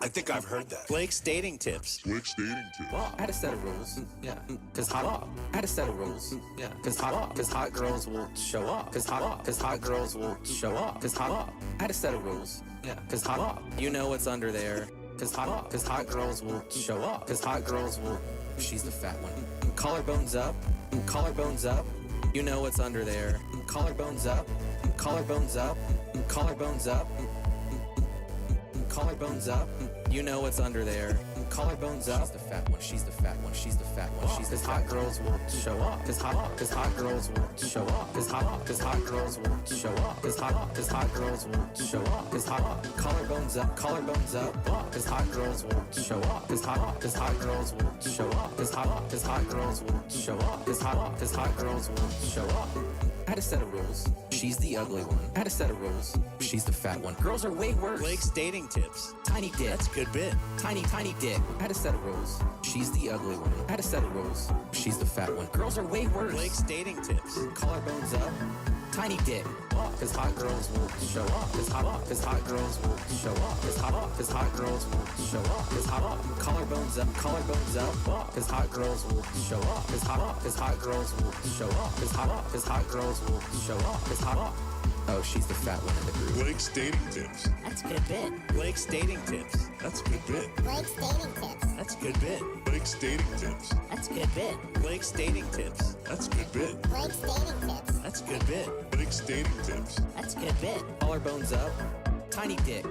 I think I've heard that. Blake's dating tips. Well, I had a set of rules. Yeah. Cause I had a set of rules. Yeah. Cause hot girls will show up. Cause hot girls will show up. Cause I had a set of rules. Yeah. Cause you know what's under there. Cause hot girls will show up. Cause hot girls will. She's the fat one. Collarbones up. Collarbones up. You know what's under there. Collarbones up. Collarbones up. Collarbones up. Collarbones up. You know what's under there. Collarbones up. She's the fat one. She's the fat one. She's the fat one. She's the hot girls will show up. Cause hot girls will show up. Cause hot girls will show up. Cause hot girls will show up. Cause collarbones up. Collarbones up. Cause hot girls will show up. Cause hot girls will show up. Cause hot girls will show up. Cause hot girls will show up. I had a set of rules. She's the ugly one. I had a set of rules. She's the fat one. Girls are way worse. Blake's dating tips. Tiny dick. That's a good bit. Tiny dick. I had a set of rules. She's the ugly one. I had a set of rules. She's the fat one. Girls are way worse. Blake's dating tips. Collarbones up. Tiny dick. Cause hot girls will show up. Cause hot girls will show up. Cause hot girls will show up. Cause collarbones up. Collarbones up. Cause hot girls will show up. Cause hot girls will show up. Cause hot girls will show up. Cause oh, she's the fat one in the group. Blake's dating tips. That's a good bit. Blake's dating tips. That's a good bit. Blake's dating tips. That's a good bit. Blake's dating tips. That's a good bit. Blake's dating tips. That's a good bit. Blake's dating tips. That's a good bit. Blake's dating tips. That's a good bit. Collarbones up. Tiny dick.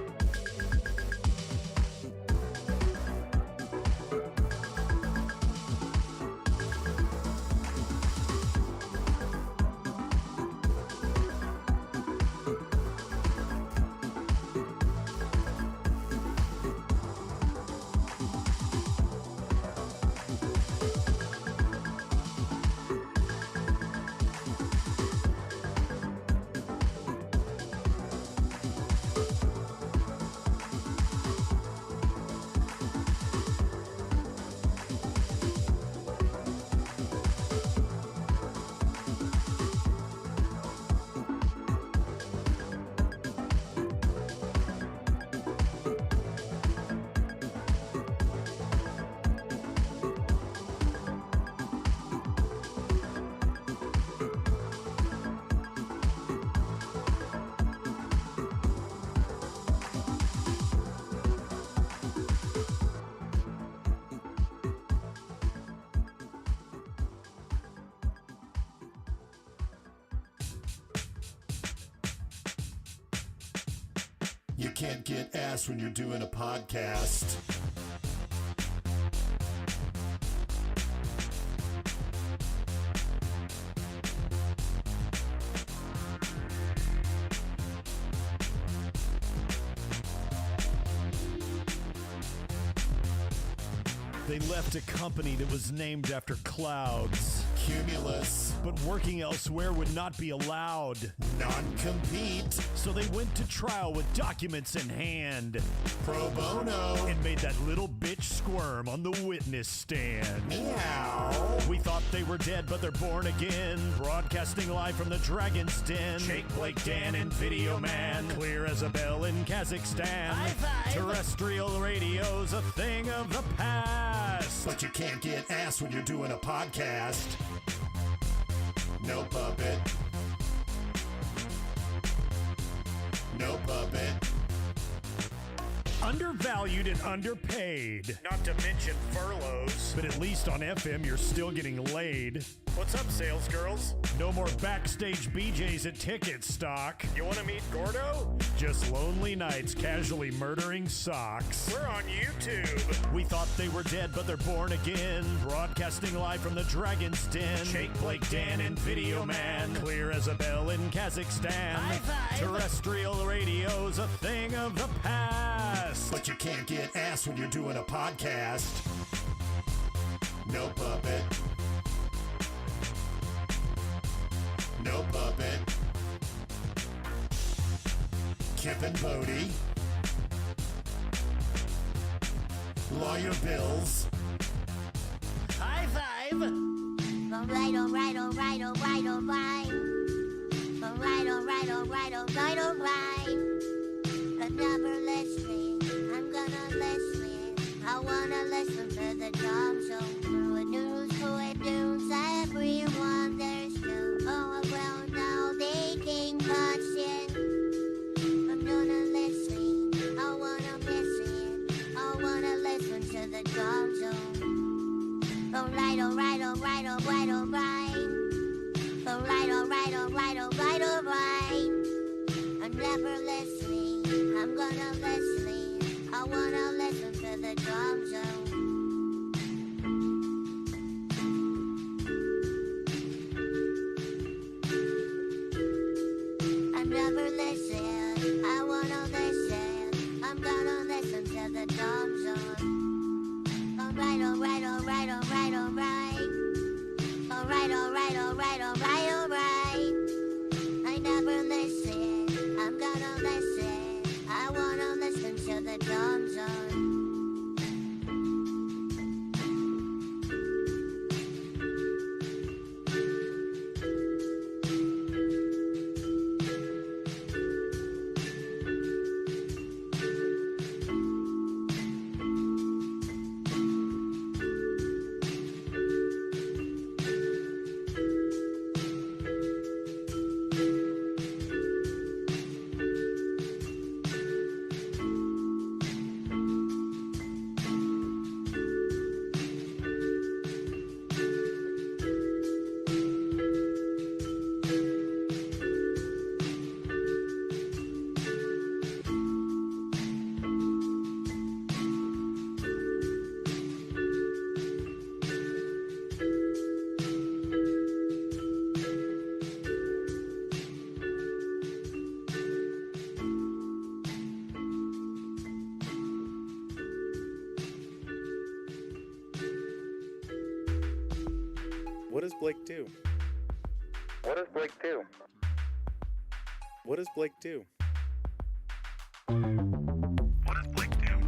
You can't get ass when you're doing a podcast. They left a company that was named after clouds. Cumulus. But working elsewhere would not be allowed. Non-compete. So they went to trial with documents in hand. Pro bono. And made that little bitch squirm on the witness stand. Meow. We thought they were dead, but they're born again. Broadcasting live from the Dragon's Den. Jake, Blake, Dan, and Video Man. Clear as a bell in Kazakhstan. High five. Terrestrial radio's a thing of the past. But you can't get ass when you're doing a podcast. No puppet. No puppet. Undervalued and underpaid. Not to mention furloughs. But at least on FM you're still getting laid. What's up, sales girls? No more backstage BJs at Ticket Stock. You want to meet Gordo? Just lonely nights casually murdering socks. We're on YouTube. We thought they were dead, but they're born again. Broadcasting live from the Dragon's Den. Jake, Blake, Dan, and Video Man. Clear as a bell in Kazakhstan. High five. Terrestrial radio's a thing of the past. But you can't get ass when you're doing a podcast. No puppet. No puppet. Kip and Bodie. Lawyer Bills. High five. Alright, alright, alright, alright, alright. Alright, alright, alright, alright, alright. Another let's string. I'm gonna gonna listen. I wanna listen to the dumb zone. Through a news to news, everyone there's new. Oh, well, now they can punch it. I'm gonna listen. I wanna listen. I wanna listen to the dumb zone. Alright, alright, alright, alright, alright. Alright, alright, alright, alright, alright. I'm never listening. I'm gonna listen. I wanna listen to the drum zone. I'm never listen. I wanna listen. I'm gonna listen to the drum zone. Alright, alright, alright, alright, alright. Alright, alright, alright, alright, alright. I never listen. I'm gonna listen. I wanna listen to the drum zone. What does Blake do? What does Blake do? What does Blake do? What does Blake do?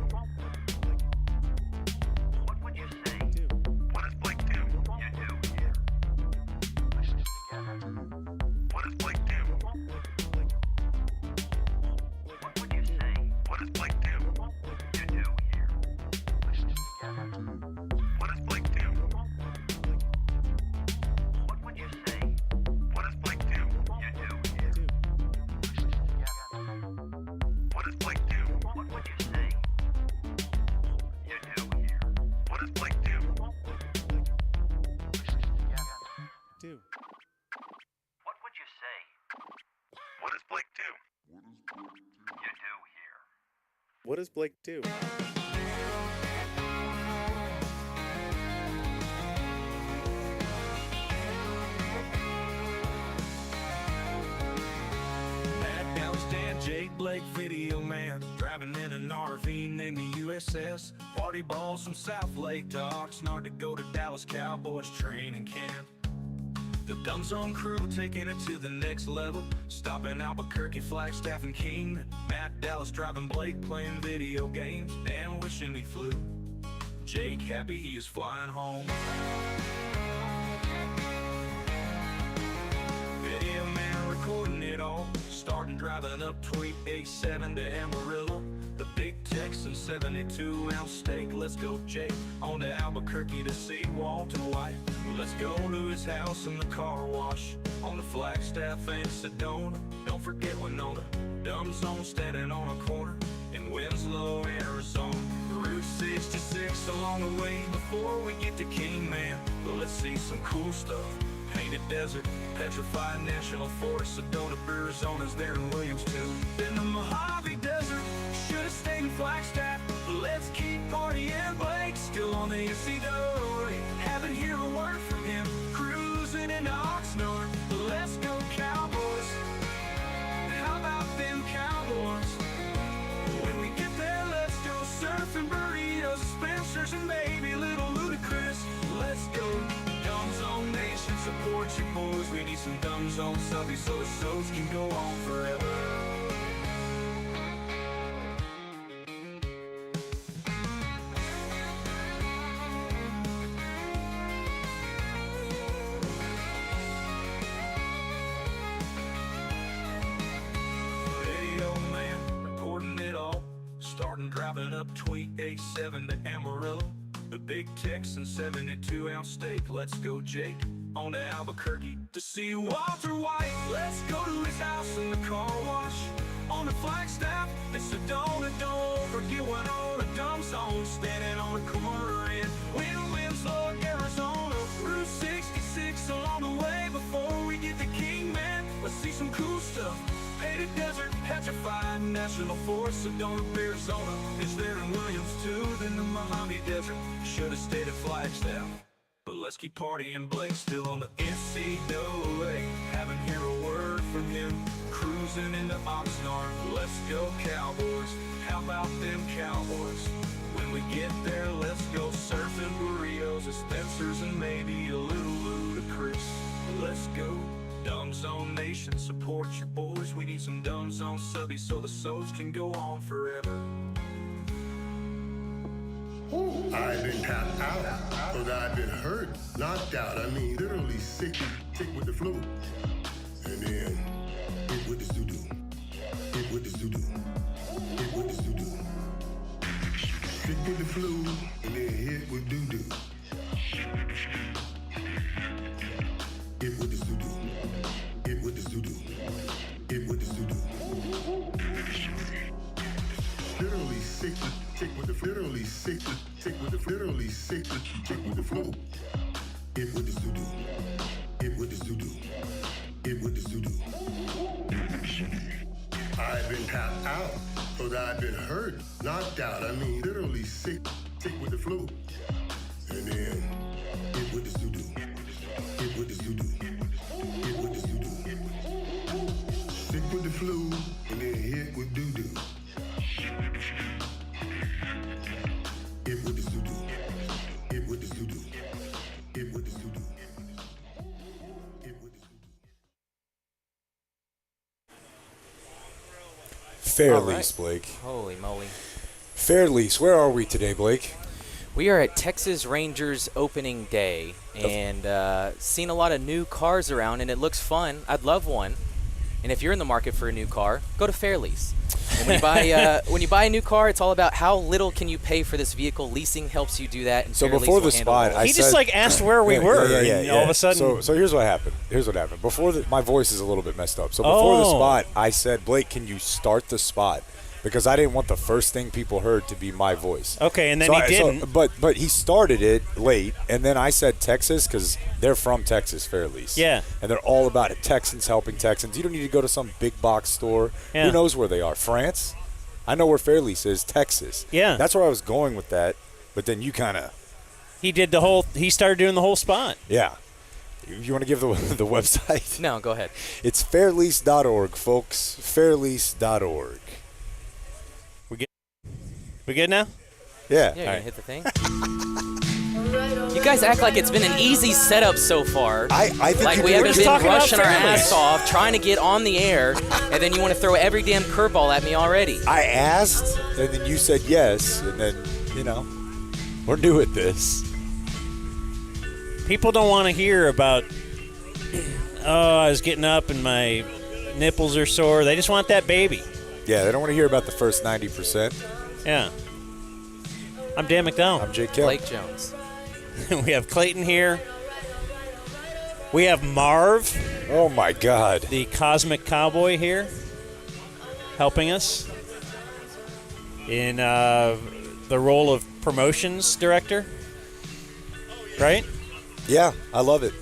What would you say? What does Blake do? You do here. Listen together. What does Blake do? What would you say? What does Blake do? You do here. Listen together. What does Blake do? What would you say? What does Blake do? You do here. Listen together. What does Blake do? What would you say? You do here. What does Blake do? Listen together. Do. What would you say? What does Blake do? You do here. What does Blake do? That Dallas dad, Jake Blake, video man, driving in an RV named the USS. Party balls from South Lake to Oxnard to go to Dallas Cowboys training camp. The Dumb Zone crew taking it to the next level, stopping Albuquerque, Flagstaff, and King. Matt Dallas driving Blake, playing video games, and wishing he flew. Jake happy he is flying home. Video man recording it all, starting driving up 2887 to Amarillo. The big Texan 72-ounce steak. Let's go, Jake, on to Albuquerque to see Walter White. Let's go to his house in the car wash on the Flagstaff and Sedona. Don't forget Winona, Dumb Zone standing on a corner in Winslow, Arizona. Route 66 along the way before we get to Kingman. Well, let's see some cool stuff. Painted Desert, Petrified National Forest, Sedona, Arizona's there in Williams too. In the Mojave Desert, should've stayed in Flagstaff. Let's keep partying, Blake still on the SCW. Haven't heard a word from him. Cruising into Oxnard, let's go Cowboys. How about them Cowboys? When we get there, let's go surfing, burritos, Spencer's, and maybe little Ludacris. Let's go Dumb Zone Nation, support your boys. We need some Dumb Zone subbies so the shows can go on forever. Driving up tweet 87 to Amarillo. The big Texan 72-ounce steak. Let's go, Jake. On to Albuquerque to see Walter White. Let's go to his house in the car wash. On the Flagstaff, it's Sedona. Don't forget one on the dumb zone. Standing on the corner in Winslow, Arizona. Route 66 along the way before we get to Kingman. Let's see some cool stuff. Painted Desert, Petrified National Forest, Sedona, Arizona. It's there in Williams too, then the Mojave Desert. Should've stayed at Flagstaff. But let's keep partying. Blake's still on the NCAA. Haven't heard a word from him. Cruising into Oxnard. Let's go Cowboys. How about them Cowboys? When we get there, let's go surfing burritos at Spencer's and maybe a little ludicrous. Let's go. Dumb Zone Nation, support your boys. We need some Dumb Zone subbies so the shows can go on forever. I've been tapped out, so that I've been hurt, knocked out. I mean, literally sick with the flu. And then hit with the doo-doo. Hit with the doo-doo. Hit with the doo-doo. Sick with the flu, and then hit with doo-doo. Hit with the doo-doo. Hit with the doo-doo. Hit with the doo-doo. Literally sick with the literally sick with the literally sick with the flu. Hit with the doo-doo. Hit with the doo-doo. Hit with the doo-doo. I've been tapped out, so that I've been hurt, knocked out. I mean, literally sick with the flu. And then hit with the doo-doo. Hit with the doo-doo. Hit with the doo-doo. Sick with the flu, and then hit with doo-doo. Hit with the doo-doo. Hit with the doo-doo. Hit with the doo-doo. Hit with the doo-doo. Fair All right. lease, Blake. Holy moly. Fair lease. Where are we today, Blake? We are at Texas Rangers opening day and seen a lot of new cars around, and it looks fun. I'd love one. And if you're in the market for a new car, go to Fairlease. And when you buy a new car, it's all about how little can you pay for this vehicle. Leasing helps you do that. And So Fairlease before will the handle spot, all. I He said, just like asked where we were, and all of a sudden. So here's what happened. Before my voice is a little bit messed up. So before the spot, I said, Blake, can you start the spot? Because I didn't want the first thing people heard to be my voice. Okay, and then he didn't. But he started it late, and then I said Texas because they're from Texas, Fairlease. Yeah. And they're all about it. Texans helping Texans. You don't need to go to some big box store. Yeah. Who knows where they are? France? I know where Fairlease is. Texas. Yeah. That's where I was going with that. But then you kind of. He started doing the whole spot. Yeah. You want to give the website? No, go ahead. It's fairlease.org, folks. Fairlease.org. We good now? Yeah. Yeah, you're gonna hit the thing. You guys act like it's been an easy setup so far. I think like you we did. haven't been talking about rushing our Fairlease. ass off, trying to get on the air, and then you want to throw every damn curveball at me already. I asked, and then you said yes, and then, we're new at this. People don't want to hear about, I was getting up and my nipples are sore. They just want that baby. Yeah, they don't want to hear about the first 90%. Yeah. I'm Dan McDowell. I'm Jake Kelly. Blake Jones. We have Clayton here. We have Marv, Oh, my God. the Cosmic Cowboy, here, helping us in the role of promotions director. Right? Yeah, I love it.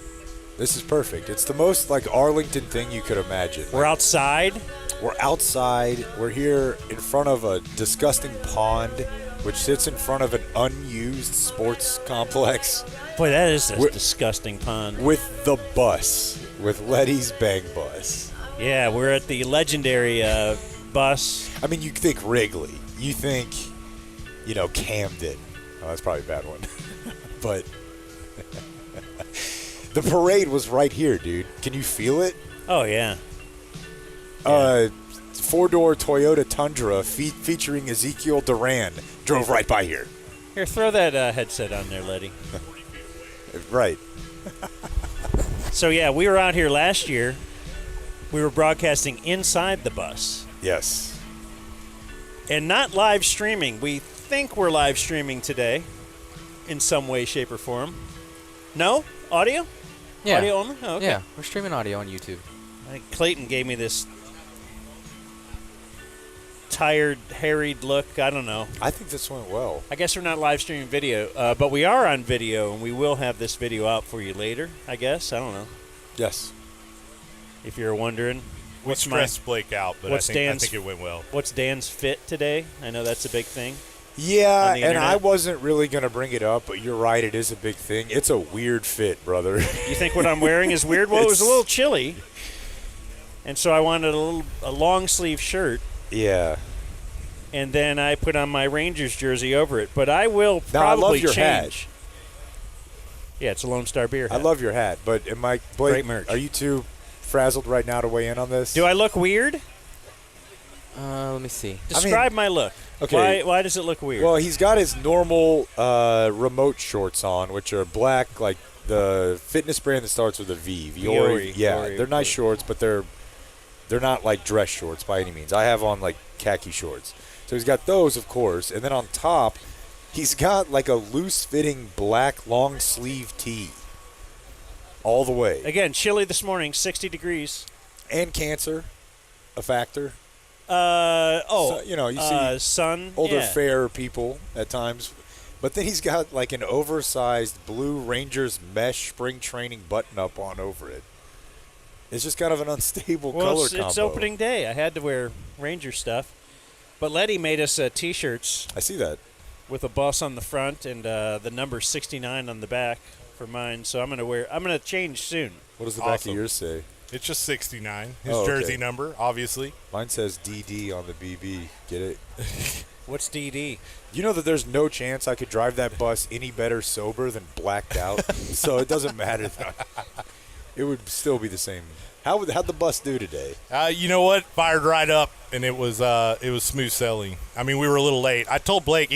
This is perfect. It's the most, Arlington thing you could imagine. We're outside. We're outside. We're here in front of a disgusting pond, which sits in front of an unused sports complex. Boy, that is a We're- disgusting pond. With the bus, with Letty's Bang Bus. Yeah, we're at the legendary bus. I mean, you think Wrigley. You think, Camden. Oh, that's probably a bad one. But the parade was right here, dude. Can you feel it? Oh, yeah. Four-door Toyota Tundra featuring Ezekiel Duran drove right by here. Here, throw that headset on there, Letty. Right. So, yeah, we were out here last year. We were broadcasting inside the bus. Yes. And not live streaming. We think we're live streaming today in some way, shape, or form. No? Audio? Yeah. Audio only? Oh, okay. Yeah, we're streaming audio on YouTube. I think Clayton gave me this tired, harried look. I don't know. I think this went well. I guess we're not live streaming video, but we are on video, and we will have this video out for you later, I guess. I don't know. Yes. If you're wondering. We stressed Blake out, but I think it went well. What's Dan's fit today? I know that's a big thing. Yeah, on the and internet. I wasn't really going to bring it up, but you're right. It is a big thing. It's a weird fit, brother. You think what I'm wearing is weird? Well, it was a little chilly, and so I wanted a long sleeve shirt. Yeah. And then I put on my Rangers jersey over it. But I will probably Now, I love your change. hat. Yeah, it's a Lone Star beer hat. I love your hat, but am I, Blake, Great merch. are you too frazzled right now to weigh in on this? Do I look weird? Let me see. Describe my look. Okay. Why does it look weird? Well, he's got his normal remote shorts on, which are black, like the fitness brand that starts with a V. Viore. Yeah, Viore. they're nice shorts, but they're not like dress shorts by any means. I have on like khaki shorts. So he's got those, of course, and then on top, he's got like a loose-fitting black long-sleeve tee all the way. Again, chilly this morning, 60 degrees. And cancer, a factor. So, you see sun. older, yeah. fair people at times. But then he's got like an oversized blue Rangers mesh spring training button-up on over it. It's just kind of an unstable color combo. It's opening day. I had to wear Ranger stuff. But Letty made us T-shirts. I see that. With a bus on the front and the number 69 on the back for mine. So I'm gonna change soon. What does the back of yours say? It's just 69. His Oh, okay. jersey number, obviously. Mine says DD on the BB. Get it? What's DD? You know that there's no chance I could drive that bus any better sober than blacked out. So it doesn't matter. It would still be the same. How'd the bus do today? You know what? Fired right up, and it was smooth sailing. I mean, we were a little late. I told Blake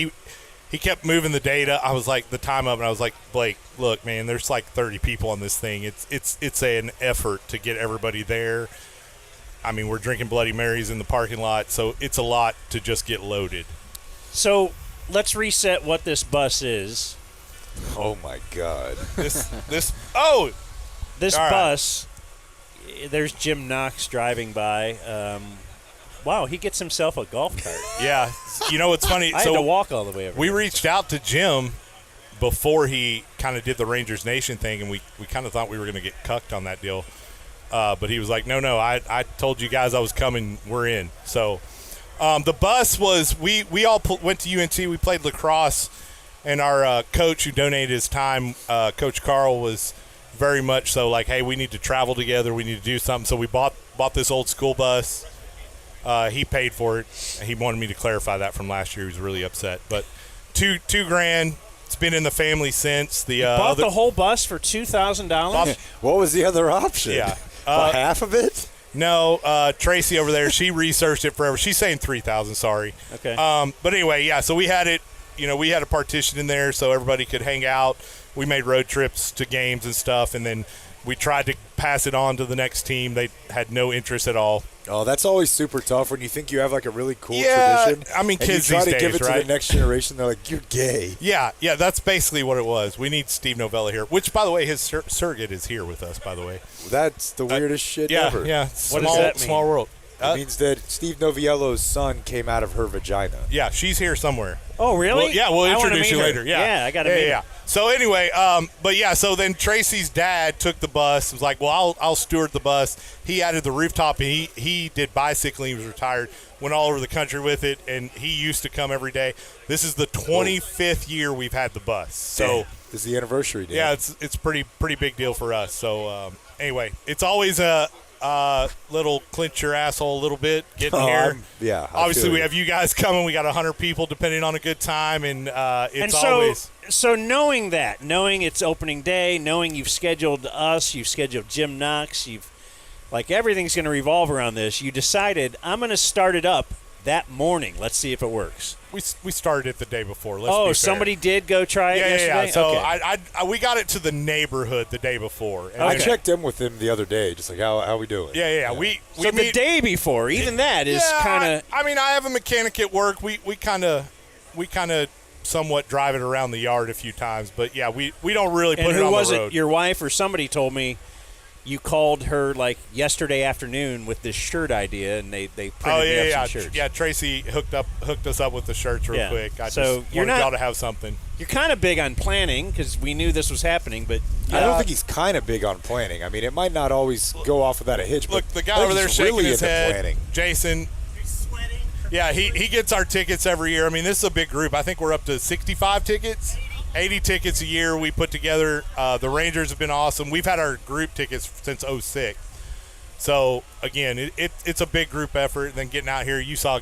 he kept moving the data. I was like the time up, and I was like, Blake, look, man, there's like 30 people on this thing. It's an effort to get everybody there. I mean, we're drinking Bloody Marys in the parking lot, so it's a lot to just get loaded. So let's reset what this bus is. Oh my God! This All right. bus. There's Jim Knox driving by. Wow, he gets himself a golf cart. Yeah, you know what's funny? I had to walk all the way over. We reached out to Jim before he kind of did the Rangers Nation thing, and we kind of thought we were going to get cucked on that deal. But he was like, no, I told you guys I was coming. We're in. So the bus was, we all went to UNT. We played lacrosse, and our coach who donated his time, Coach Carl, was very much so like, hey, we need to travel together. We need to do something. So we bought this old school bus. He paid for it. He wanted me to clarify that from last year. He was really upset. But $2,000. It's been in the family since. Bought the whole bus for $2,000. What was the other option? Yeah, About half of it. No, Tracy over there, she researched it forever. She's saying $3,000. Sorry. Okay. But anyway, yeah. So we had it. We had a partition in there so everybody could hang out. We made road trips to games and stuff, and then we tried to pass it on to the next team. They had no interest at all. Oh, that's always super tough when you think you have like a really cool tradition. tradition. I mean, and kids you try these to give days, it to right? the next generation. They're like, "You're gay." Yeah, that's basically what it was. We need Steve Novella here, which, by the way, his surrogate is here with us. By the way, that's the weirdest shit ever. Yeah, what does that mean? Small world. It means that Steve Noviello's son came out of her vagina. Yeah, she's here somewhere. Oh, really? We'll I wanna introduce you meet her. later. Yeah, I got to meet her. Yeah. So anyway, so then Tracy's dad took the bus. Was like, well, I'll steward the bus. He added the rooftop, and he did bicycling. He was retired, went all over the country with it, and he used to come every day. This is the 25th year we've had the bus. So this is the anniversary day. Yeah, it's pretty big deal for us. So anyway, it's always a little clench your asshole a little bit getting here. Yeah. Obviously, we have you guys coming. We got 100 people depending on a good time, and it's always. So knowing it's opening day, knowing you've scheduled us, you've scheduled Jim Knox, everything's going to revolve around this. You decided I'm going to start it up that morning. Let's see if it works. We started it the day before. Let's be fair. Somebody did go try it yesterday? Yeah. So okay. we got it to the neighborhood the day before. And I checked in with him the other day, just like how we doing. Yeah. So the day before, even that is kind of. I mean, I have a mechanic at work. We we kind of somewhat drive it around the yard a few times, but yeah, we don't really put And it who on was the it? road. Your wife or somebody told me you called her like yesterday afternoon with this shirt idea, and they printed me up some shirts. Yeah. Tracy hooked us up with the shirts real Yeah. quick. I So just you're wanted not- y'all to have something. You're kind of big on planning because we knew this was happening, but I don't think he's kind of big on planning. I mean, it might not always go off without a hitch. Look, but the I guy think over there he's shaking really his into head, planning. Jason. Yeah, he gets our tickets every year. I mean, this is a big group. I think we're up to 65 tickets, 80 tickets a year we put together. The Rangers have been awesome. We've had our group tickets since 06. So, again, it's a big group effort. And then getting out here, you saw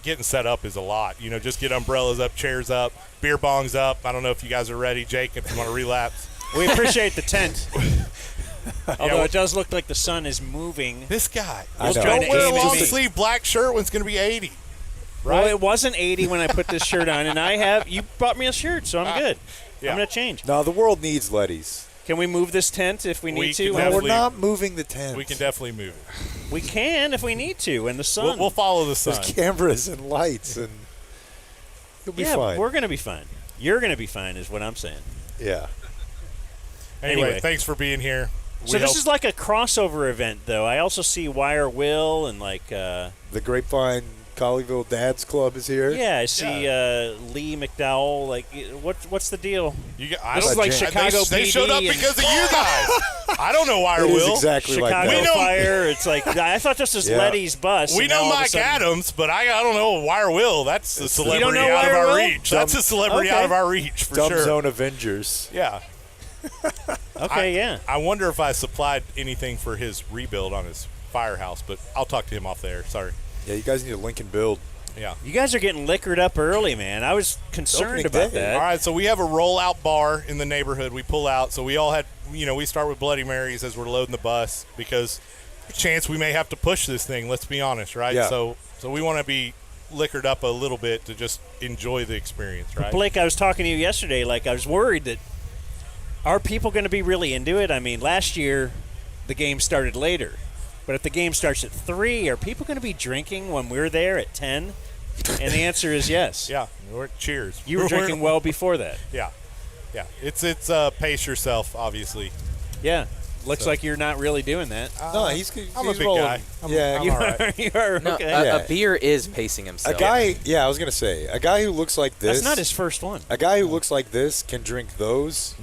getting set up is a lot. You know, just get umbrellas up, chairs up, beer bongs up. I don't know if you guys are ready. Jake, if you want to relapse. we appreciate the tent. Although well- it does look like the sun is moving. This guy. I know. trying Don't to wear a aim at long me. sleeve black shirt when it's going to be 80. Well, Right? it wasn't 80 when I put this shirt on, and you bought me a shirt, so I'm good. yeah. I'm going to change. No, the world needs Letties. Can we move this tent if we We need can to? No, definitely- we're not moving the tent. We can definitely move it. We can if we need to, and the sun. We'll follow the sun. There's cameras and lights, and you'll be yeah, fine. we're going to be fine. You're going to be fine is what I'm saying. Yeah. Anyway, thanks for being here. So this is like a crossover event, though. I also see Wire Will and like The Grapevine Colleyville Dads Club is here. yeah, I see Lee McDowell. Like, what's the deal? You got, I This don't- is like They- Chicago They PD showed up and because of you guys. I don't know why or It is will. exactly like Chicago that. We know- Fire. It's like I thought this was Yeah. Letty's bus. We and know all of a Mike sudden- Adams, but I don't know Wire Will. That's a celebrity know out of Wire our Will? reach. That's a celebrity Okay. out of our reach for Dumb sure. Zone Avengers. Yeah. Okay, yeah. I wonder if I supplied anything for his rebuild on his firehouse, but I'll talk to him off there. Sorry. Yeah, you guys need a Lincoln build. Yeah. You guys are getting liquored up early, man. I was concerned opening about day. that. All right, so we have a rollout bar in the neighborhood. We pull out. So we all had, we start with Bloody Marys as we're loading the bus because there's a chance we may have to push this thing, let's be honest, right? Yeah. So we want to be liquored up a little bit to just enjoy the experience, right? Blake, I was talking to you yesterday. Like, I was worried that are people going to be really into it? I mean, last year the game started later, but if the game starts at 3, are people going to be drinking when we're there at 10? And the answer is yes. Yeah. Cheers. You were drinking well before that. Yeah. Yeah. It's pace yourself, obviously. Yeah. Looks like you're not really doing that. No, he's I'm a big rolling. guy. Yeah, I'm you all right. you are No, okay. Yeah. a beer is pacing himself. A guy, I was gonna say, a guy who looks like this. That's not his first one. A guy who looks like this can drink those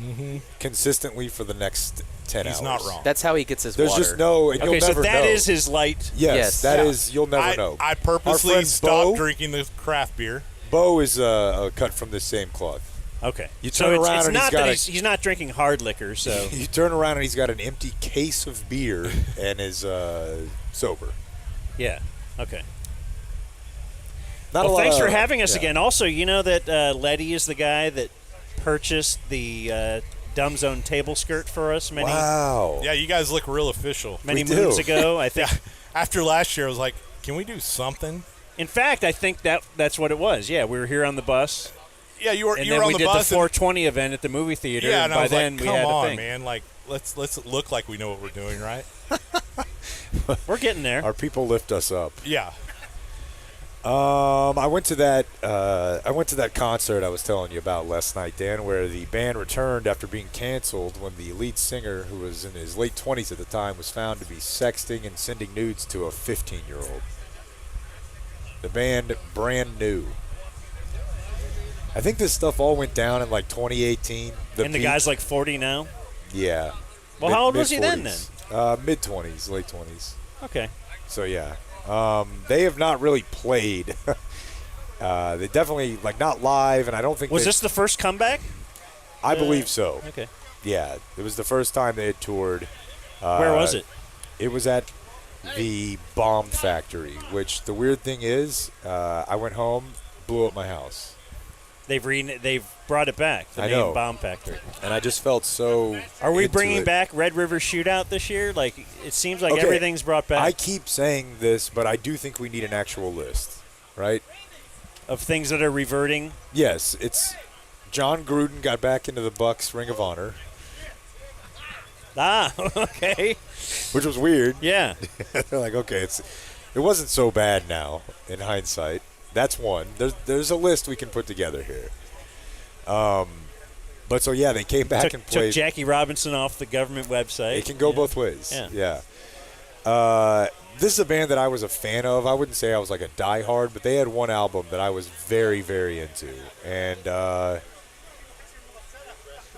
consistently for the next 10 hours. He's not wrong. That's how he gets his There's water. just no. And Okay, you'll so never that know. is his light. Yes, that Yeah. is. You'll never know. I Our purposely friend stopped Bo- drinking the craft beer. Bo is cut from the same cloth. Okay. You so turn it's, around it's and he's not got that a- he's not drinking hard liquor, so You turn around and he's got an empty case of beer and is sober. yeah. Okay. Not a Well, lot thanks of- for having us yeah. again. Also, you know that Letty is the guy that purchased the Dumb Zone table skirt for us many Wow. Yeah, you guys look real official. many we do. moons ago. I think. Yeah. After last year, I was like, can we do something? In fact, I think that's what it was. Yeah, we were here on the bus, Yeah, you were and you then were on we the did bus. the 420 event at the movie theater. yeah, and and I by was then like, we come had a on, thing. man. Like, let's look like we know what we're doing, right? We're getting there. Our people lift us up. Yeah. I went to that concert I was telling you about last night, Dan, where the band returned after being canceled when the lead singer, who was in his late 20s at the time, was found to be sexting and sending nudes to a 15-year-old. The band, brand new. I think this stuff all went down in like 2018. And the guy's like 40 now. Yeah. Well, how old was he then? Mid-40s. Mid-20s, late 20s. Okay. So yeah, they have not really played. They definitely not live, and I don't think Was this the first comeback? I believe so. Okay. Yeah, it was the first time they had toured. Where was it? It was at the Bomb Factory. Which the weird thing is, I went home, blew up my house, They've brought it back. The I name know. Bomb Factory. and I just felt so. Are we into bringing it. back Red River Shootout this year? Like, it seems like Okay, everything's brought back I keep saying this, but I do think we need an actual list, right? of things that are reverting. Yes, it's John Gruden got back into the Bucks Ring of Honor, Ah, okay. which was weird. Yeah. They're like, okay, it wasn't so bad now in hindsight. That's one. There's a list we can put together here. But so yeah, they came back and played. Took Jackie Robinson off the government website. It can go both ways. Yeah. This is a band that I was a fan of. I wouldn't say I was like a diehard, but they had one album that I was very, very into, and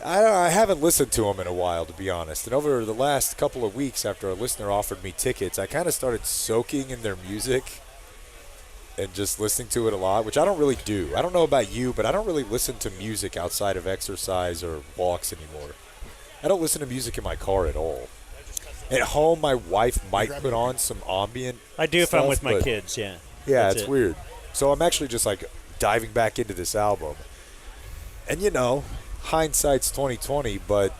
I haven't listened to them in a while, to be honest. And over the last couple of weeks, after a listener offered me tickets, I kind of started soaking in their music and just listening to it a lot, which I don't really do. I don't know about you, but I don't really listen to music outside of exercise or walks anymore. I don't listen to music in my car at all. At home, my wife might put on some ambient I do if stuff, I'm with my but kids, yeah. Yeah, That's it's it. weird. So I'm actually just like diving back into this album. And you know, hindsight's 2020, but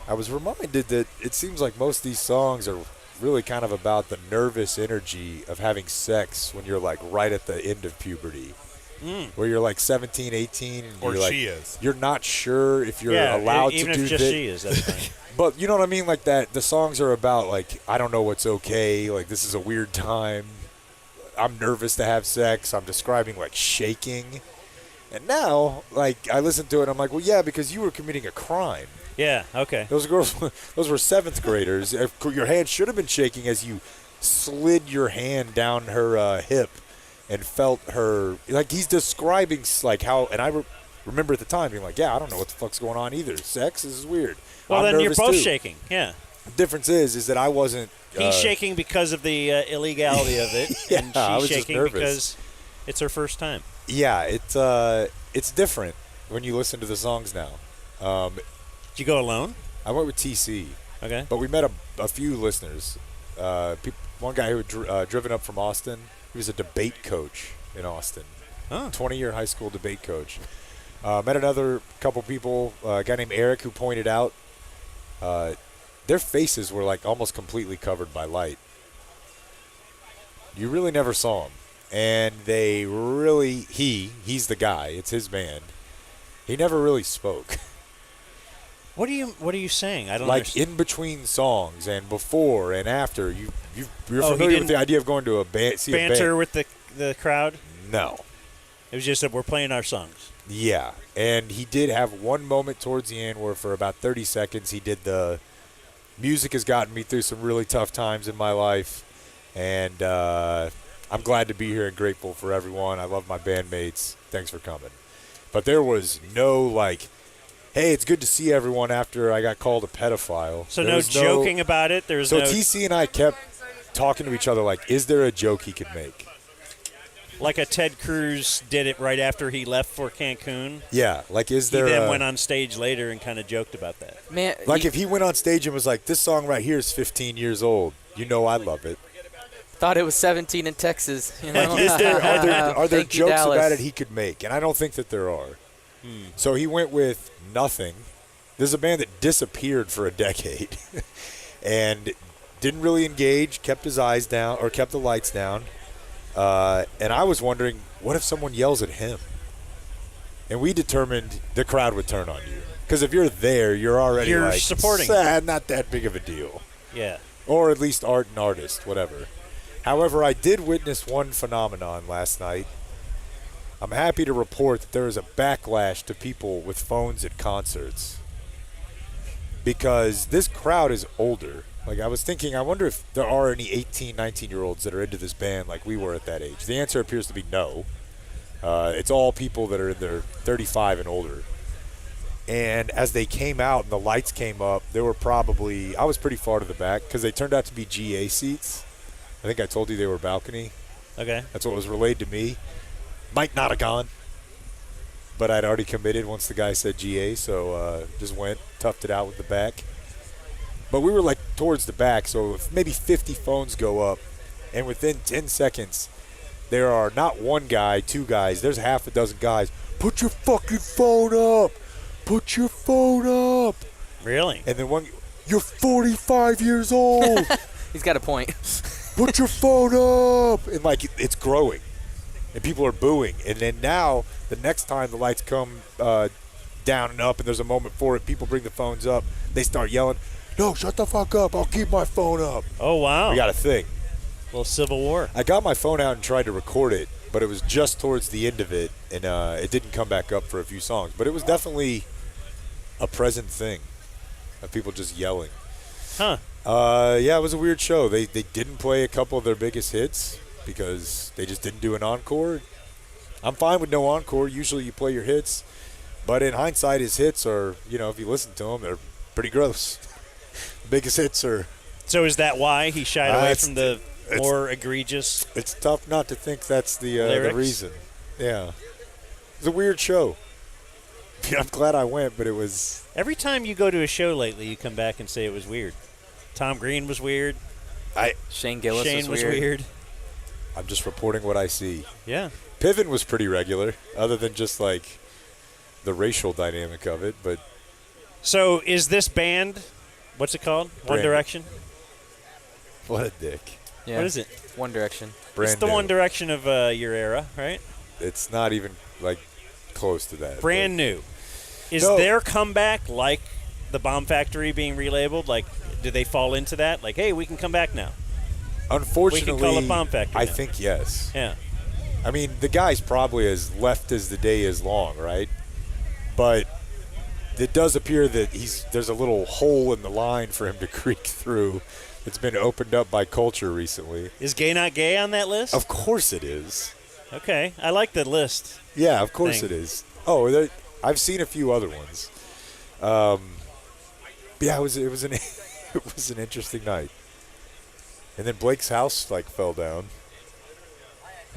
I was reminded that it seems like most of these songs are really kind of about the nervous energy of having sex when you're like right at the end of puberty. Where you're like 17, 18, and Or you're like, she is. you're not sure if you're Yeah, allowed even to do if just thi- she is, that's fine. But you know what I mean? Like that, the songs are about like, I don't know what's okay. Like this is a weird time. I'm nervous to have sex. I'm describing like shaking. And now, like I listen to it, and I'm like, well, yeah, because you were committing a crime. Yeah, okay. Those girls, those were seventh graders. Your hand should have been shaking as you slid your hand down her hip and felt her. Like he's describing like how, and I remember at the time being like, yeah, I don't know what the fuck's going on either. Sex, this is weird. Well, I'm then you're nervous both too. shaking, yeah. The difference is that I wasn't. He's shaking because of the illegality of it, Yeah, and I she's was just shaking nervous. because it's her first time. Yeah, it's different when you listen to the songs now. Did you go alone? I went with TC. Okay. But we met a few listeners. One guy who had driven up from Austin. He was a debate coach in Austin. Oh. 20-year high school debate coach. Met another couple people. A guy named Eric who pointed out their faces were like almost completely covered by light. You really never saw them. And they really, he's the guy. It's his band. He never really spoke. What are you saying? I don't Like understand. in between songs and before and after, you're Oh, he familiar with didn't the idea of going to a band, see banter a band. with the crowd? No. It was just that we're playing our songs. Yeah, and he did have one moment towards the end where for about 30 seconds he did the music has gotten me through some really tough times in my life, and I'm glad to be here and grateful for everyone. I love my bandmates. Thanks for coming. But there was no like, hey, it's good to see everyone after I got called a pedophile. So There no was joking about it? There's So no TC and I kept talking to each other like, is there a joke he could make? like a Ted Cruz did it right after he left for Cancun. Yeah, like is He there then a, went on stage later and kind of joked about that. Man, like if he went on stage and was like, this song right here is 15 years old. You know I love it. thought it was 17 in Texas. You know? Like, are there Thank you, jokes Dallas. about it he could make? And I don't think that there are. So he went with nothing. This is a band that disappeared for a decade and didn't really engage, kept his eyes down, or kept the lights down. And I was wondering, what if someone yells at him? And we determined the crowd would turn on you. Because if you're there, you're already You're like, supporting. Not that big of a deal. Yeah. Or at least art and artist, whatever. However, I did witness one phenomenon last night. I'm happy to report that there is a backlash to people with phones at concerts. Because this crowd is older. Like, I was thinking, I wonder if there are any 18, 19-year-olds that are into this band like we were at that age. The answer appears to be no. It's all people that are in their 35 and older. And as they came out and the lights came up, there were probably, I was pretty far to the back because they turned out to be GA seats. I think I told you they were balcony. Okay. That's what was relayed to me. Might not have gone, but I'd already committed once the guy said GA, so just went, toughed it out with the back. But we were like towards the back, so if maybe 50 phones go up, and within 10 seconds, there are not one guy, two guys, there's half a dozen guys. Put your fucking phone up! Put your phone up! Really? And then one, you're 45 years old! He's got a point. Put your phone up! And like, it's growing. And people are booing. And then now, the next time the lights come down and up and there's a moment for it, people bring the phones up, they start yelling, no, shut the fuck up, I'll keep my phone up. Oh, wow. We got a thing. A little Civil War. I got my phone out and tried to record it, but it was just towards the end of it, and it didn't come back up for a few songs. But it was definitely a present thing of people just yelling. Huh. Yeah, it was a weird show. They didn't play a couple of their biggest hits because they just didn't do an encore. I'm fine with no encore. Usually you play your hits. But in hindsight, his hits are, if you listen to them, they're pretty gross. The biggest hits are... So is that why he shied away from the more egregious... It's tough not to think that's the reason. Yeah. It's a weird show. I'm glad I went, but it was... Every time you go to a show lately, you come back and say it was weird. Tom Green was weird. Shane Gillis was weird. I'm just reporting what I see. Yeah. Piven was pretty regular, other than just, like, the racial dynamic of it, but... So is this band, what's it called? One Direction? What a dick. Yeah. What is it? One Direction. Brand It's the new. One Direction of your era, right? It's not even, like, close to that. Brand new. Is No. their comeback like the Bomb Factory being relabeled? Like, do they fall into that? Like, hey, we can come back now. Unfortunately, we can call it Bomb Factory I now. think yes. Yeah. I mean, the guy's probably as left as the day is long, right? But it does appear that there's a little hole in the line for him to creak through. It's been opened up by culture recently. Is Gay Not Gay on that list? Of course it is. Okay. I like the list. Yeah, of course thing. it is. Oh, I've seen a few other ones. Yeah, it was an it was an interesting night. And then Blake's house fell down.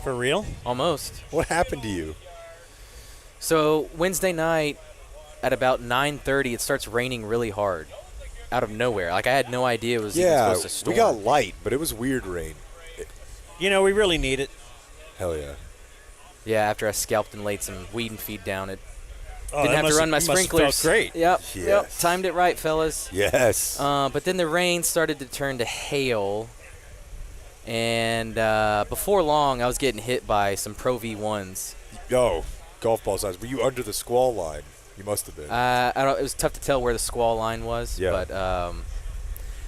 For real? Almost. What happened to you? So Wednesday night at about 9:30, it starts raining really hard out of nowhere. Like I had no idea it was even supposed to storm. We got light, but it was weird rain. We really need it. Hell yeah. Yeah, after I scalped and laid some weed and feed down, it Oh, didn't that have to must run my have- must have sprinklers. felt great. Yep. Yes. Timed it right, fellas. Yes. But then the rain started to turn to hail, and before long, I was getting hit by some Pro V1s. Oh, golf ball size. Were you under the squall line? You must have been. I don't. It was tough to tell where the squall line was. Yeah. But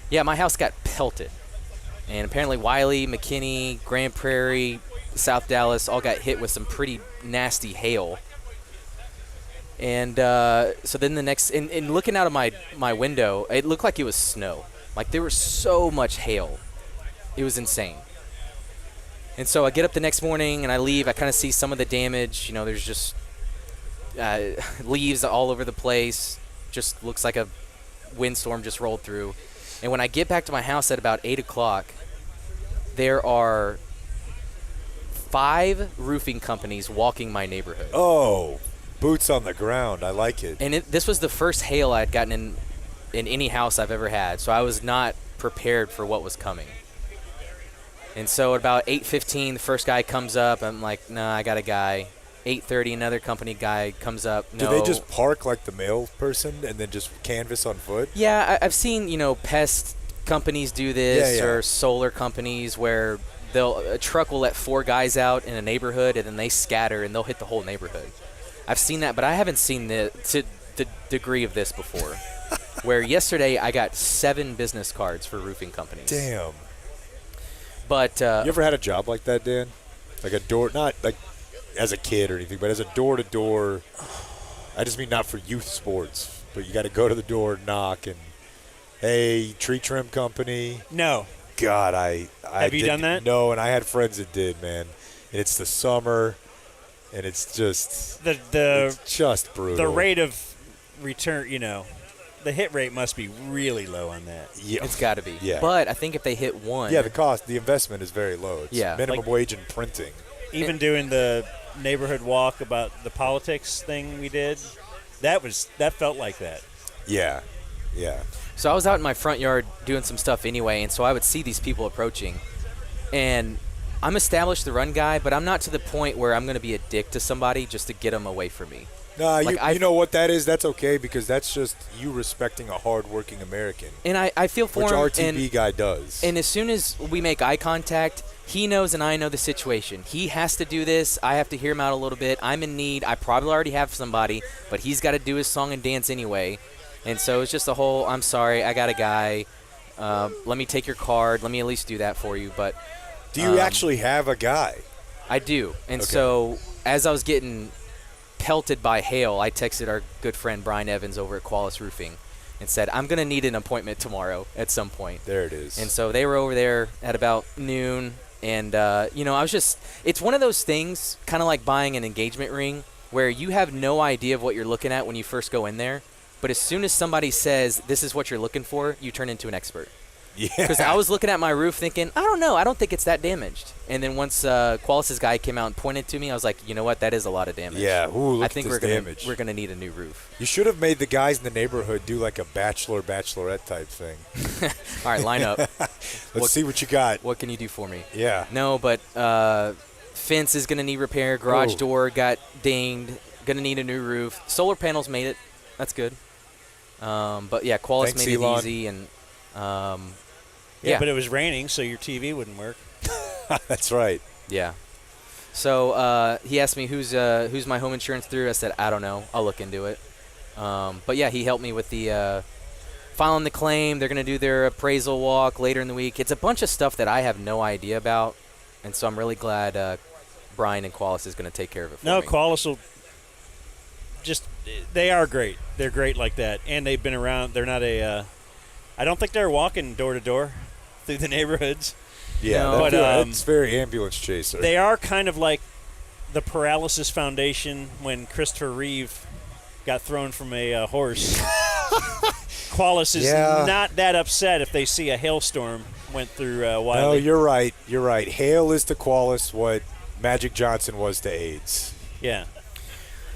yeah, my house got pelted, and apparently Wiley, McKinney, Grand Prairie, South Dallas all got hit with some pretty nasty hail. And so then the next, in looking out of my window, it looked like it was snow. Like there was so much hail, it was insane. And so I get up the next morning and I leave. I kind of see some of the damage. There's just leaves all over the place. Just looks like a windstorm just rolled through. And when I get back to my house at about 8 o'clock, there are 5 roofing companies walking my neighborhood. Oh, boots on the ground. I like it. And this was the first hail I had gotten in any house I've ever had, so I was not prepared for what was coming. And so at about 8:15, the first guy comes up. I'm like, nah, I got a guy. 8:30, another company guy comes up. No. Do they just park like the mail person and then just canvas on foot? Yeah, I've seen, pest companies do this, Yeah, yeah. or solar companies where a truck will let 4 guys out in a neighborhood and then they scatter and they'll hit the whole neighborhood. I've seen that, but I haven't seen the degree of this before. Where yesterday I got 7 business cards for roofing companies. Damn. But You ever had a job like that, Dan? Like a door, not like as a kid or anything, but as a door-to-door. I just mean not for youth sports, but you got to go to the door, knock, and hey, tree trim company. No. God, I Have you done that? No, and I had friends that did, man. And it's the summer, and it's just it's just brutal. The rate of return, the hit rate must be really low on that. Yeah. it's got to be. Yeah. But I think if they hit 1. Yeah, the investment is very low. It's Yeah. minimum wage and printing. Even doing the neighborhood walk about the politics thing we did, that felt like that. Yeah, yeah. So I was out in my front yard doing some stuff anyway, and so I would see these people approaching. And I'm established the run guy, but I'm not to the point where I'm going to be a dick to somebody just to get them away from me. Nah, Like, you know what that is? That's okay because that's just you respecting a hardworking American. And I feel for which him. RTB guy does. And as soon as we make eye contact, he knows and I know the situation. He has to do this. I have to hear him out a little bit. I'm in need. I probably already have somebody, but he's got to do his song and dance anyway. And so it's just a whole, I'm sorry, I got a guy. Let me take your card. Let me at least do that for you. But do you actually have a guy? I do. And Okay. so as I was getting pelted by hail, I texted our good friend Brian Evans over at Qualis Roofing and said, I'm going to need an appointment tomorrow at some point. There it is. And so they were over there at about noon. And, you know, it's one of those things, kind of like buying an engagement ring, where you have no idea of what you're looking at when you first go in there. But as soon as somebody says, this is what you're looking for, you turn into an expert. Yeah. Because I was looking at my roof thinking, I don't know, I don't think it's that damaged. And then once Qualis' guy came out and pointed to me, I was like, you know what, that is a lot lot of damage. Yeah, ooh, look I think at this damage. we're gonna need a new roof. You should have made the guys in the neighborhood do like a bachelorette type thing. All right, line up. Let's see what you got. What can you do for me? Yeah. No, but fence is gonna need repair. Garage door got dinged. Gonna need a new roof. Solar panels made it. That's good. But yeah, Qualis Thanks, made Elon. it easy, and Yeah, but it was raining, so your TV wouldn't work. That's right. Yeah. So he asked me who's my home insurance through. I said, I don't know. I'll look into it. But yeah, he helped me with the filing the claim. They're going to do their appraisal walk later in the week. It's a bunch of stuff that I have no idea about, and so I'm really glad Brian and Qualis is going to take care of it for me. Qualis will just – they are great. They're great like that, and they've been around. They're not a I don't think they're walking door to door through the neighborhoods. Yeah, No. But, it's very ambulance chaser. They are kind of like the Paralysis Foundation when Christopher Reeve got thrown from a horse. Qualis is not that upset if they see a hailstorm went through Wiley. No, you're right. You're right. Hail is to Qualis what Magic Johnson was to AIDS. Yeah.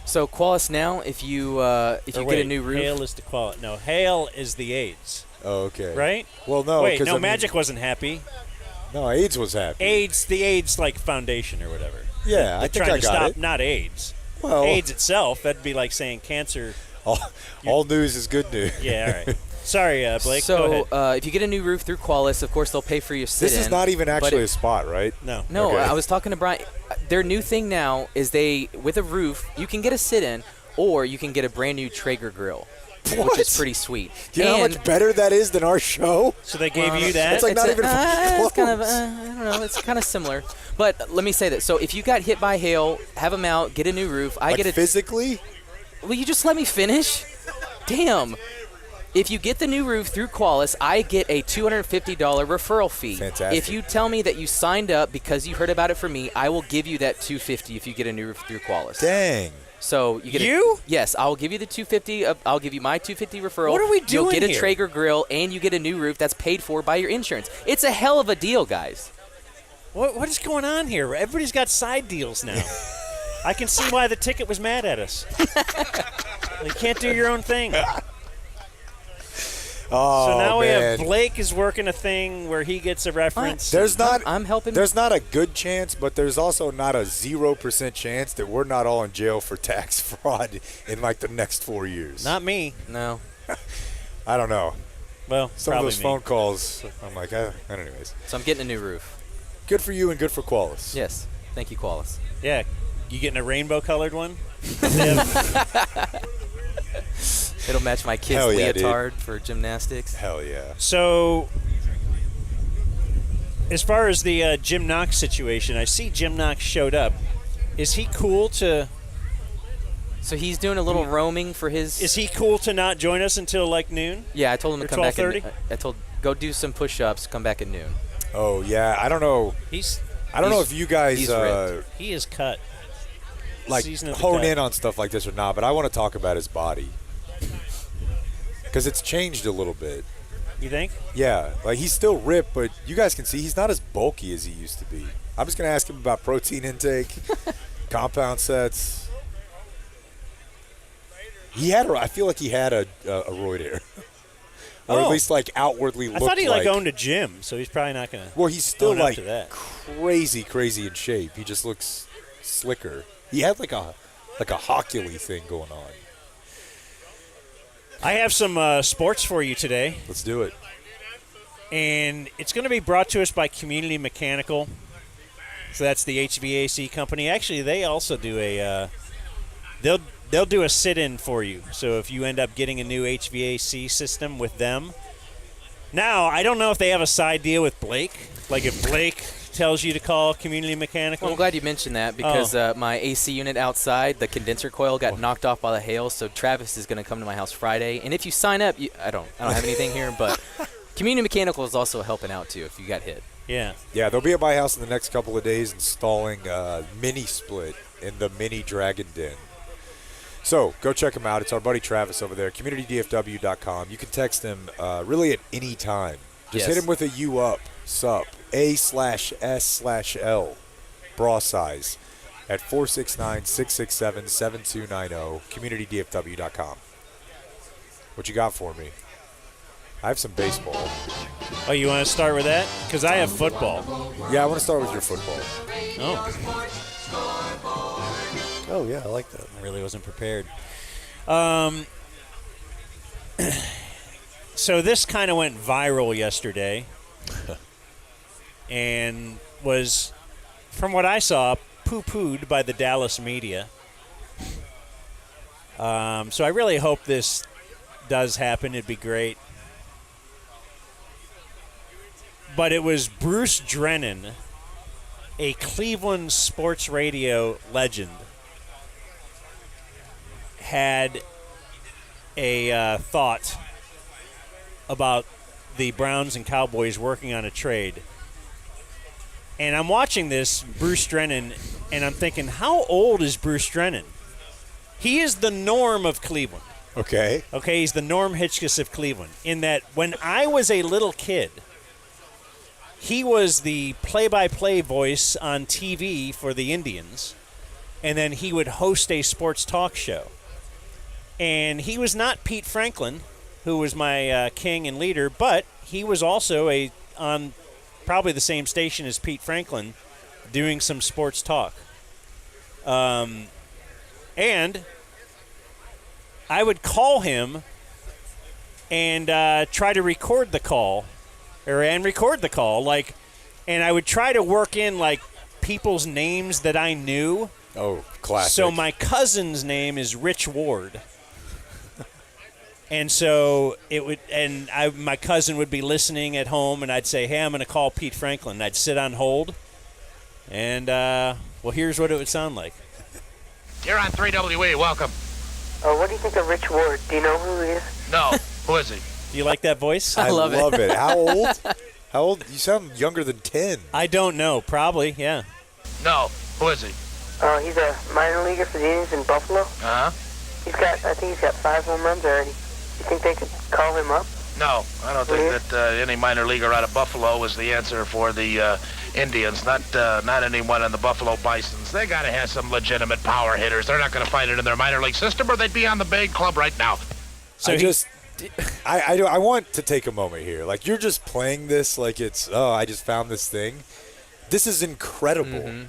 So Qualis now, if you get a new roof, Hail is the quality. No, hail is the AIDS. Oh, okay. Right? Well, no. Wait, 'cause, no, I mean, Magic wasn't happy. No, AIDS was happy. The AIDS like foundation or whatever. Yeah, They're I think trying I to got stop, it. not AIDS. Well, AIDS itself, that'd be like saying cancer. all news is good news. Yeah, all right. Sorry, Blake. Go So ahead. if you get a new roof through Qualis, of course they'll pay for your sit-in. This is not even but actually a spot, right? No. No, Okay. I was talking to Brian. Their new thing now is with a roof, you can get a sit-in, or you can get a brand new Traeger grill, which is pretty sweet. Do you know how much better that is than our show? So they gave you that? It's like not even it's kind of, close. I don't know, it's kind of similar. But let me say that. So if you got hit by hail, have them out, get a new roof. I Like get a physically? Will you just let me finish? Damn. If you get the new roof through Qualis, I get a $250 referral fee. Fantastic. If you tell me that you signed up because you heard about it from me, I will give you that $250 if you get a new roof through Qualis. Dang. So you get yes, I'll give you the $250. I'll give you my $250 referral. What are we You'll doing get a here? Traeger grill and you get a new roof that's paid for by your insurance. It's a hell of a deal, guys. What is going on here? Everybody's got side deals now. I can see why the ticket was mad at us. You can't do your own thing. Oh, So now we man. have Blake is working a thing where he gets a reference. There's not. I'm helping. There's not a good chance, but there's also not a 0% chance that we're not all in jail for tax fraud in like the next 4 years. Not me. No. I don't know. Well, Some of probably those me. phone calls, I'm like, anyways. So I'm getting a new roof. Good for you and good for Qualis. Yes. Thank you, Qualis. Yeah. You getting a rainbow-colored one? It'll match my kid's Hell yeah, dude. leotard for gymnastics. Hell yeah. So, as far as the Jim Knox situation, I see Jim Knox showed up. Is he cool to... So he's doing a little roaming for his... Is he cool to not join us until like noon? Yeah, I told him to Or come back at 12:30? I told go do some push-ups, come back at noon. Oh, yeah. I don't know. I don't know if you guys he's ripped. He is cut. like Season of the hone cut. in on stuff like this or not, but I want to talk about his body. Because it's changed a little bit. You think? Yeah, like he's still ripped, but you guys can see he's not as bulky as he used to be. I'm just going to ask him about protein intake, compound sets. I feel like he had a roid hair. Or at Oh. least like outwardly I looked thought he like owned a gym, so he's probably not going to. Well, he's still own up like to that. crazy in shape. He just looks slicker. He had like a Hockley thing going on. I have some sports for you today, Let's do it. and it's going to be brought to us by Community Mechanical. So that's the HVAC company. Actually, they also do a they'll do a sit-in for you. So if you end up getting a new HVAC system with them. Now, I don't know if they have a side deal with Blake. Like if Blake tells you to call Community Mechanical? Well, I'm glad you mentioned that because my AC unit outside, the condenser coil got knocked off by the hail, so Travis is going to come to my house Friday. And if you sign up, I don't have anything here, but Community Mechanical is also helping out too if you got hit. Yeah. Yeah, they'll be at my house in the next couple of days installing a mini split in the mini Dragon Den. So go check him out. It's our buddy Travis over there, communitydfw.com. You can text him really at any time. Just hit him with a U up, sup, A/S/L, bra size, at 469-667-7290, communitydfw.com. What you got for me? I have some baseball. Oh, you want to start with that? Because I have football. Yeah, I want to start with your football. Oh, yeah, I like that. I really wasn't prepared. So this kind of went viral yesterday and was, from what I saw, poo-pooed by the Dallas media. So I really hope this does happen. It'd be great. But it was Bruce Drennan, a Cleveland sports radio legend, had a thought about the Browns and Cowboys working on a trade. And I'm watching this, Bruce Drennan, and I'm thinking, how old is Bruce Drennan? He is the Norm of Cleveland. Okay. Okay, he's the Norm Hitchcock of Cleveland. In that when I was a little kid, he was the play-by-play voice on TV for the Indians, and then he would host a sports talk show. And he was not Pete Franklin, who was my king and leader, but he was also on probably the same station as Pete Franklin doing some sports talk. And I would call him and try to record the call. And I would try to work in, like, people's names that I knew. Oh, classic. So my cousin's name is Rich Ward. And so my cousin would be listening at home, and I'd say, hey, I'm going to call Pete Franklin. And I'd sit on hold. And, well, here's what it would sound like. You're on 3WE. Welcome. Oh, what do you think of Rich Ward? Do you know who he is? No. Who is he? Do you like that voice? I love it. How old? How old? You sound younger than 10. I don't know. Probably, yeah. No. Who is he? He's a minor leaguer for the Indians in Buffalo. Uh-huh. I think he's got 5 home runs already. You think they could call him up? No. I don't think that any minor leaguer out of Buffalo is the answer for the Indians. Not anyone in the Buffalo Bisons. They got to have some legitimate power hitters. They're not going to find it in their minor league system, or they'd be on the big club right now. So I want to take a moment here. Like, you're just playing this like it's, I just found this thing. This is incredible. Mm-hmm.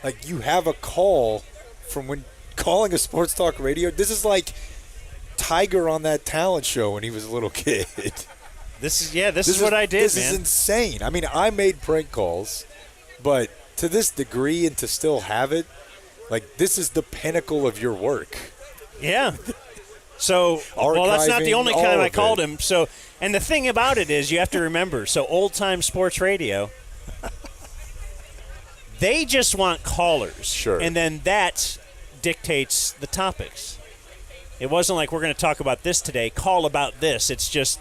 Like, you have a call from when calling a sports talk radio. This is like Tiger on that talent show when he was a little kid. This is what I did, This man. is insane. I mean, I made prank calls, but to this degree and to still have it, like, this is the pinnacle of your work. Yeah. So, well, that's not the only Archiving, time all I of called it. him. So, and the thing about it is, you have to remember. So, old time sports radio, they just want callers. Sure. And then that dictates the topics. It wasn't like we're going to talk about this today. Call about this. It's just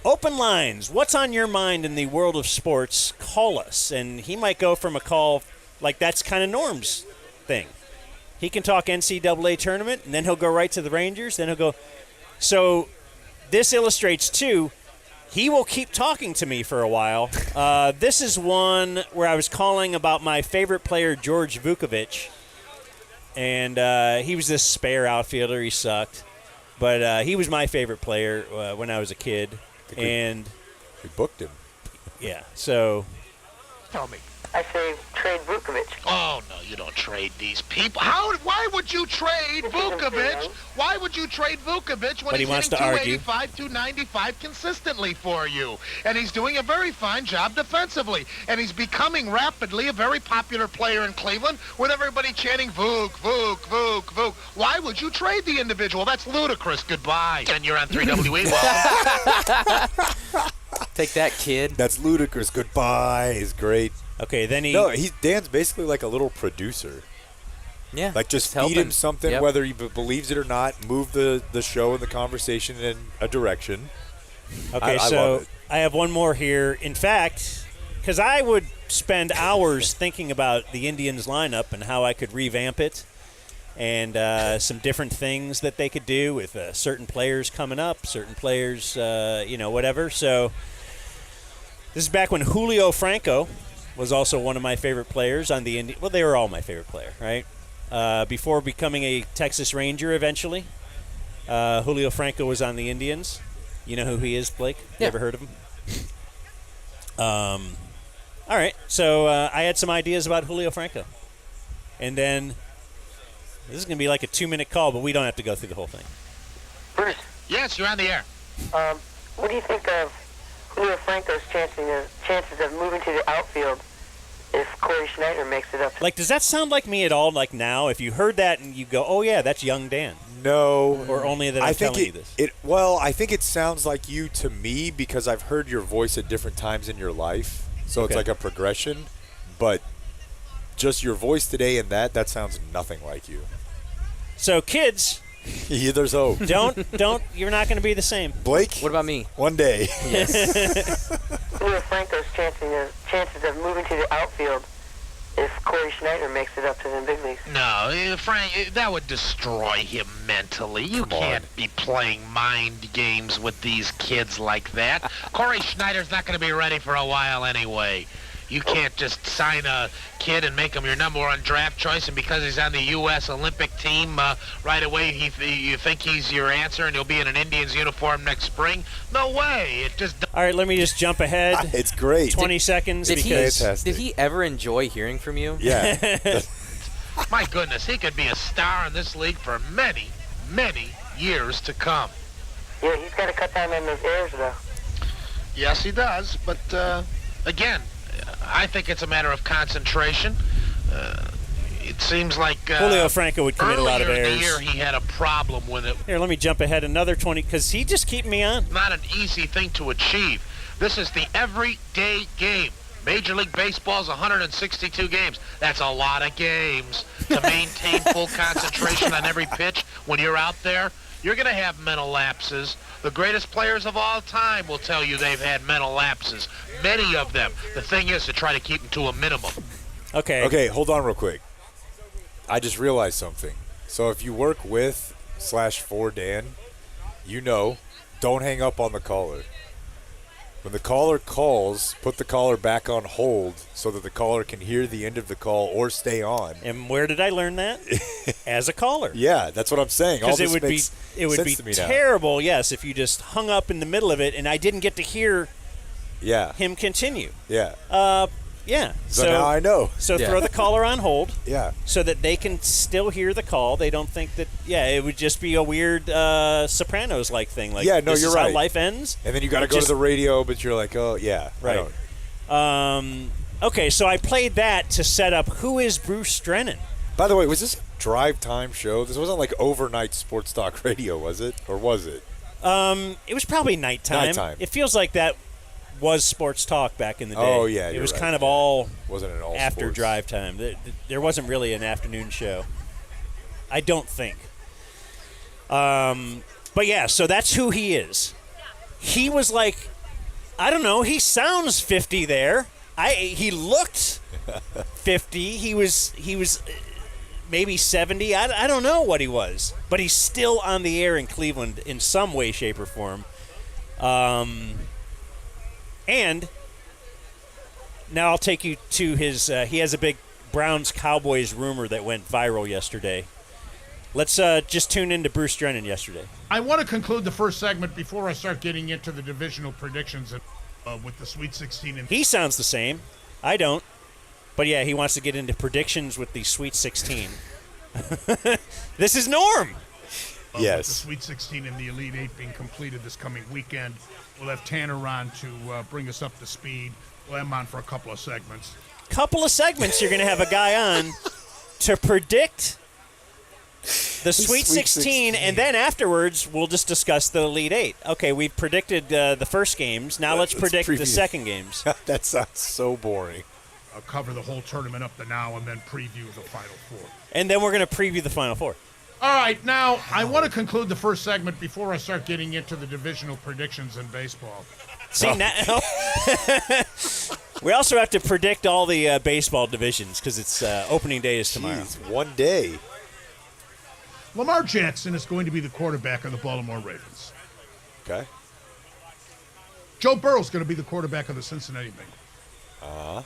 open lines. What's on your mind in the world of sports? Call us. And he might go from a call like that's kind of Norm's thing. He can talk NCAA tournament, and then he'll go right to the Rangers. Then he'll go. So this illustrates, too, he will keep talking to me for a while. This is one where I was calling about my favorite player, George Vukovic. And he was this spare outfielder. He sucked. But he was my favorite player when I was a kid. And we booked him. Yeah, so. Tell me. I say trade Vukovic. Oh, no, you don't trade these people. Why would you trade Vukovic? Why would you trade Vukovic when But he he's wants hitting to argue. 285, 295 consistently for you? And he's doing a very fine job defensively. And he's becoming rapidly a very popular player in Cleveland with everybody chanting Vuk, Vuk, Vuk, Vuk. Why would you trade the individual? That's ludicrous. Goodbye. And you're on 3WE. Welcome. Take that, kid. That's ludicrous. Goodbye is great. Okay, then Dan's basically like a little producer. Yeah. Like just feed helping. him something, Yep. whether he believes it or not. Move the show and the conversation in a direction. Okay, I so love it. I have one more here. In fact, because I would spend hours thinking about the Indians lineup and how I could revamp it, and some different things that they could do with certain players coming up, certain players, whatever. So this is back when Julio Franco was also one of my favorite players on the Indians. Well, they were all my favorite player, right? Before becoming a Texas Ranger eventually, Julio Franco was on the Indians. You know who he is, Blake? You Yeah. ever heard of him? All right. So I had some ideas about Julio Franco. And then this is going to be like a 2-minute call, but we don't have to go through the whole thing. Bruce, Yes, you're on the air. what do you think of Julio Franco's chances of moving to the outfield if Corey Schneider makes it up? Like, does that sound like me at all? Like now, if you heard that and you go, oh, yeah, that's young Dan. No. Or only that I'm telling you this. Well, I think it sounds like you to me because I've heard your voice at different times in your life. So it's Okay. like a progression. But just your voice today and that sounds nothing like you. So, kids, Yeah, there's hope. you're not going to be the same. Blake? What about me? One day. Julio Franco's chances of moving to the outfield if Corey Schneider makes it up to the big leagues. No, Frank, that would destroy him mentally. You can't be playing mind games with these kids like that. Corey Schneider's not going to be ready for a while anyway. You can't just sign a kid and make him your number one draft choice, and because he's on the U.S. Olympic team, right away you think he's your answer and he'll be in an Indians uniform next spring? No way. It just... All right, let me just jump ahead. It's great. 20 seconds. Did because he ever enjoy hearing from you? Yeah. My goodness, he could be a star in this league for many, many years to come. Yeah, he's got to cut down on those errors, though. Yes, he does, but again, I think it's a matter of concentration. It seems like Julio Franco would commit a lot of earlier in errors. the year he had a problem with it. Here, let me jump ahead another 20, because he just keep me on. Not an easy thing to achieve. This is the everyday game. Major League Baseball's 162 games. That's a lot of games to maintain full concentration on every pitch. When you're out there, you're going to have mental lapses. The greatest players of all time will tell you they've had mental lapses. Many of them. The thing is to try to keep them to a minimum. Okay, hold on real quick. I just realized something. So if you work with /for Dan, don't hang up on the caller. When the caller calls, put the caller back on hold so that the caller can hear the end of the call or stay on. And where did I learn that? As a caller. Yeah, that's what I'm saying. Because it would be terrible, yes, if you just hung up in the middle of it and I didn't get to hear him continue. Yeah. Yeah. So now I know. So throw the caller on hold. Yeah. So that they can still hear the call. They don't think that, it would just be a weird Sopranos-like thing. Like, yeah, no, this you're is right. how life ends. And then you got to go to the radio, but you're like, oh, yeah. Right. Okay, so I played that to set up who is Bruce Drennan. By the way, was this a drive time show? This wasn't like overnight sports talk radio, was it? Or was it? It was probably nighttime. It feels like that was sports talk back in the day. Oh, yeah, it was right. kind of all wasn't it all after sports? drive time. There wasn't really an afternoon show. I don't think. But yeah, so that's who he is. He was like, I don't know, he sounds 50 there. He looked 50. He was maybe 70. I don't know what he was, but he's still on the air in Cleveland in some way, shape, or form. And now I'll take you to his. He has a big Browns Cowboys rumor that went viral yesterday. Let's just tune into Bruce Drennan yesterday. I want to conclude the first segment before I start getting into the divisional predictions with the Sweet 16. He sounds the same. I don't. But yeah, he wants to get into predictions with the Sweet 16. This is Norm. Yes. With the Sweet 16 and the Elite 8 being completed this coming weekend, we'll have Tanner on to bring us up to speed. We'll have him on for a couple of segments. Couple of segments you're going to have a guy on to predict The Sweet 16, and then afterwards, we'll just discuss the Elite Eight. Okay, we've predicted the first games. Now let's predict the second games. That sounds so boring. I'll cover the whole tournament up to now and then preview the Final Four. And then we're going to preview the Final Four. All right, now I want to conclude the first segment before I start getting into the divisional predictions in baseball. See, now we also have to predict all the baseball divisions because it's opening day is tomorrow. Jeez, one day. Lamar Jackson is going to be the quarterback of the Baltimore Ravens. Okay. Joe Burrow's going to be the quarterback of the Cincinnati Bengals.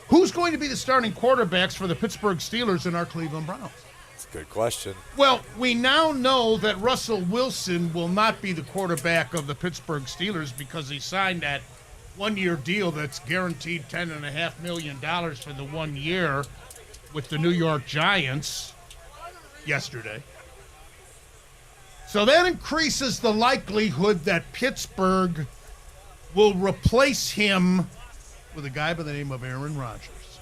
Who's going to be the starting quarterbacks for the Pittsburgh Steelers and our Cleveland Browns? That's a good question. Well, we now know that Russell Wilson will not be the quarterback of the Pittsburgh Steelers because he signed that one-year deal that's guaranteed $10.5 million for the 1 year with the New York Giants yesterday. So that increases the likelihood that Pittsburgh will replace him with a guy by the name of Aaron Rodgers.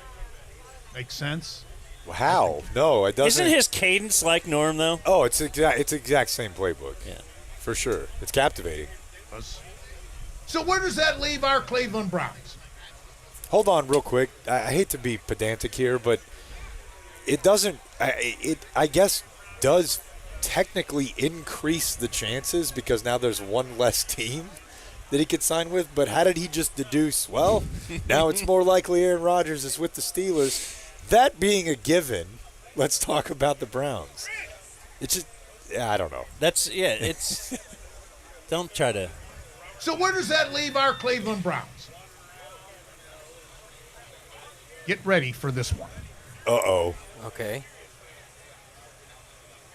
Make sense? How? No, it doesn't. Isn't his cadence like Norm, though? Oh, it's exact same playbook. Yeah. For sure. It's captivating. So where does that leave our Cleveland Browns? Hold on real quick. I hate to be pedantic here, but it doesn't I guess does technically increase the chances because now there's one less team that he could sign with, but how did he just deduce, well, now it's more likely Aaron Rodgers is with the Steelers? That being a given, let's talk about the Browns. It's just, I don't know. It's don't try to. So where does that leave our Cleveland Browns? Get ready for this one. Uh-oh. Okay.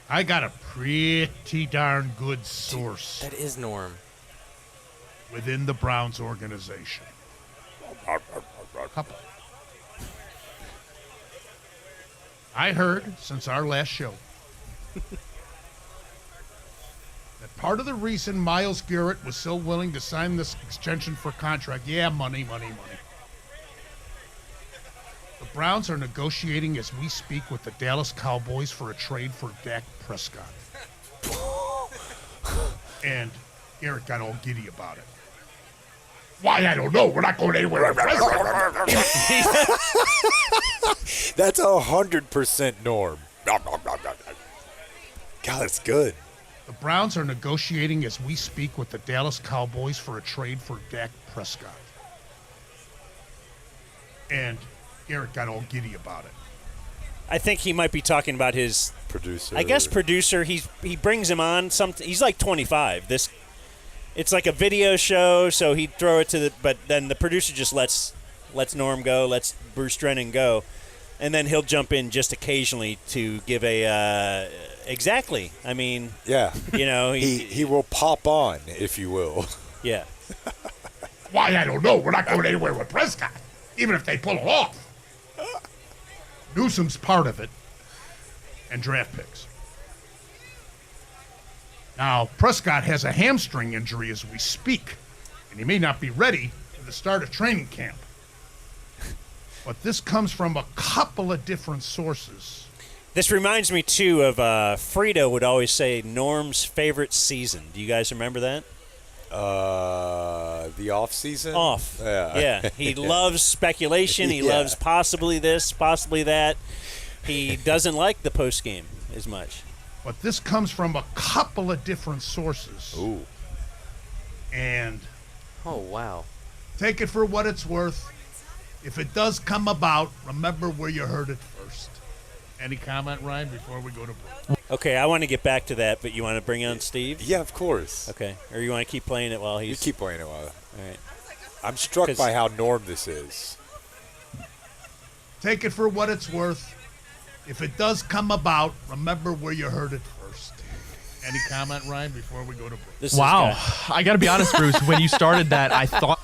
I got a pretty darn good source That is Norm. within the Browns organization. Couple. I heard since our last show that part of the reason Myles Garrett was so willing to sign this extension for contract, money. The Browns are negotiating as we speak with the Dallas Cowboys for a trade for Dak Prescott. And Garrett got all giddy about it. Why, I don't know. We're not going anywhere with Prescott. That's 100% Norm. God, that's good. The Browns are negotiating as we speak with the Dallas Cowboys for a trade for Dak Prescott. And Garrett got all giddy about it. I think he might be talking about his producer. I guess producer. He brings him on. He's like 25. It's like a video show, so he'd throw it to the. But then the producer just lets Norm go, lets Bruce Drennan go, and then he'll jump in just occasionally to give a exactly. I mean, yeah, he will pop on, if you will. Yeah. Why, I don't know. We're not going anywhere with Prescott, even if they pull it off. Newsom's part of it, and draft picks. Now, Prescott has a hamstring injury as we speak, and he may not be ready for the start of training camp. But this comes from a couple of different sources. This reminds me, too, of Frito would always say Norm's favorite season. Do you guys remember that? The off season? Off. Yeah. He loves speculation. He loves possibly this, possibly that. He doesn't like the post game as much. But this comes from a couple of different sources. Ooh. And oh, wow. Take it for what it's worth. If it does come about, remember where you heard it first. Any comment, Ryan, before we go to break? Okay, I want to get back to that, but you want to bring on Steve? Yeah, of course. Okay. Or you want to keep playing it while he's... You keep playing it while... All right. I'm struck by how Norm this is. Take it for what it's worth. If it does come about, remember where you heard it first. Any comment, Ryan, before we go to break? Wow. I got to be honest, Bruce. When you started that, I thought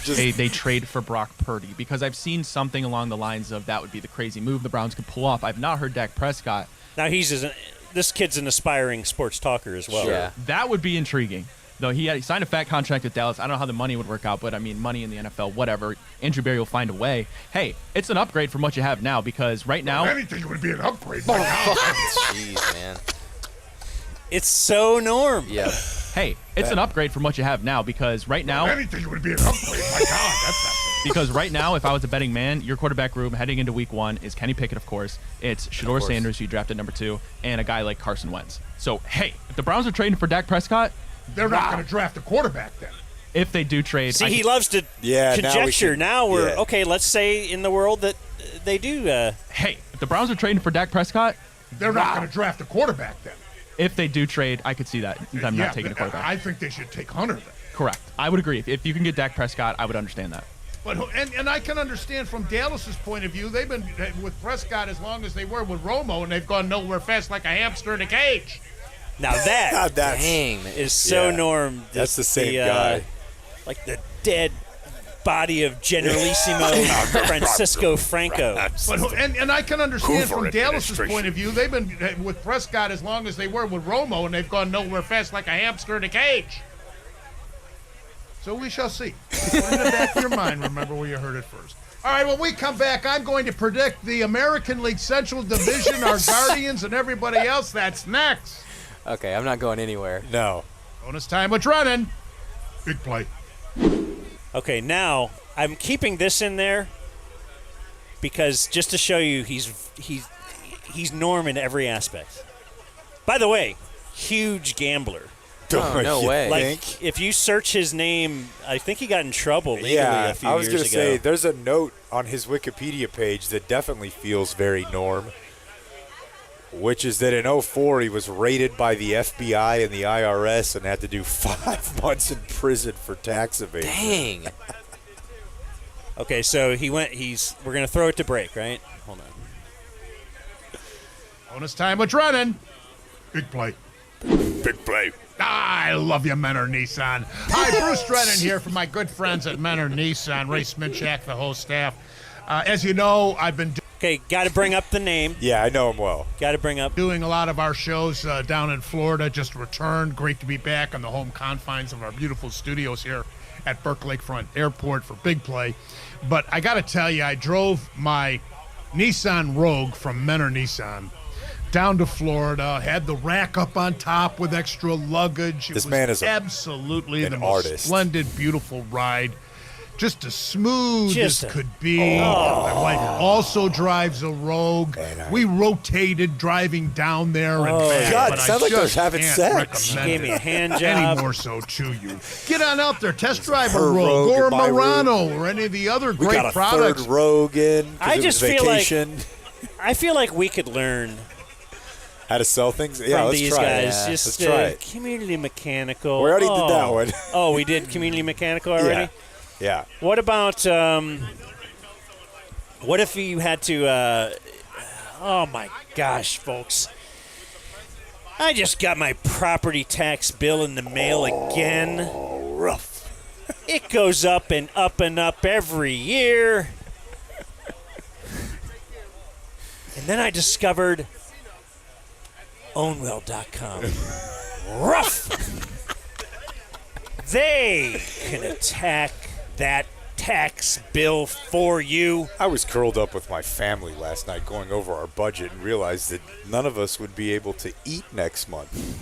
they trade for Brock Purdy because I've seen something along the lines of that would be the crazy move the Browns could pull off. I've not heard Dak Prescott. Now, this kid's an aspiring sports talker as well. Yeah. That would be intriguing. No, he signed a fat contract with Dallas. I don't know how the money would work out, but I mean, money in the NFL, whatever. Andrew Berry will find a way. Hey, it's an upgrade from what you have now because right now. Anything would be an upgrade. My God. Jeez, man. It's so Norm. Yeah. Hey, it's an upgrade from what you have now because right now. Anything would be an upgrade. My God, that's not. Because right now, if I was a betting man, your quarterback room heading into week 1 is Kenny Pickett, of course. It's Shador Sanders, who you drafted number 2, and a guy like Carson Wentz. So, hey, if the Browns are trading for Dak Prescott, they're not going to draft a quarterback then. If they do trade, See, he loves to conjecture. Now we're okay. Let's say in the world that they do. Hey, if the Browns are trading for Dak Prescott, they're not going to draft a quarterback then. If they do trade, I could see that. I'm not taking a quarterback. I think they should take Hunter then. Correct. I would agree. If you can get Dak Prescott, I would understand that. But and I can understand from Dallas's point of view, they've been with Prescott as long as they were with Romo, and they've gone nowhere fast like a hamster in a cage. Now that dang is so Norm. That's the same guy. Like the dead body of Generalissimo Francisco Franco. But and I can understand from Dallas's point of view, they've been with Prescott as long as they were with Romo, and they've gone nowhere fast like a hamster in a cage. So we shall see. Put it in the back of your mind. Remember where you heard it first. All right, when we come back, I'm going to predict the American League Central Division, our Guardians, and everybody else. That's next. Okay, I'm not going anywhere. No. Bonus time, what's running? Big play. Okay, now I'm keeping this in there because just to show you he's Norm in every aspect. By the way, huge gambler. Oh, no way. Like, if you search his name, I think he got in trouble legally a few I was years gonna ago. say, there's a note on his Wikipedia page that definitely feels very Norm, which is that in 2004 he was raided by the FBI and the IRS and had to do 5 months in prison for tax evasion. Dang. Okay, so we're going to throw it to break, right? Hold on. Bonus time, what's running? Big play. Big play. I love you, Menor Nissan. Hi, Bruce Drennan here from my good friends at Menor Nissan. Ray Sminchak, the whole staff. As you know, I've been Okay, got to bring up the name. Yeah, I know him well. Got to bring up. Doing a lot of our shows down in Florida. Just returned. Great to be back on the home confines of our beautiful studios here at Burke Lakefront Airport for Big Play. But I got to tell you, I drove my Nissan Rogue from Menor Nissan down to Florida, had the rack up on top with extra luggage. This man is absolutely an the most artist. splendid, beautiful ride. Just as smooth as could be. Oh. My wife also drives a Rogue. We rotated driving down there and back. God, but sounds I like they're just having can't sex. She recommend gave me it a hand any job. more so to you. Get on out there, test drive a Her Rogue Rogue or a and my Murano or any of the other We great got a products. third Rogue in. 'cause I it just was feel vacation. I feel like we could learn How to sell things? Yeah, from let's these try guys. it. Just Let's try it. community mechanical. We already did that one. Oh, we did community mechanical already? Yeah. What about what if you had to oh my gosh, folks. I just got my property tax bill in the mail again. Rough. It goes up and up and up every year. And then I discovered ownwell.com. Rough. They can attack that tax bill for you. I was curled up with my family last night going over our budget and realized that none of us would be able to eat next month.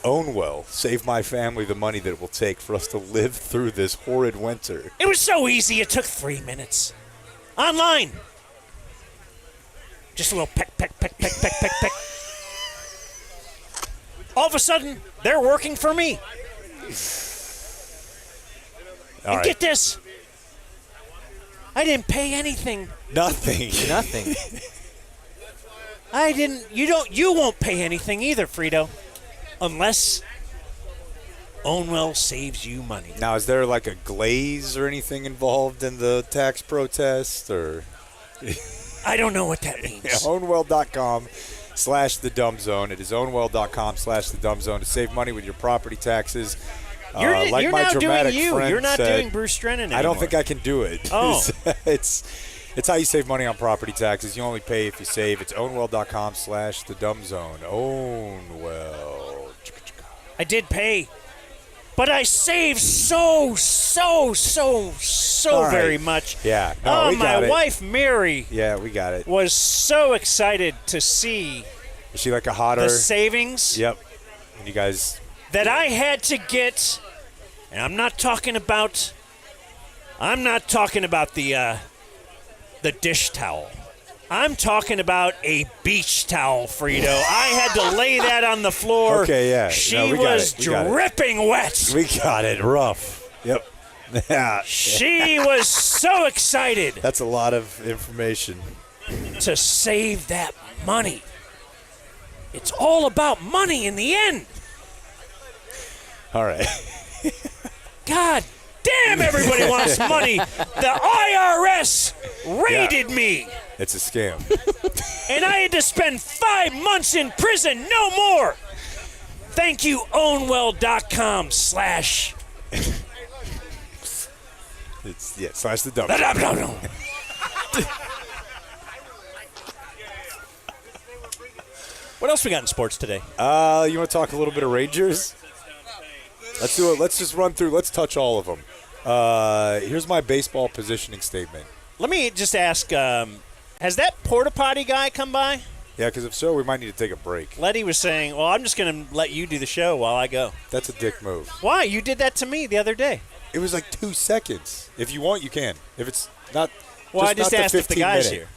Ownwell, save my family the money that it will take for us to live through this horrid winter. It was so easy, it took 3 minutes. Online. Just a little peck, peck, peck, peck, peck, peck, peck. All of a sudden, they're working for me. All And right. get this. I didn't pay anything. Nothing. Nothing. You won't pay anything either, Frito. Unless Ownwell saves you money. Now, is there like a glaze or anything involved in the tax protest? Or I don't know what that means. Ownwell.com/thedumbzone. It is ownwell.com/thedumbzone to save money with your property taxes. You're like now my doing dramatic you. friend You're not said, doing Bruce Drennan anymore. I don't think I can do it. Oh. It's how you save money on property taxes. You only pay if you save. It's ownwell.com/thedumbzone. Ownwell. I did pay. But I saved so All right. very much. Yeah. No, we my got it. wife, Mary, Yeah, we got it. was so excited to see Is she like a hotter? the savings Yep. And you guys. that I had to get, and I'm not talking about the dish towel. I'm talking about a beach towel, Frito. I had to lay that on the floor. Okay, yeah. She No, we got was it. We got it. dripping wet. We got it. Rough. Yep. Yeah. She was so excited That's a lot of information. to save that money. It's all about money in the end. All right. God damn, everybody wants money. The IRS raided me, It's a scam. and I had to spend 5 months in prison, no more. Thank you, ownwell.com/ It's slash the dumb. What else we got in sports today? You want to talk a little bit of Rangers? Let's do it. Let's just run through. Let's touch all of them. Here's my baseball positioning statement. Let me just ask, has that porta potty guy come by? Yeah, because if so, we might need to take a break. Letty was saying, well, I'm just going to let you do the show while I go. That's a dick move. Why? You did that to me the other day. It was like 2 seconds. If you want, you can. If it's not, Well, I just not asked if the 15 guy's minute. here.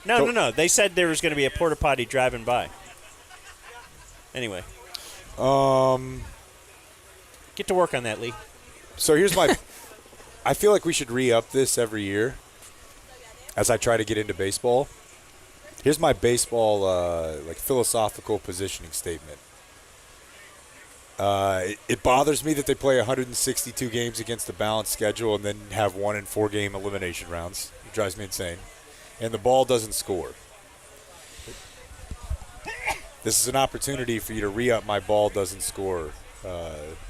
No. They said there was going to be a porta potty driving by. Anyway. Get to work on that, Lee. So here's my. I feel like we should re-up this every year as I try to get into baseball. Here's my baseball like philosophical positioning statement. It bothers me that they play 162 games against a balanced schedule and then have 1 and 4 game elimination rounds. It drives me insane. And the ball doesn't score. This is an opportunity for you to re-up my ball doesn't score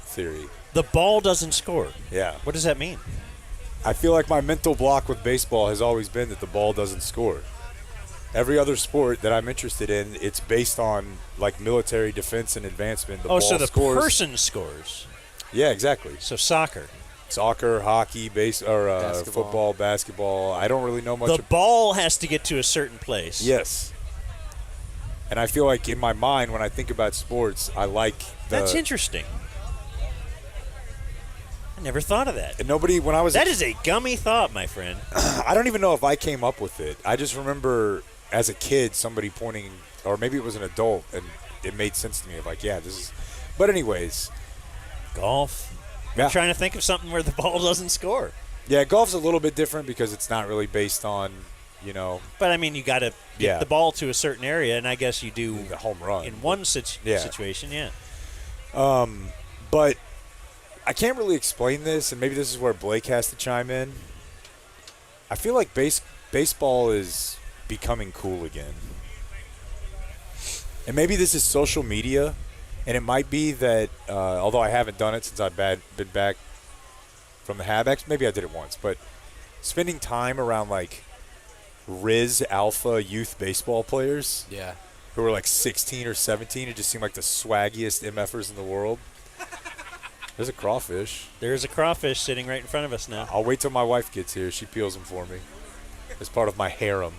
theory. The ball doesn't score. Yeah. What does that mean? I feel like my mental block with baseball has always been that the ball doesn't score. Every other sport that I'm interested in, it's based on like military defense and advancement. The ball so the scores. person scores. Yeah, exactly. So soccer, hockey, Basketball. football, basketball. I don't really know much. the ball has to get to a certain place. Yes. And I feel like in my mind, when I think about sports, I like the. That's interesting. I never thought of that. And nobody, when I was. That is a gummy thought, my friend. I don't even know if I came up with it. I just remember as a kid somebody pointing, or maybe it was an adult, and it made sense to me. Of like, yeah, this is. But anyways, golf. Yeah. I'm trying to think of something where the ball doesn't score. Yeah, golf's a little bit different because it's not really based on, But I mean, you got to get the ball to a certain area, and I guess you do the home run in one situation. Yeah. But I can't really explain this, and maybe this is where Blake has to chime in. I feel like baseball is becoming cool again. And maybe this is social media, and it might be that, although I haven't done it since I've been back from the Habex, maybe I did it once, but spending time around, like, Riz Alpha youth baseball players who were, like, 16 or 17, it just seemed like the swaggiest MFers in the world. There's a crawfish. There's a crawfish sitting right in front of us now. I'll wait till my wife gets here. She peels them for me as part of my harem.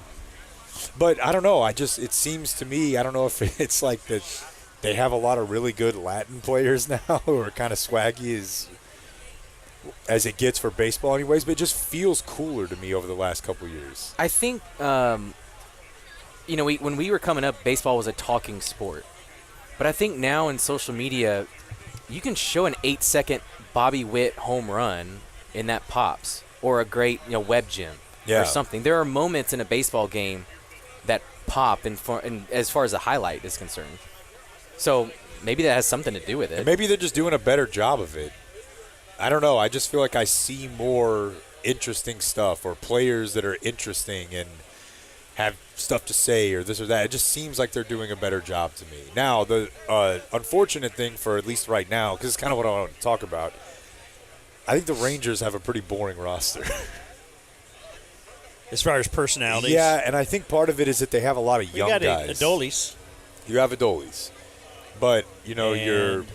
But I don't know. It seems to me, I don't know if it's like that they have a lot of really good Latin players now who are kind of swaggy as it gets for baseball anyways, but it just feels cooler to me over the last couple years. I think, when we were coming up, baseball was a talking sport. But I think now in social media, you can show an 8-second Bobby Witt home run and that pops, or a great web gem or something. There are moments in a baseball game that pop and as far as the highlight is concerned. So maybe that has something to do with it. And maybe they're just doing a better job of it. I don't know. I just feel like I see more interesting stuff or players that are interesting and have stuff to say or this or that. It just seems like they're doing a better job to me. Now, the unfortunate thing for at least right now, because it's kind of what I want to talk about, I think the Rangers have a pretty boring roster. As far as personalities? Yeah, and I think part of it is that they have a lot of young guys. Adolis. You have Adolis. But, your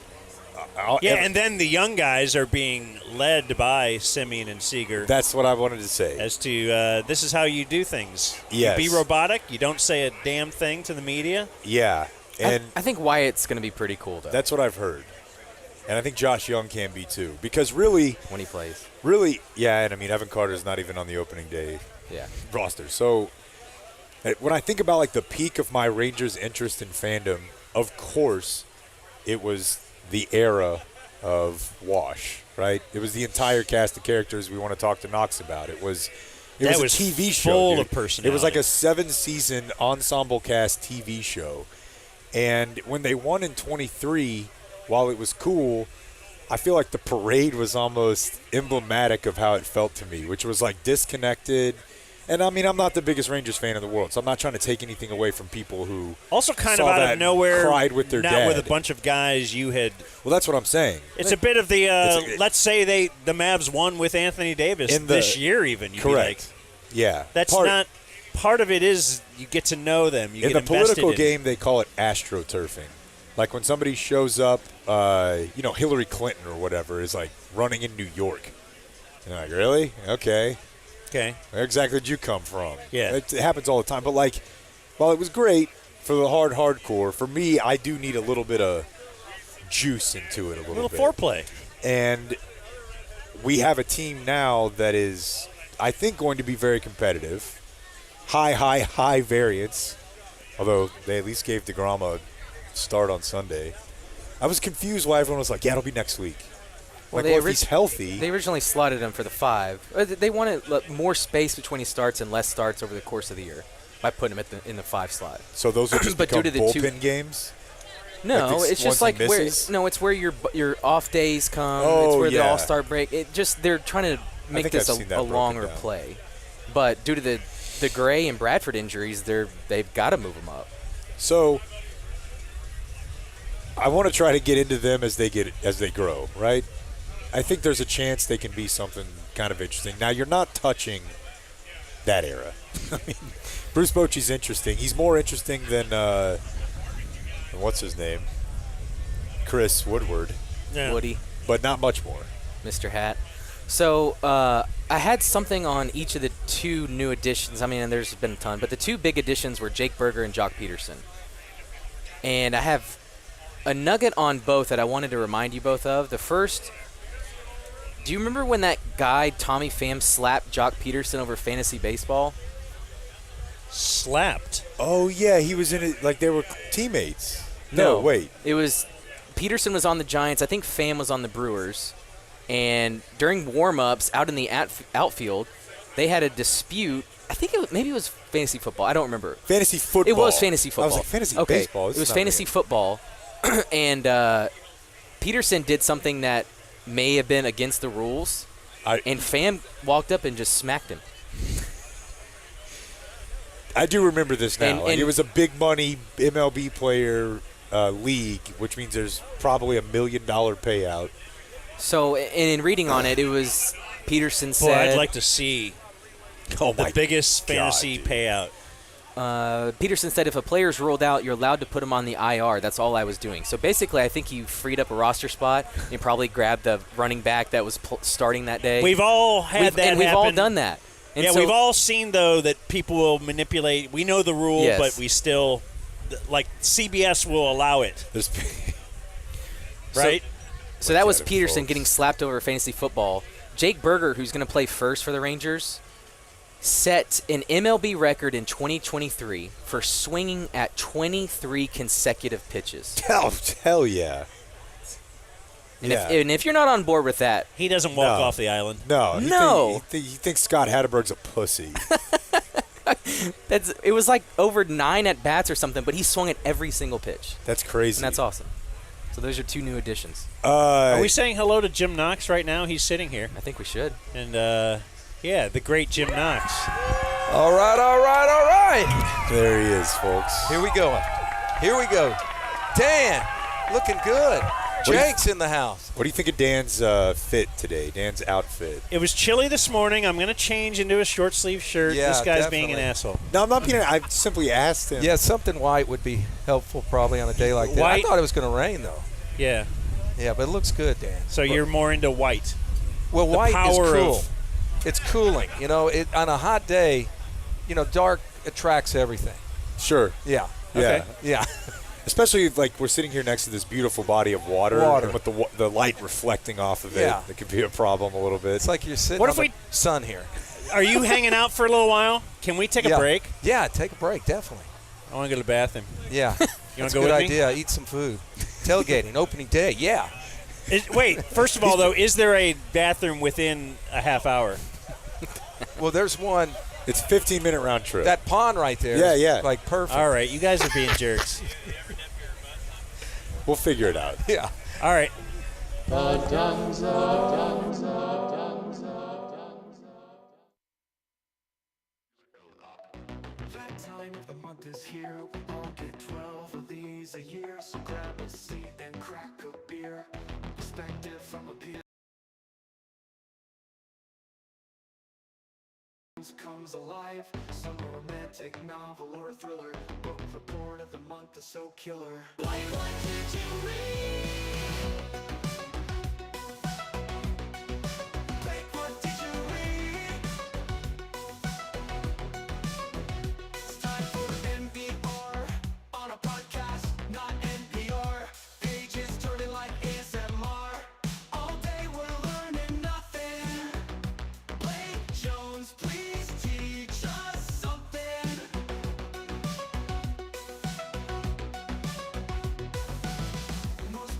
and then the young guys are being led by Simeon and Seeger. That's what I wanted to say. As to this is how you do things. Yes. You be robotic. You don't say a damn thing to the media. Yeah. And I think Wyatt's going to be pretty cool, though. That's what I've heard. And I think Josh Young can be, too. Because really... when he plays. Really, yeah, and I mean, Evan Carter's not even on the opening day roster. So when I think about, like, the peak of my Rangers' interest in fandom, of course, it was the era of Wash, right? It was the entire cast of characters we want to talk to Knox about. It was a TV show. Full dude. of personality. It was like a 7-season ensemble cast TV show. And when they won in 23, while it was cool, I feel like the parade was almost emblematic of how it felt to me, which was like disconnected. And I mean, I'm not the biggest Rangers fan in the world, so I'm not trying to take anything away from people who also kind saw of out that of nowhere, cried with their not dad. with a bunch of guys you had. Well, that's what I'm saying. It's a bit of the let's say the Mavs won with Anthony Davis this year, even. You'd correct. Be like, yeah, that's not part of it. Is you get to know them. You in get the political in game, they call it astroturfing. Like when somebody shows up, Hillary Clinton or whatever is like running in New York. You're like, really? Okay. Where exactly did you come from? Yeah. It happens all the time. But, like, while it was great for the hardcore, for me, I do need a little bit of juice into it a little bit. Foreplay. And we have a team now that is, I think, going to be very competitive. High variance. Although they at least gave DeGrom a start on Sunday. I was confused why everyone was like, yeah, it'll be next week. Well, if he's healthy. They originally slotted him for the 5. They wanted more space between his starts and less starts over the course of the year by putting him in the 5 slot. So those are just but become due to the bullpen games? No, like it's just like it's where your off days come. Oh, it's where the yeah. All-Star break. They're trying to make this a longer play. But due to the Gray and Bradford injuries, they've got to move them up. So I want to try to get into them as they grow, right? I think there's a chance they can be something kind of interesting. Now, you're not touching that era. I mean, Bruce Bochy's interesting. He's more interesting than what's his name? Chris Woodward. Yeah. Woody. But not much more. Mr. Hat. So I had something on each of the 2 new additions. I mean, and there's been a ton. But the 2 big additions were Jake Berger and Jock Peterson. And I have a nugget on both that I wanted to remind you both of. The first, do you remember when that guy, Tommy Pham, slapped Jock Peterson over fantasy baseball? Slapped? Oh, yeah. He was in it like they were teammates. No, wait. It was Peterson was on the Giants. I think Pham was on the Brewers. And during warm-ups out in the outfield, they had a dispute. I think maybe it was fantasy football. I don't remember. Fantasy football. It was fantasy football. I was like, fantasy okay. baseball. It was fantasy football. And Peterson did something that may have been against the rules. And Pham walked up and just smacked him. I do remember this now. And it was a big money MLB player league, which means there's probably $1 million payout. So, and in reading on it, it was Peterson said. Boy, I'd like to see the biggest fantasy payout. Peterson said if a player's ruled out, you're allowed to put him on the IR. That's all I was doing. So basically, I think he freed up a roster spot and probably grabbed the running back that was starting that day. We've all had that and we've happen. all done that. And yeah, so, we've all seen, though, that people will manipulate. We know the rule, Yes. but we still, like, CBS will allow it. Right? So that was Peterson getting slapped over fantasy football. Jake Berger, who's going to play first for the Rangers, set an MLB record in 2023 for swinging at 23 consecutive pitches. Hell yeah. And if you're not on board with that, he doesn't walk off the island. No. He thinks Scott Hatterberg's a pussy. It was like over 9 at bats or something, but he swung at every single pitch. That's crazy. And that's awesome. So those are 2 new additions. Are we saying hello to Jim Knox right now? He's sitting here. I think we should. And, the great Jim Knox. All right. There he is, folks. Here we go. Dan, looking good. Jake's in the house. What do you think of Dan's fit today, Dan's outfit? It was chilly this morning. I'm going to change into a short sleeve shirt. Yeah, this guy's definitely. being an asshole. No, I'm not being. I simply asked him. Yeah, something white would be helpful probably on a day like that. I White? thought it was going to rain, though. Yeah. Yeah, but it looks good, Dan. So you're more into white. Well, The white is power cool. of- It's cooling. You know, on a hot day, dark attracts everything. Sure. Yeah. Yeah. Okay. Yeah. Especially if, like, we're sitting here next to this beautiful body of water. And with the light reflecting off of it, Yeah. it could be a problem a little bit. It's like you're sitting What on if the we- sun here. Are you hanging out for a little while? Can we take a Yeah. break? Yeah, take a break, definitely. I want to go to the bathroom. Yeah. You That's want a to go good with me? idea. Eat some food. Tailgating, opening day. Yeah. Wait, first of all, though, is there a bathroom within a half hour? Well, there's one. It's 15-minute round trip. That pond right there. Yeah, is, yeah. Like perfect. All right, you guys are being jerks. We'll figure it out. Yeah. All right. That time of the month is here. We all get 12 of these a year. So grab a seat and crack a beer. Perspective from a peer comes alive. Some romantic novel or thriller. Book report of the month is so killer. Like what did you read? Like what did you read? It's time for NPR on a podcast, not NPR. Pages turning like ASMR. All day we're learning nothing. Blake Jones, please teach us something. The most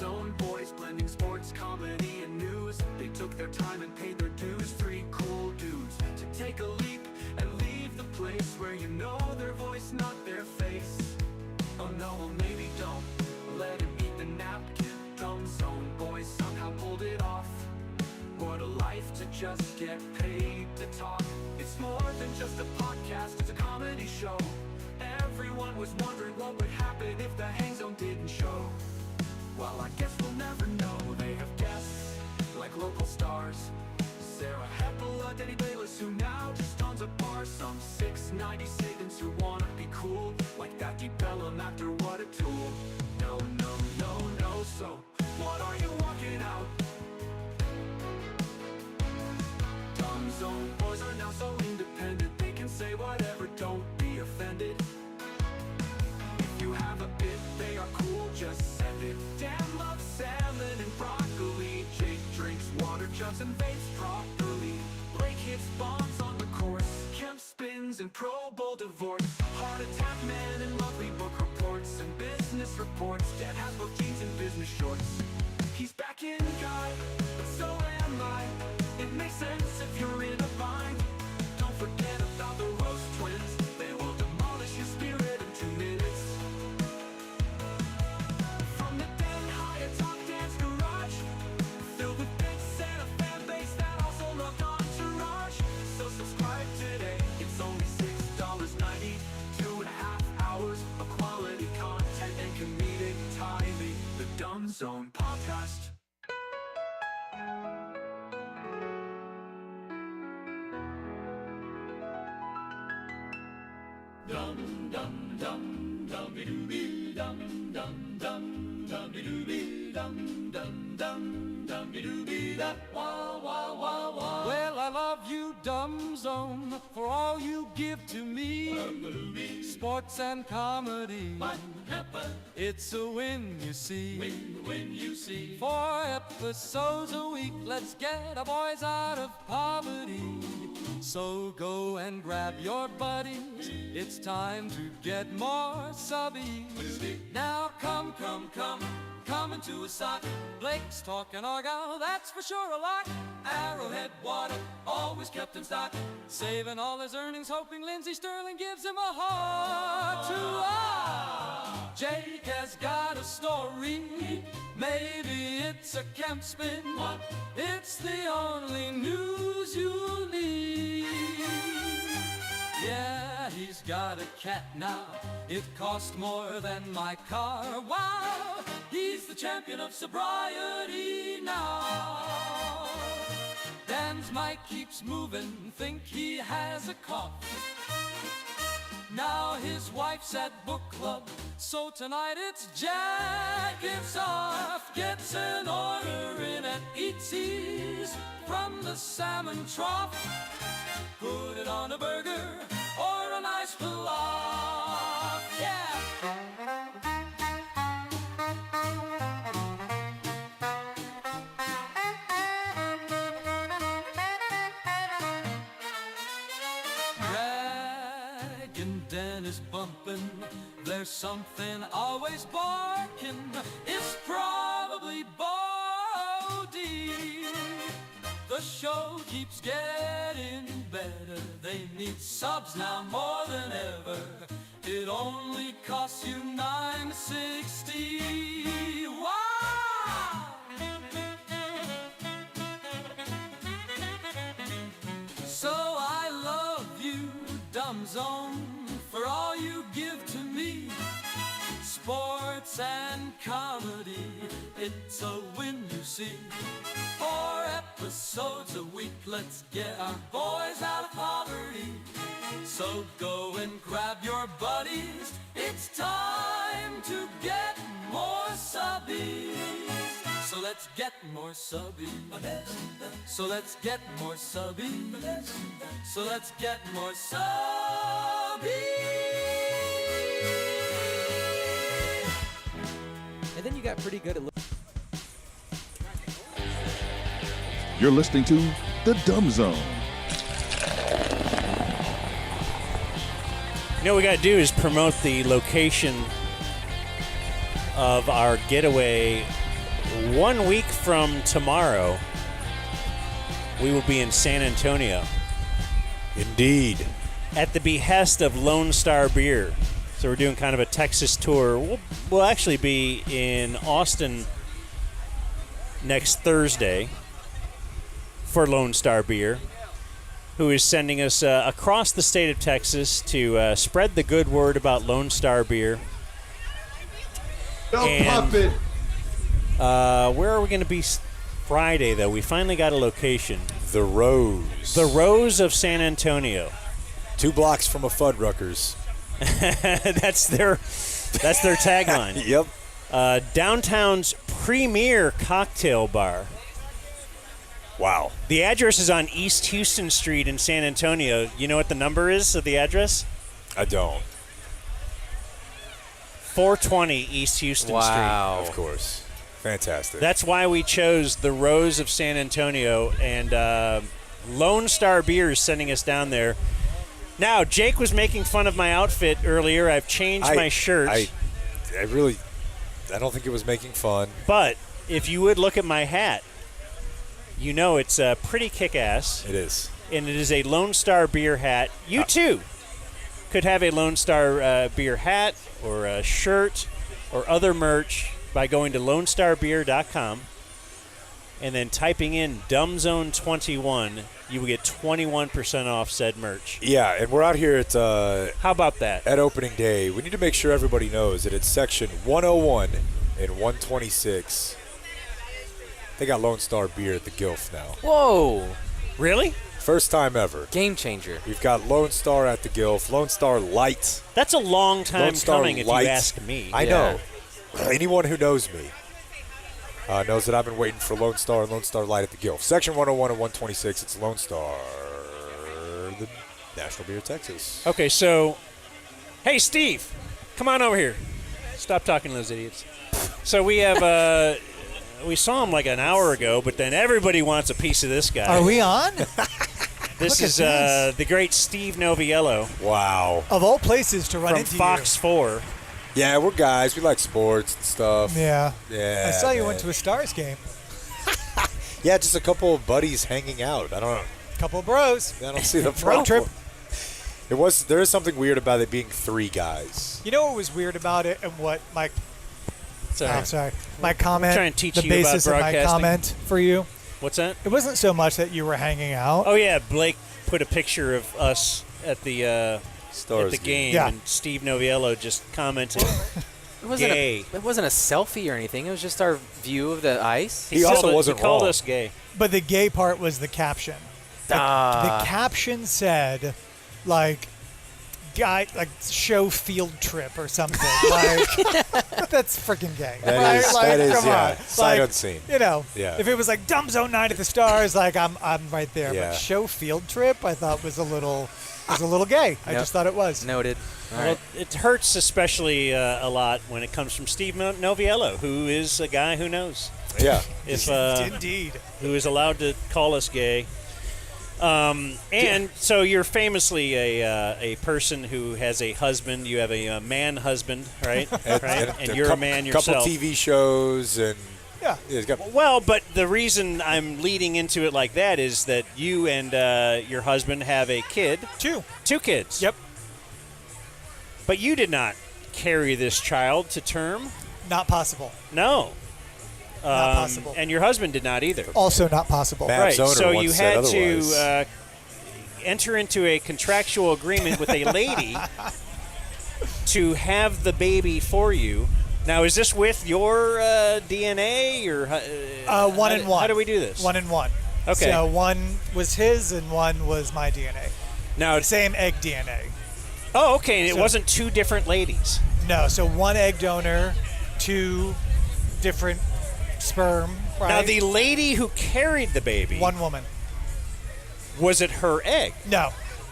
Zone boys blending sports, comedy, and news. They took their time and paid their dues. 3 cool dudes to take a leap and leave the place where you know their voice, not their face. Oh no, well maybe don't let him eat the napkin. Dumb Zone boys somehow pulled it off. What a life to just get paid to talk. It's more than just a podcast, it's a comedy show. Everyone was wondering what would happen if the Hang Zone didn't show. Well, I guess we'll never know. They have guests like local stars, Sarah Heppola, Denny Bayless, who now just owns a bar. Some 690 Satans who wanna be cool, like that Deep Bellum actor, what a tool. No, no, no, no, so what are you walking out? Dumb Zone boys are now so independent, they can say whatever, don't be offended. If you have a bit, they are cool, just send it. Dan loves salmon and broccoli. Jake drinks water jugs and vapes properly. Blake hits bombs on the course. Kemp spins and Pro Bowl divorce. Heart attack man and lovely book reports and business reports. Dan has both jeans and business shorts. He's back in guy, but so am I. It makes sense if you're in a bind. Don't forget about the roast twins. They will demolish your spirit in 2 minutes. From the Den Hyatt Talk Dance Garage, filled with bits and a fan base that also loved Entourage. So subscribe today. It's only $6.90. 2.5 hours of quality content and comedic timing. The Dumb Zone Podcast. Dum dum dum dumby dooby dum dum dum dumby dooby dum dum dum dumby dooby da wah wah wah wah. Well, I love you, Dumb Zone, for all you give to me. Sports and comedy. It's a win, you see. Win, you see. 4 episodes a week. Let's get our boys out of poverty. So go and grab your buddies. It's time to get more subbies. Now come into a sock. Blake's talking Argyle, that's for sure a lot. Arrowhead water, always kept in stock. Saving all his earnings, hoping Lindsey Sterling gives him a heart to Jake has got a story. Maybe it's a camp spin. It's the only news you need. Yeah, he's got a cat now. It cost more than my car. Wow, he's the champion of sobriety now. Dan's mic keeps moving, think he has a cough. Now his wife's at book club, so tonight it's jackets off. Gets an order in at Eatsy's from the salmon trough. Put it on a burger or a nice pilaf, yeah. Dragon Den is bumping, there's something always barking. It's probably Bodie. The show keeps getting better. They need subs now more than ever. It only costs you $9.60. Wow! So I love you, Dumb Zone, for all you give to me. Sports and comedy, it's a win, you see. 4 episodes a week, let's get our boys out of poverty. So go and grab your buddies, it's time to get more subbies. So let's get more subbies. So let's get more subbies. So let's get more subbies. And then you got pretty good at You're listening to The Dumb Zone. You know what we got to do is promote the location of our getaway 1 week from tomorrow, we will be in San Antonio. Indeed. At the behest of Lone Star Beer. So we're doing kind of a Texas tour. We'll actually be in Austin next Thursday for Lone Star Beer, who is sending us across the state of Texas to spread the good word about Lone Star Beer. Don't pump it. Where are we going to be Friday, though? We finally got a location. The Rose. The Rose of San Antonio. 2 blocks from a Fuddruckers. That's their tagline. Yep. Downtown's premier cocktail bar. Wow. The address is on East Houston Street in San Antonio. You know what the number is of the address? I don't. 420 East Houston Wow. Of course. Fantastic. Street. That's why we chose the Rose of San Antonio, and Lone Star Beer is sending us down there. Now, Jake was making fun of my outfit earlier. I've changed my shirt. I don't think it was making fun. But if you would look at my hat, you know it's pretty kick-ass. It is. And it is a Lone Star Beer hat. You, too, could have a Lone Star Beer hat or a shirt or other merch by going to LoneStarBeer.com and then typing in dumbzone21. You will get 21% off said merch. Yeah, and we're out here at how about that? At opening day. We need to make sure everybody knows that it's section 101 and 126. They got Lone Star Beer at the Gilf now. Whoa. Really? First time ever. Game changer. We've got Lone Star at the Gilf, Lone Star Light. That's a long time Lone Star coming if Light. you ask me. I know. Anyone who knows me knows that I've been waiting for Lone Star and Lone Star Light at the Gilf. Section 101 and 126, it's Lone Star, the National Beer of Texas. Okay, so, hey, Steve, come on over here. Stop talking to those idiots. So we have, we saw him like an hour ago, but then everybody wants a piece of this guy. Are we on? This Look is at this. the great Steve Noviello. Wow. Of all places to run from into Fox 4. Yeah, we're guys. We like sports and stuff. Yeah. Yeah. I saw you man. went to a Stars game. Yeah, just a couple of buddies hanging out. I don't know. Couple of bros. I don't see the problem. Road trip. There is something weird about it being 3 guys. You know what was weird about it and what my Sorry. my comment, trying to teach the you about basis of my broadcasting. comment for you. What's that? It wasn't so much that you were hanging out. Oh, yeah, Blake put a picture of us at the Stars game, Yeah. and Steve Noviello just commented, It gay. wasn't a selfie or anything. It was just our view of the ice. He called us gay. But the gay part was the caption. The caption said, like, guy, like, show field trip or something. Like, that's freaking gay. That is, come yeah, on. sight Like, unseen. You know, Yeah. if it was like Dumb Zone 9 at the Stars, like, I'm right there. Yeah. But show field trip, I thought was a little gay. I just thought it was. Noted. Well, it hurts especially a lot when it comes from Steve Noviello, who is a guy who knows. Yeah. If Indeed. Who is allowed to call us gay. And so you're famously a person who has a husband. You have a man husband, right? And you're a man yourself. Couple TV shows and yeah. It's got, Well, but the reason I'm leading into it like that is that you and your husband have a kid. 2 kids. Yep. But you did not carry this child to term. Not possible. No. Not possible. And your husband did not either. Also not possible. Right. So you had to enter into a contractual agreement with a lady to have the baby for you. Now, is this with your DNA or 1 and 1? How do we do this? 1 and 1. Okay. So 1 was his and 1 was my DNA. Now, same egg DNA. Oh, okay. And it wasn't 2 different ladies. No. So 1 egg donor, 2 different sperm. Right? Now, the lady who carried the baby. 1 woman. Was it her egg? No.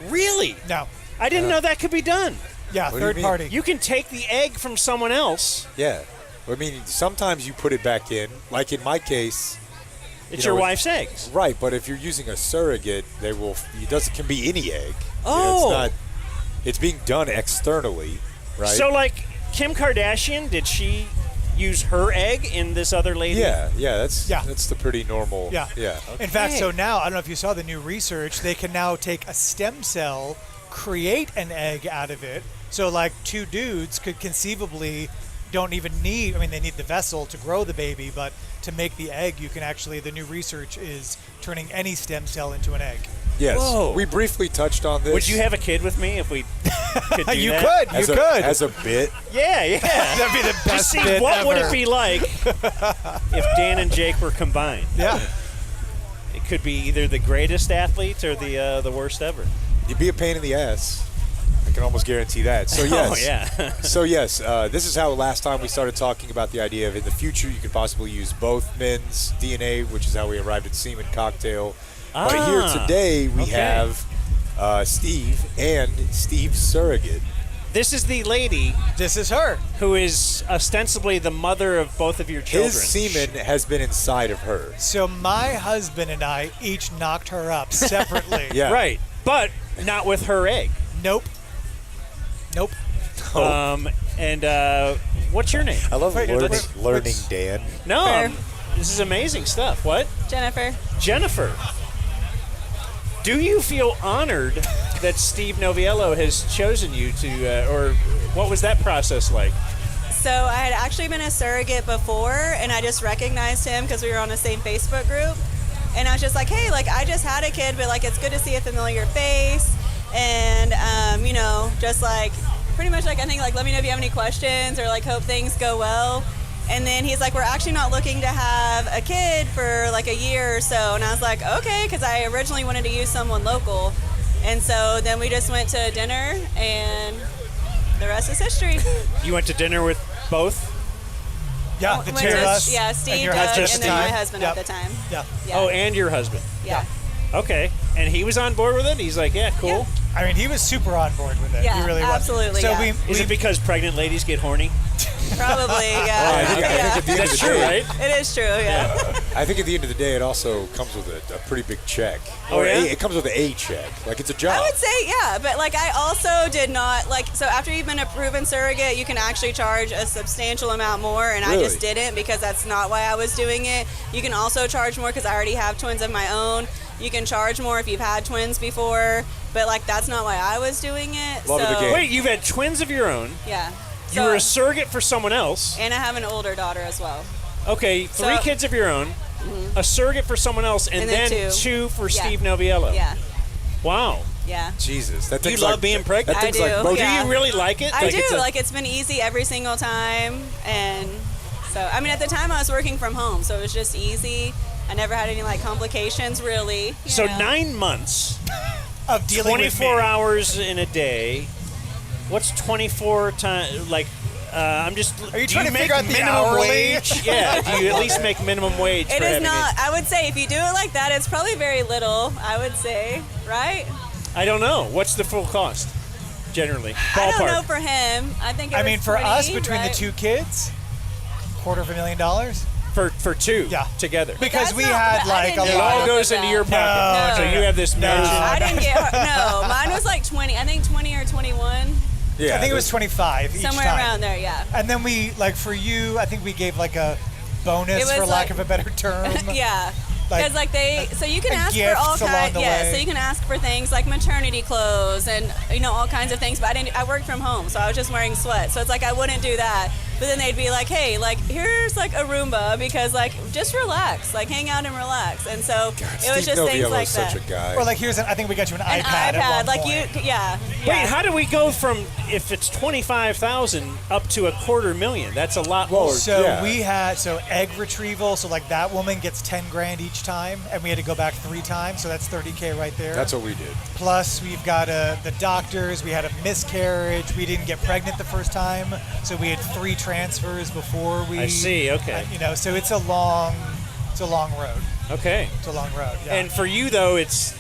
Really? No. I didn't know that could be done. Yeah, What do you third mean? party. You can take the egg from someone else. Yeah. I mean, sometimes you put it back in. Like in my case, It's your wife's eggs. Right, but if you're using a surrogate, it can be any egg. Oh. It's being done externally, right? So, like, Kim Kardashian, did she use her egg in this other lady? That's the pretty normal. Yeah. Yeah. In fact, so now, I don't know if you saw the new research, they can now take a stem cell, create an egg out of it. So, like, two dudes could conceivably don't even need, I mean, they need the vessel to grow the baby, but to make the egg, you can actually, the new research is turning any stem cell into an egg. Yes. Whoa. We briefly touched on this. Would you have a kid with me if we could do You that? could. You could. As a bit. Yeah. That'd be the best Just see bit what would ever. it be like if Dan and Jake were combined. Yeah. It could be either the greatest athlete or the worst ever. You'd be a pain in the ass. I can almost guarantee that. So yes. Oh, yeah. So yes, this is how last time we started talking about the idea of in the future you could possibly use both men's DNA, which is how we arrived at semen cocktail. But here today we have Steve and Steve's surrogate. This is the lady. This is her. Who is ostensibly the mother of both of your children. His semen has been inside of her. So my husband and I each knocked her up separately. Yeah. Right. But not with her egg. Nope. And what's your name? I love learning, Dan. No, Fair. this is amazing stuff. What? Jennifer. Jennifer. Do you feel honored that Steve Noviello has chosen you to, or what was that process like? So I had actually been a surrogate before, and I just recognized him because we were on the same Facebook group. And I was just like, hey, like, I just had a kid, but, like, it's good to see a familiar face. And, you know, just, like, pretty much, like, I think, like, let me know if you have any questions or, like, hope things go well. And then he's like, we're actually not looking to have a kid for, like, a year or so. And I was like, okay, because I originally wanted to use someone local. And so then we just went to dinner, and the rest is history. You went to dinner with both? Yeah, the Went two of to- us. Yeah, Steve, and your Doug, husband and then my husband Yep. at the time. Yeah. Oh, and your husband. Yeah. Okay. And he was on board with it? He's like, yeah, cool. I mean, he was super on board with it. Yeah, he really was. absolutely, So yeah. Is it because pregnant ladies get horny? Probably, yeah. I think at the end That's of the true, day, right? It is true, yeah. I think at the end of the day, it also comes with a pretty big check. Oh, Or yeah? it comes with a check. Like, it's a job. I would say, yeah, but like I also did not, like, so after you've been a proven surrogate, you can actually charge a substantial amount more, and I just Really? didn't because that's not why I was doing it. You can also charge more because I already have twins of my own. You can charge more if you've had twins before, but like that's not why I was doing it. Love of the game. Wait, you've had twins of your own. Yeah. You were a surrogate for someone else. And I have an older daughter as well. Okay, three So- kids of your own, a surrogate for someone else, and, And then then two. two for Yeah. Steve Noviello. Yeah. Wow. Yeah. Jesus. That Do you thing's love like, being pregnant? That I thing's do. like motion. Do Yeah. you really like it? I Like, do. it's a- Like it's been easy every single time, and so I mean at the time I was working from home, so it was just easy. I never had any like complications really. you So know. 9 months, Of dealing with 24 me. hours in a day. What's 24 times? Like, I'm just. Are you do trying you to make figure out the minimum hourly? wage? Yeah. Do you at least make minimum wage? It for is having not. I would say if you do it like that, it's probably very little. I would say, right? I don't know. What's the full cost? Generally, I don't know ballpark. for him. I think. It I was mean, for 20, us, between right? the two kids, $250,000. For two. Yeah. Together. Because That's we not- had but I like a didn't It get lot. all half goes of into that. your pocket. No. So you have this No. magic. I didn't get. No, mine was like 20. I think 20 or 21, Yeah, I think it was 25 each somewhere time. around there. Yeah. And then we, like for you, I think we gave like a bonus, It was for lack like- of a better term. Yeah. Like, Because like they, so you can a ask for gift all along kinds. the Yeah, way. so you can ask for things like maternity clothes and all kinds of things. But I worked from home, so I was just wearing sweats. So it's like I wouldn't do that. But then they'd be like, hey, like here's like a Roomba because like just relax, like hang out and relax. And so it was Steve just things Noviello like is that. such a guy. Or like I think we got you an An iPad. At one like point. yeah. Wait, how do we go from if it's 25,000 up to $250,000? That's a lot more. So yeah. we had egg retrieval. So like that woman gets 10 grand each time, and we had to go back 3 times. So that's 30K right there. That's what we did. Plus we've got the doctors. We had a miscarriage. We didn't get pregnant the first time, so we had 3 transfers before we. I see. Okay. So it's a long road. Okay. It's a long road. Yeah. And for you though, it's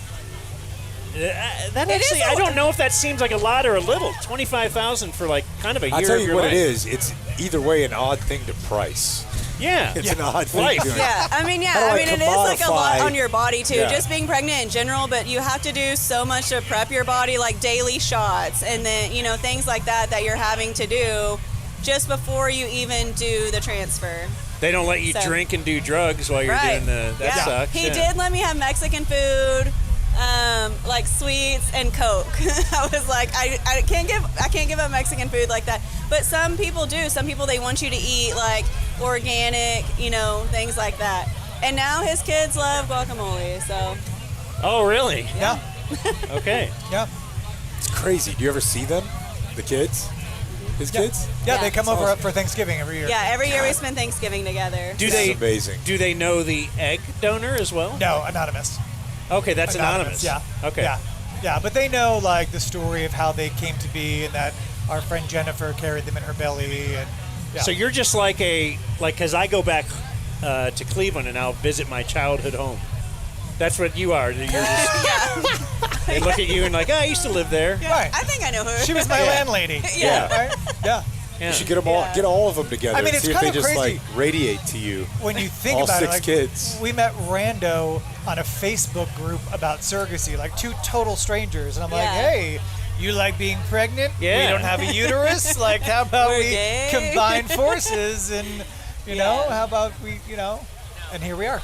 that It is actually. a I lot. don't know if that seems like a lot or a little. 25,000 for like kind of a year I'll tell of you your what life. it is. It's either way an odd thing to price. Yeah. It's an odd thing Life. to Yeah, I mean, How do I it is like a lot commodify- on your body too. Yeah. Just being pregnant in general, but you have to do so much to prep your body, like daily shots, and then things like that you're having to do. just before you even do the transfer. They don't let you So- drink and do drugs while you're Right. doing the. That Yeah. sucks. He yeah. did let me have Mexican food, like sweets and Coke. I was like, I can't give up Mexican food like that. But some people do. Some people, they want you to eat like organic, things like that. And now his kids love guacamole. So. Oh, really? Yeah. Okay. Yeah. It's crazy. Do you ever see them? The kids? His kids? Yeah, Yeah. they come over for Thanksgiving every year. Yeah, every year we spend Thanksgiving together. Do So- they? Amazing. Do they know the egg donor as well? No, anonymous. Okay, that's anonymous. Yeah. Okay. Yeah, but they know like the story of how they came to be and that our friend Jennifer carried them in her belly and yeah. So you're just like because I go back to Cleveland and I'll visit my childhood home. That's what you are. You're just, they look at you and like, I used to live there. Yeah, Right. I think I know her. She was my landlady. Yeah. Right? Yeah. You should get all of them together. I mean, and it's see if they kind of just crazy. like radiate to you. When you think all about it, 6 like, kids. we met Rando on a Facebook group about surrogacy, like 2 total strangers, and I'm like, Yeah. hey, you like being pregnant? Yeah. We don't have a uterus. Like, how about We're we gay. combine forces and you know, Yeah. how about we, and here we are.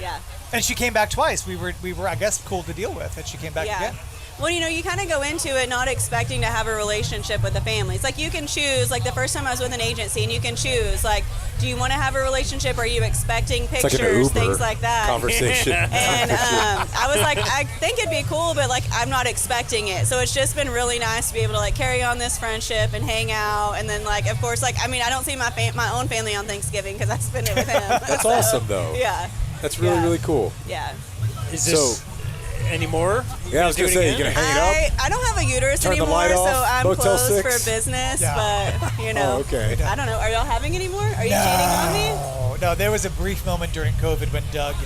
Yeah. And she came back twice. We were, I guess, cool to deal with, and she came back again. Well, you kind of go into it not expecting to have a relationship with the family. It's like you can choose, like the first time I was with an agency, and you can choose, like, do you want to have a relationship? Are you expecting It's pictures, like an Uber things like that? conversation. And I was like, I think it'd be cool, but like I'm not expecting it. So it's just been really nice to be able to like carry on this friendship and hang out, and then like of course I don't see my own family on Thanksgiving because I spend it with him. That's So, awesome, though. Yeah. That's really, Yeah. really cool. Yeah. Is this any more? Yeah, I was going to say, you going to hang it up? I don't have a uterus Turn the anymore, light so off, I'm Motel closed 6. for business. Yeah. But Oh, okay. I don't know. Are y'all having any more? Are you cheating on me? No, there was a brief moment during COVID when Doug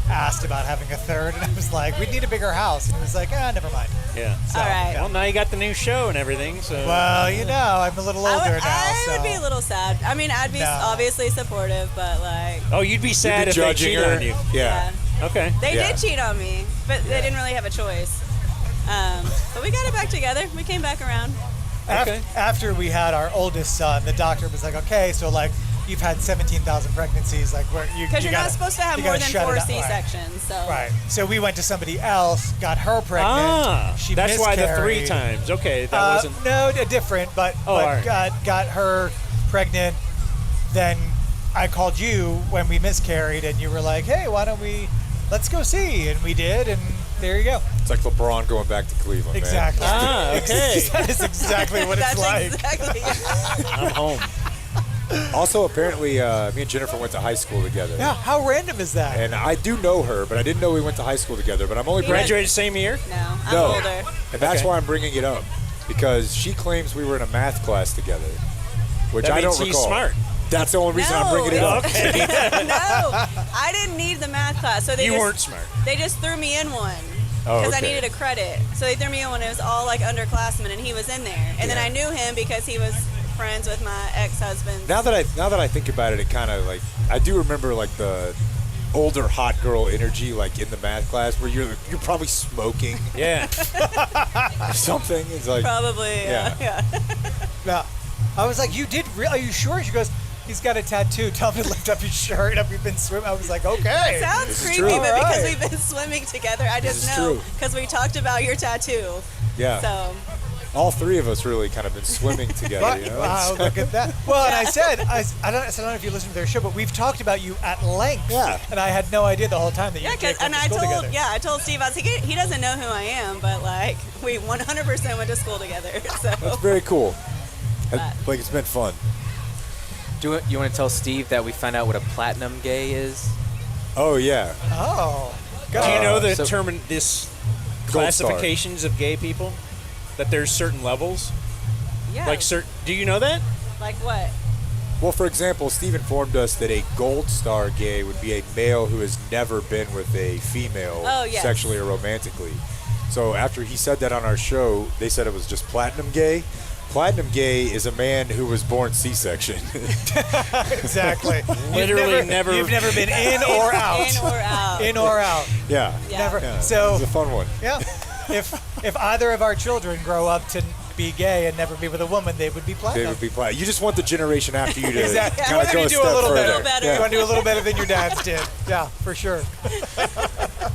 asked about having a third, and I was like, we'd need a bigger house, and he was like, never mind. Yeah. So, All right. Well, now you got the new show and everything. So. Well, I'm a little older now, I so. would be a little sad. I mean, I'd be No. obviously supportive, but like. Oh, you'd be sad if they judging cheated her. on you. Yeah. Okay. They Yeah. did cheat on me, but they didn't really have a choice. But we got it back together. We came back around. After we had our oldest son, the doctor was like, okay, so like you've had 17,000 pregnancies, like where you Because you're not gotta- supposed to have you more gotta than shut 4 it out. C-sections. So. Right. So we went to somebody else, got her pregnant. Ah, she that's why the 3 miscarried. times. Okay, that wasn't. No, different, but, Oh, all right. got her pregnant. Then I called you when we miscarried, and you were like, hey, why don't let's go see? And we did, and there you go. It's like LeBron going back to Cleveland, Exactly. Ah, okay. That is exactly what it's That's like. exactly. I'm home. man. Also, apparently, me and Jennifer went to high school together. Yeah, how random is that? And I do know her, but I didn't know we went to high school together. But I'm only bringing Graduated same year? No, I'm No. older. And that's Okay. why I'm bringing it up. Because she claims we were in a math class together, which That I means don't she's recall. smart. That's the only reason I'm bringing it up. Okay. No, I didn't need the math class. So they You just, weren't smart. They just threw me in one. Oh, Because I okay. needed a credit. So they threw me in one. It was all like underclassmen, and he was in there. And then I knew him because he was friends with my ex-husband. Now that I think about it, it kind of like I do remember like the older hot girl energy, like in the math class where you're probably smoking. Yeah. Or something. It's like Probably. Yeah. Yeah. I was like, are you sure? She goes, he's got a tattoo. Tell him to lift up his shirt. Have you been swimming? I was like, okay. It sounds This is creepy, true. but All because right. we've been swimming together, I This just is know true. because we talked about your tattoo. Yeah. So all 3 of us really kind of been swimming together. But, You know? wow, look at that. Well, and I said, I don't know if you listened to their show, but we've talked about you at length. Yeah. And I had no idea the whole time that you yeah, guys went and to I school told together. I told Steve, I was like, he doesn't know who I am, but like we 100% went to school together. So That's very cool. But- Like it's been fun. Do you want to tell Steve that we found out what a platinum gay is? Oh yeah. Oh. Do you know the so- term, Gold star. classifications of gay people? That there's certain levels? yeah, Like do you know that? like what? Well, for example, Steve informed us that a gold star gay would be a male who has never been with a female Oh, yes. sexually or romantically. So after he said that on our show, they said it was just platinum gay. Platinum gay is a man who was born C-section. Exactly. Literally You've never been in or out. In or out. In or out. Yeah. Yeah. Never. Yeah, So it's a fun one. yeah, if either of our children grow up to be gay and never be with a woman, they would be They platinum. would be platinum. You just want the generation after you to Exactly. kind of go a do step a little further. better. You want to do a little better than your dads did. Yeah, for sure.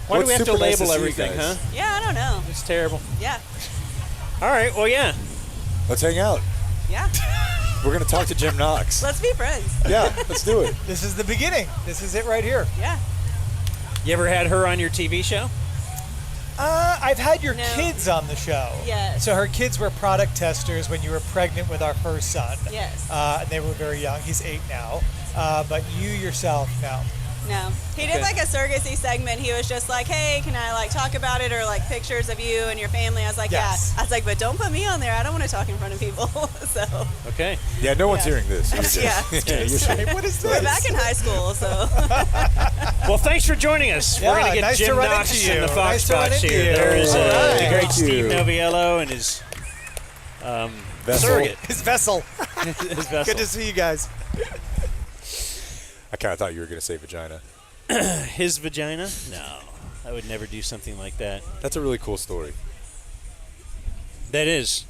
Why do we have to super nice label see you everything, huh? guys. Yeah, I don't know. It's terrible. Yeah. All right, well, yeah. Let's hang out. Yeah. We're going to talk to Jim Knox. Let's be friends. Yeah, let's do it. This is the beginning. This is it right here. Yeah. You ever had her on your TV show? I've had your kids on the show. Yes. So her kids were product testers when you were pregnant with our first son. Yes. And they were very young. He's 8 now. But you yourself, no. No. He Okay. did like a surrogacy segment. He was just like, hey, can I like talk about it or like pictures of you and your family? I was like, Yes. yeah. I was like, but don't put me on there. I don't want to talk in front of people. So. Okay. Yeah, no one's hearing this. Yeah. You're safe. What is We're back in high school, so. Well, thanks for joining us. Yeah, We're going to get nice to Jim run Knox into in the you. Fox Nice to run box into here. you. There is All right. the great Thank Steve you. Noviello and his Vessel. surrogate. His vessel. His vessel. Good to see you guys. I kind of thought you were going to say vagina. His vagina? No, I would never do something like that. That's a really cool story. That is.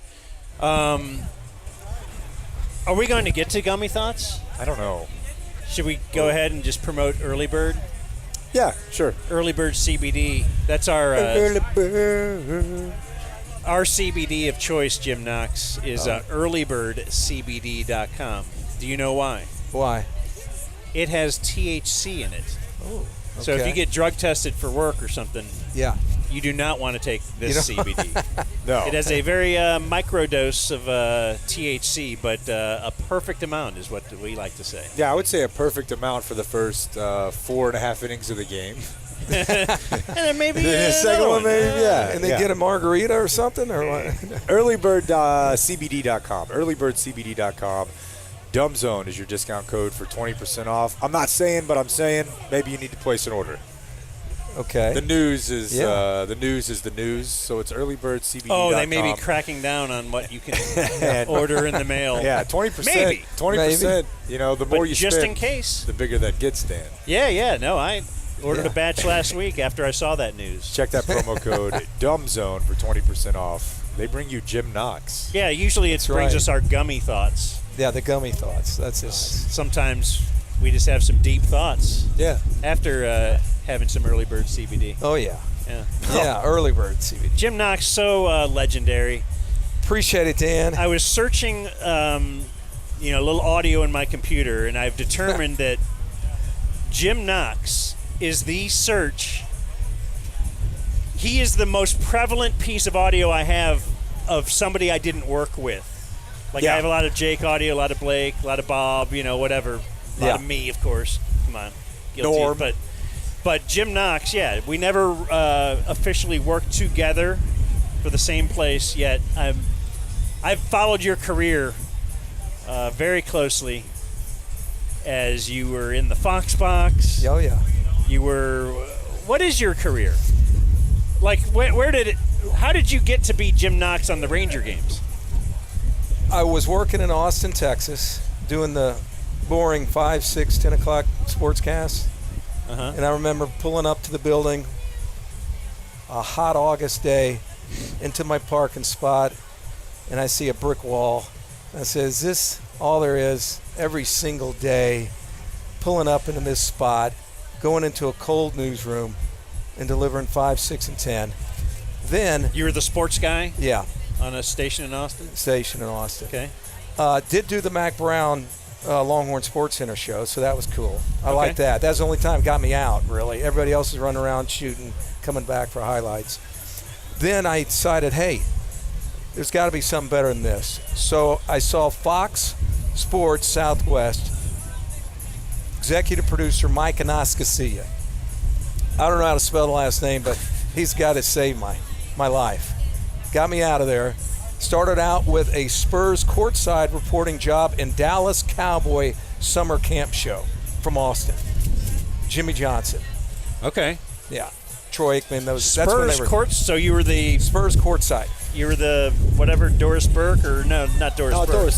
Are we going to get to Gummy Thoughts? I don't know. Should we go ahead and just promote Early Bird? Yeah, sure. Early Bird CBD. That's our Early bird. our CBD of choice, Jim Knox, is earlybirdcbd.com. Do you know why? Why? It has THC in it. Oh. So if okay. you get drug tested for work or something, Yeah. you do not want to take this You don't- CBD. No. It has a very micro dose of THC, but a perfect amount is what we like to say. Yeah, I would say a perfect amount for the first 4.5 innings of the game. And then maybe The second one, maybe, yeah. And then yeah. get a margarita or something, or what? Earlybirdcbd.com. Earlybirdcbd.com. DumbZone is your discount code for 20% off. I'm not saying, but I'm saying maybe you need to place an order. Okay. The news is Yeah. the news is the news, so it's earlybirdcbd.com. Oh, they may be cracking down on what you can order in the mail. Yeah, 20%. Maybe. 20%. You know, the more you just spend, in case. the bigger that gets, Dan. Yeah. No, I ordered a batch last week after I saw that news. Check that promo code DumbZone for 20% off. They bring you Jim Knox. Yeah, usually it That's brings right. us our gummy thoughts. Yeah, the gummy thoughts. That's it. Sometimes we just have some deep thoughts. Yeah. After having some early bird CBD. Oh, yeah. Yeah. Yeah, early bird CBD. Jim Knox, so legendary. Appreciate it, Dan. I was searching, a little audio in my computer, and I've determined that Jim Knox is the search. He is the most prevalent piece of audio I have of somebody I didn't work with. Like, I have a lot of Jake audio, a lot of Blake, a lot of Bob, whatever. A lot of me, of course. Come on. Guilty. Norm. But Jim Knox, yeah, we never officially worked together for the same place, yet I've followed your career very closely as you were in the Fox box. Oh, yeah. You were. What is your career? Like, how did you get to be Jim Knox on the Ranger games? I was working in Austin, Texas, doing the boring 5, 6, 10 o'clock sportscast. Uh-huh. And I remember pulling up to the building a hot August day into my parking spot, and I see a brick wall. I said, is this all there is every single day, pulling up into this spot, going into a cold newsroom and delivering 5, 6, and 10. Then you were the sports guy? Yeah. On a station in Austin? Station in Austin. Okay. Did do the Mac Brown Longhorn Sports Center show, so that was cool. I Okay. like that. That's the only time it got me out, really. Everybody else is running around shooting, coming back for highlights. Then I decided, hey, there's got to be something better than this. So I saw Fox Sports Southwest, executive producer Mike Anastasia. I don't know how to spell the last name, but he's got to save my life. Got me out of there. Started out with a Spurs courtside reporting job in Dallas Cowboy summer camp show from Austin. Jimmy Johnson. Okay. Yeah. Troy Aikman. That's when Spurs they were courts. So you were the Spurs courtside. You were the whatever Doris Burke or no, not Doris No, Burke.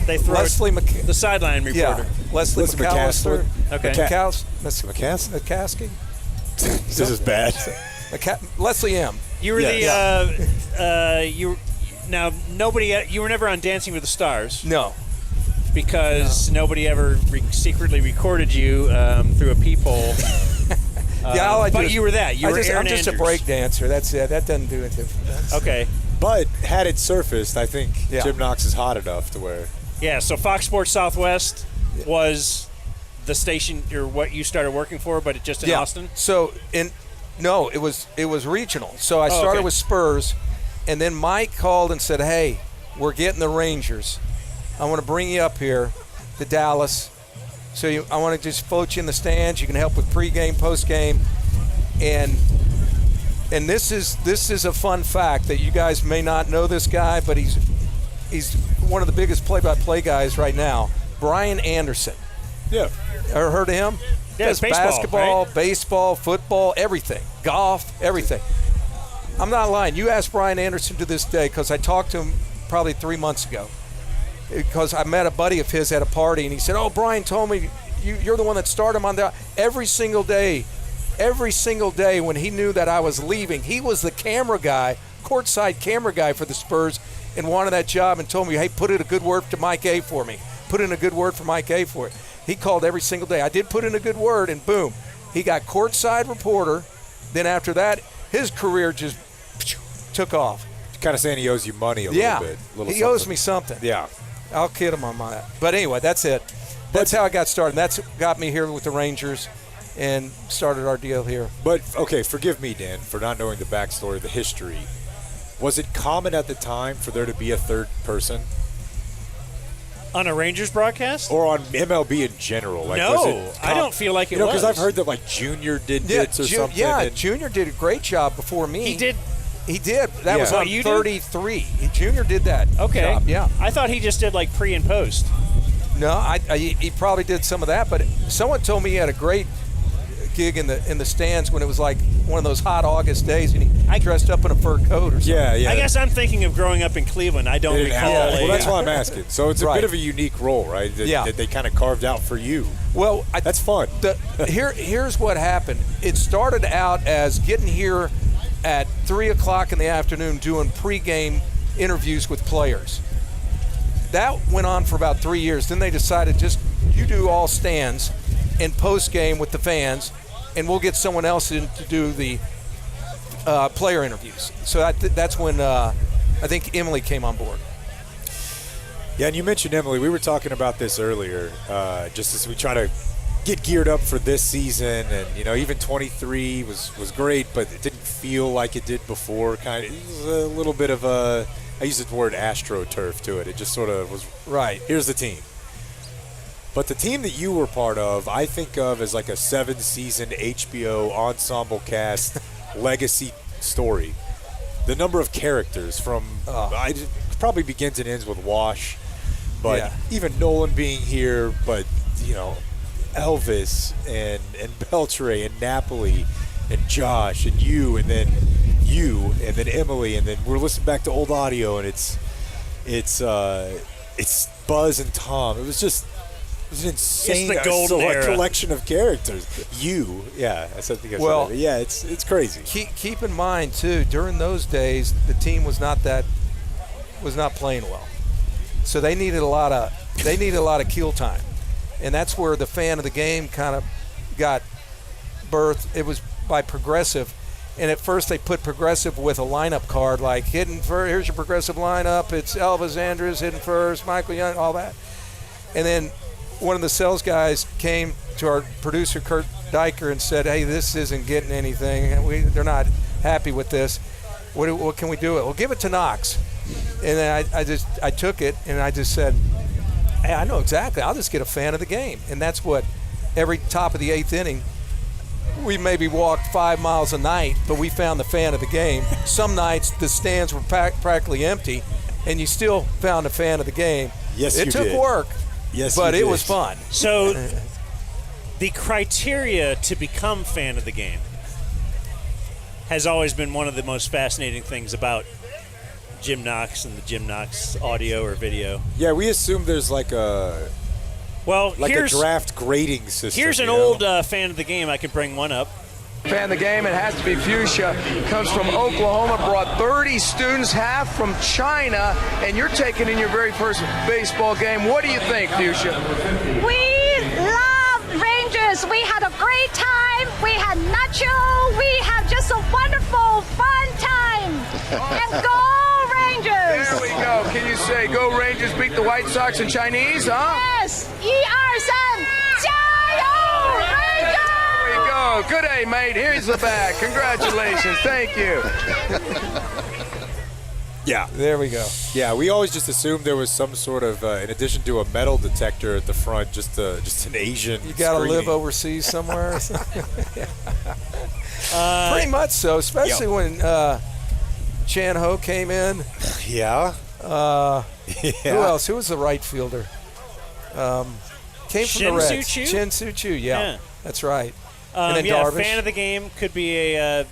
They throw Leslie the sideline reporter. Yeah. Leslie McAllister. Okay. McCaskey. This is bad. Leslie M. You were Now, nobody. You were never on Dancing with the Stars. No. Because nobody ever secretly recorded you through a peephole. Yeah, all I do but is- you were that. You were Aaron I'm just a Andrews. break dancer. That's it. That doesn't do anything. Okay. But had it surfaced, I think Yeah. Jim Knox is hot enough to where. Yeah, so Fox Sports Southwest was the station or what you started working for, but it just in Austin? So it was regional. So I started okay. with Spurs, and then Mike called and said, "Hey, we're getting the Rangers. I want to bring you up here to Dallas. So I want to just float you in the stands. You can help with pregame, postgame, and this is a fun fact that you guys may not know this guy, but he's one of the biggest play-by-play guys right now. Brian Anderson. Yeah. Ever heard of him? Yeah, Does baseball, basketball, right? baseball, football, everything. Golf, everything. I'm not lying. You ask Brian Anderson to this day, because I talked to him probably 3 months ago. Because I met a buddy of his at a party, and he said, "Oh, Brian told me you're the one that started him on that." Every single day when he knew that I was leaving, he was the camera guy, courtside camera guy for the Spurs, and wanted that job and told me, "Hey, put in a good word to Mike A for me. Put in a good word for Mike A for it." He called every single day. I did put in a good word, and boom, he got courtside reporter. Then after that, his career just took off. Kind of saying he owes you money a Yeah, little bit. he owes me something. Yeah. I'll kid him on that. But anyway, that's it. That's how I got started. That's got me here with the Rangers and started our deal here. But, okay, forgive me, Dan, for not knowing the backstory, the history. Was it common at the time for there to be a third person? On a Rangers broadcast? Or on MLB in general? Like, No, was it I don't feel like it because I've was. heard that, like, Junior did bits or something. Yeah, and- Junior did a great job before me. He did. He did. That was What on you did? 33. Junior did that. Okay. job, yeah. I thought he just did like pre and post. No, he probably did some of that, but someone told me he had a great gig in the stands when it was like one of those hot August days, and he dressed up in a fur coat or something. Yeah. I guess I'm thinking of growing up in Cleveland. I don't They didn't recall. have that. a- Well, that's why I'm asking. So it's a Right. bit of a unique role, right? That they kind of carved out for you. Well, that's fun. Here's what happened. It started out as getting here at 3 o'clock in the afternoon doing pregame interviews with players. That went on for about 3 years. Then they decided just you do all stands and postgame with the fans, and we'll get someone else in to do the player interviews. So that's when I think Emily came on board. Yeah, and you mentioned Emily. We were talking about this earlier, just as we try to get geared up for this season, and even 23 was great, but it didn't feel like it did before. Kind of, it was a little bit of a. I use the word astroturf to it. It just sort of was right. Here's the team. But the team that you were part of, I think of as like a 7-season HBO ensemble cast legacy story. The number of characters from it probably begins and ends with Wash, but even Nolan being here, but Elvis and Beltre and Napoli and Josh and you and then Emily, and then we're listening back to old audio, and it's Buzz and Tom. It was an insane It's the golden era. collection of characters. I said the Well, it's crazy. Keep in mind too, during those days, the team was not playing well, so they needed a lot of kill time, and that's where the fan of the game kind of got birthed. It was by Progressive, and at first they put Progressive with a lineup card like hidden first. Here's your Progressive lineup. It's Elvis Andrews hidden first, Michael Young, all that, and then one of the sales guys came to our producer Kurt Diker and said, "Hey, this isn't getting anything. They're not happy with this. What can we do? Well, give it to Knox." And then I took it and I just said, "Hey, I know exactly. I'll just get a fan of the game." And that's what every top of the 8th inning, we maybe walked 5 miles a night, but we found the fan of the game. Some nights the stands were practically empty, and you still found a fan of the game. Yes, it you took did. work. Yes, but you it did. was fun. So the criteria to become fan of the game has always been one of the most fascinating things about Jim Knox and the Jim Knox audio or video. Yeah, we assume there's like a Well, a here's draft grading system. Here's an you know? old fan of the game. I can bring one up. fan of the game. It has to be Fuchsia. Comes from Oklahoma, brought 30 students, half from China, and you're taking in your very first baseball game. What do you think, Fuchsia? We love Rangers. We had a great time. We had nacho. We had just a wonderful, fun time. And go Rangers! There we go. Can you say go Rangers beat the White Sox in Chinese, huh? Yes. 1、2、3，加油 Rangers! There we go. Good day, mate. Here's the bag. Congratulations. Thank you. Yeah. There we go. Yeah, we always just assumed there was some sort of, in addition to a metal detector at the front, just an Asian. You got to live screening. overseas somewhere. Or something? Pretty much so, especially when Chan Ho came in. Yeah. Who else? Who was the right fielder? Came from the Reds. Shin Soo Choo. Yeah, that's right. And then yeah, a Darvish. fan of the game could be a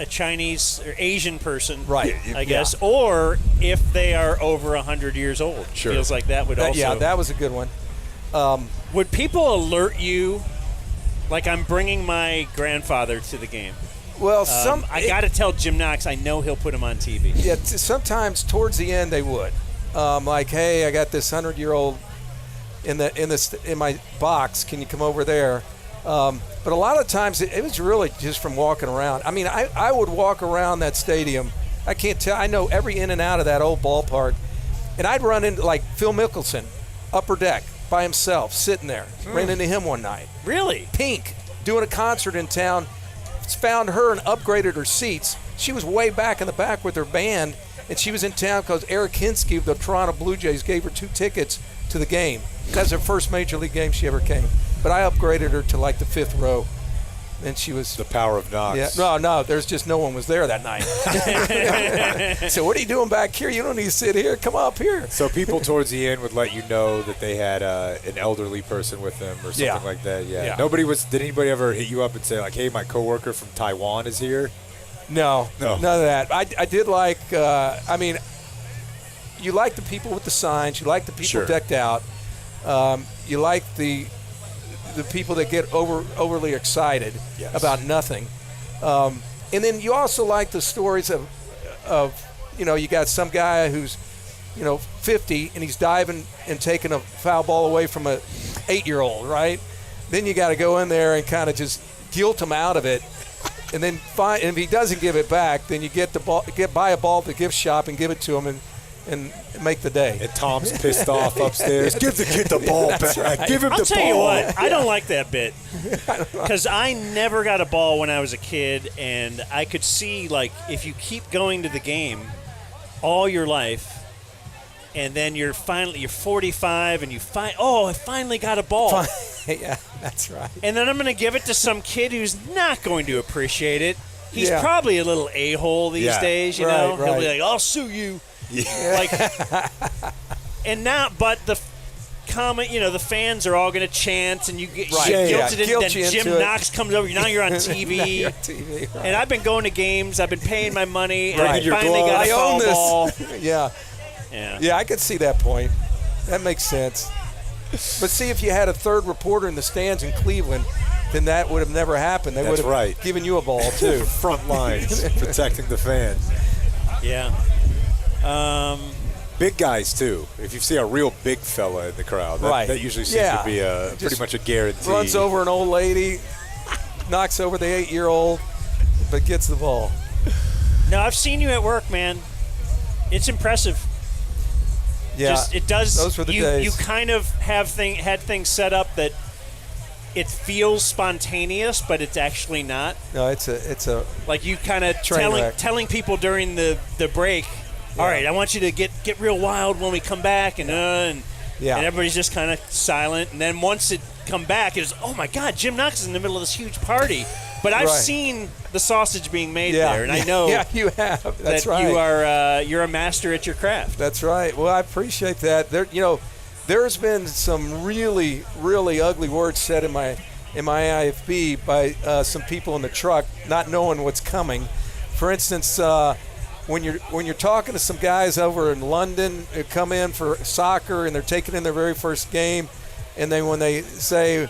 Chinese or Asian person, Right. I guess, or if they are over 100 years old. Sure. Feels like that would also. Yeah, that was a good one. Would people alert you? Like, I'm bringing my grandfather to the game. Well, I got to tell Jim Knox. I know he'll put him on TV. Yeah, sometimes towards the end they would. Like, hey, I got this 100-year-old in my box. Can you come over there? But a lot of times it was really just from walking around. I mean, I would walk around that stadium. I can't tell. I know every in and out of that old ballpark. And I'd run into, like, Phil Mickelson, upper deck, by himself, sitting there. Ran into him one night. Really? Pink, doing a concert in town. Found her and upgraded her seats. She was way back in the back with her band, and she was in town because Eric Hinsky of the Toronto Blue Jays gave her 2 tickets to the game. That's her first major league game she ever came. But I upgraded her to like the 5th row. And she was the power of Knox. Yeah, no, there's just no one was there that night. So what are you doing back here? You don't need to sit here. Come up here. So people towards the end would let you know that they had an elderly person with them or something like that. Yeah. Did anybody ever hit you up and say, like, hey, my coworker from Taiwan is here? No, none of that. I did like. I mean, you like the people with the signs. You like the people decked out. You like the people that get overly excited about nothing. And then you also like the stories of you got some guy who's 50 and he's diving and taking a foul ball away from a 8-year-old, right? Then you got to go in there and kind of just guilt him out of it. And then and if he doesn't give it back, then you buy a ball at the gift shop and give it to him and make the day. And Tom's pissed off upstairs. Give the kid the ball back. Right. Give him I'll the tell ball. you what, I don't like that bit because I never got a ball when I was a kid, and I could see, like, if you keep going to the game all your life, and then you're 45 and I finally got a ball. Yeah, that's right. And then I'm going to give it to some kid who's not going to appreciate it. He's Yeah. probably a little a-hole these days, you know. Right. He'll be like, "I'll sue you." Yeah. And now, but the comment, the fans are all going to chant, and you get Right. guilted Guilt into. you Then Jim into it. Knox comes over. Now you're on TV. Now you're on TV, right. And I've been going to games. I've been paying my money, and Right. I finally got a I own foul this. ball. Yeah. Yeah, I could see that point. That makes sense. But see, if you had a third reporter in the stands in Cleveland, then that would have never happened. They would That's have right. given you a ball, too. Front lines, protecting the fans. Yeah. Big guys, too. If you see a real big fella in the crowd, that usually seems to be pretty much a guarantee. Runs over an old lady, knocks over the 8-year-old, but gets the ball. No, I've seen you at work, man. It's impressive. Yeah, it does. Those were the you, days. You kind of had things set up that it feels spontaneous, but it's actually not. No, it's a like you kind of train wreck. telling people during the break. All right, I want you to get real wild when we come back, and everybody's just kind of silent. And then once it come back, it's oh my God, Jim Knox is in the middle of this huge party. But I've seen the sausage being made there, and I know you have. That's that right. you are you're a master at your craft. That's right. Well, I appreciate that. There's been some really, really ugly words said in my IFB by some people in the truck, not knowing what's coming. For instance, when you're talking to some guys over in London who come in for soccer and they're taking in their very first game, and then when they say,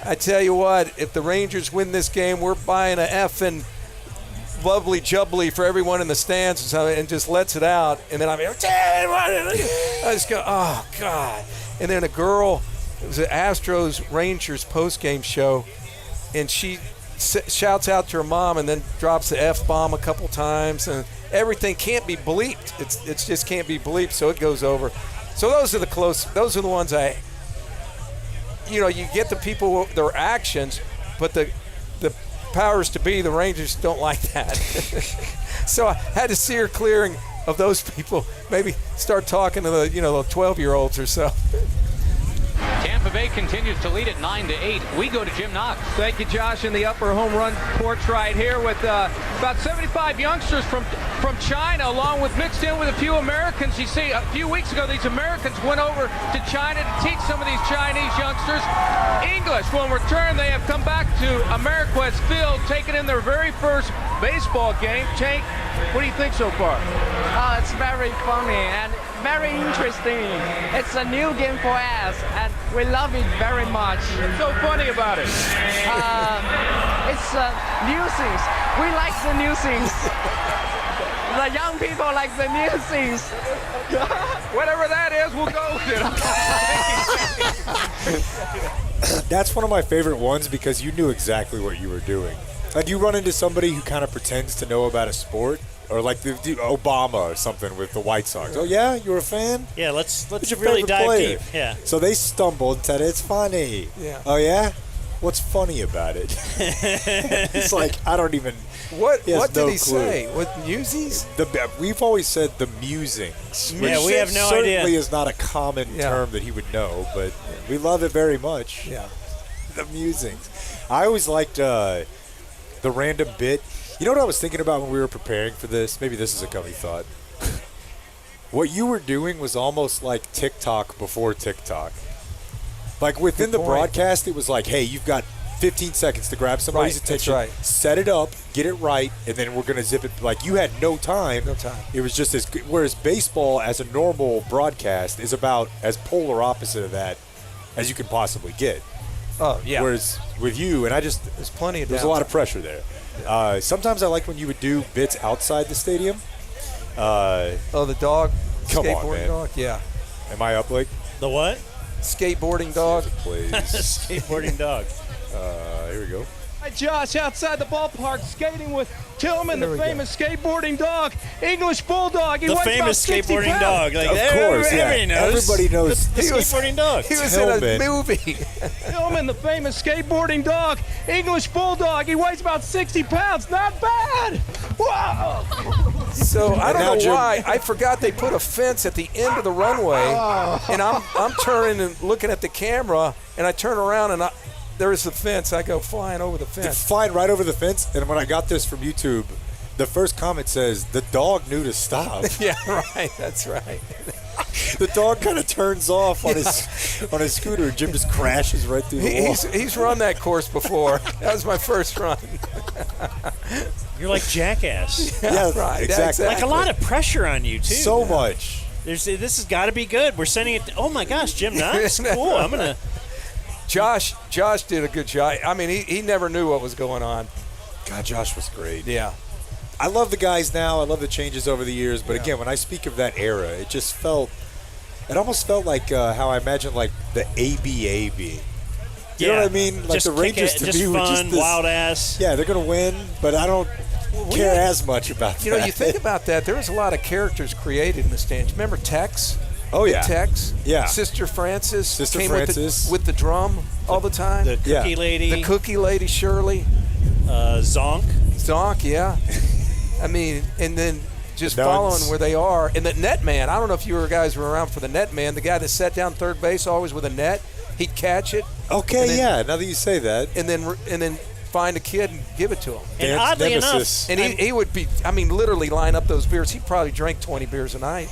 I tell you what, if the Rangers win this game, we're buying a effing lovely jubbly for everyone in the stands or something, and just lets it out. And then I just go, oh, God. And then a girl, it was an Astros-Rangers postgame show, and she shouts out to her mom and then drops the F-bomb a couple times, and everything can't be bleeped. It's just can't be bleeped, so it goes over. So those are the ones you get the people, their actions, but the powers to be, the Rangers don't like that. So I had to steer clear of those people, maybe start talking to the 12-year-olds or so. Tampa Bay continues to lead at 9-8. We go to Jim Knox. Thank you, Josh, in the upper home run porch right here with about 75 youngsters from China, along with mixed in with a few Americans. You see, a few weeks ago, these Americans went over to China to teach some of these Chinese youngsters English. Well, in return, they have come back to Ameriquez Field, taking in their very first baseball game. Tank, what do you think so far? It's very funny and very interesting. It's a new game for us, and we love it very much. What's so funny about it? It's new things. We like the new things. The young people like the new things. Whatever that is, we'll go with it. That's one of my favorite ones because you knew exactly what you were doing. Like, you run into somebody who kind of pretends to know about a sport, or like the Obama or something with the White Sox. Oh yeah, you're a fan? Yeah, let's Who's your really favorite dive player? deep. Yeah. So they stumbled and said it's funny. Yeah. Oh yeah? What's funny about it? It's like I don't even. What did he clue. say? What musings? We've always said the musings. Yeah, which we have no certainly idea. is not a common term that he would know, but we love it very much. Yeah. The musings. I always liked the random bit. You know what I was thinking about when we were preparing for this? Maybe this is a gummy thought. What you were doing was almost like TikTok before TikTok. Like within the broadcast, it was like, hey, you've got 15 seconds to grab somebody's attention, set it up, get it right, and then we're going to zip it. Like, you had no time. No time. It was just as good. Whereas baseball, as a normal broadcast, is about as polar opposite of that as you can possibly get. Oh, yeah. Whereas with you, and there's plenty of there's a lot of pressure there. Sometimes I like when you would do bits outside the stadium. The dog? Come on, Skateboarding man. dog? Yeah. Am I up, like? The what? Skateboarding dog. Please. Skateboarding dog. Here we go. Hi, Josh, outside the ballpark, skating with Tillman, There the we go. famous skateboarding dog, English bulldog. He The weighs famous about 60 skateboarding pounds. dog. Like, Of course, yeah. everybody knows. Everybody knows. The skateboarding dog. He was in a Tillman. movie. Tillman, the famous skateboarding dog, English bulldog. He weighs about 60 pounds. Not bad. Wow. So I And now don't know Jim- why. I forgot they put a fence at the end of the runway, and I'm turning and looking at the camera, and I turn around and there's the fence. I go flying over the fence. Flying right over the fence, and when I got this from YouTube, the first comment says, the dog knew to stop. Yeah, right. That's right. The dog kind of turns off on his scooter, and Jim just crashes right through the wall. He's run that course before. That was my first run. You're like Jackass. Yeah, right. exactly. Like a lot of pressure on you too. So much. This has got to be good. We're sending it. Oh my gosh, Jim Knox, cool. I'm gonna. Josh did a good job. I mean, he never knew what was going on. God, Josh was great. Yeah. I love the guys now. I love the changes over the years. But again, when I speak of that era, it almost felt like how I imagine like the ABAB. You know what I mean? Like Just the Rangers kick it, to just me were fun, just this, wild ass. Yeah, they're going to win, but I don't care as much about that. You know, you think about that. There was a lot of characters created in the stands. Remember Tex? Oh, yeah. Tex? Yeah. Sister Francis. Sister came Francis. with the drum all the time. The cookie lady. The cookie lady, Shirley. Zonk. Zonk, yeah. I mean, and then just The nuns. following where they are. And the net man, I don't know if you guys were around for the net man, the guy that sat down third base always with a net. He'd catch it. Okay, and then- yeah, now that you say that. And then find a kid and give it to him. And oddly Nemesis. enough, And he would be, I mean, literally line up those beers. He probably drank 20 beers a night.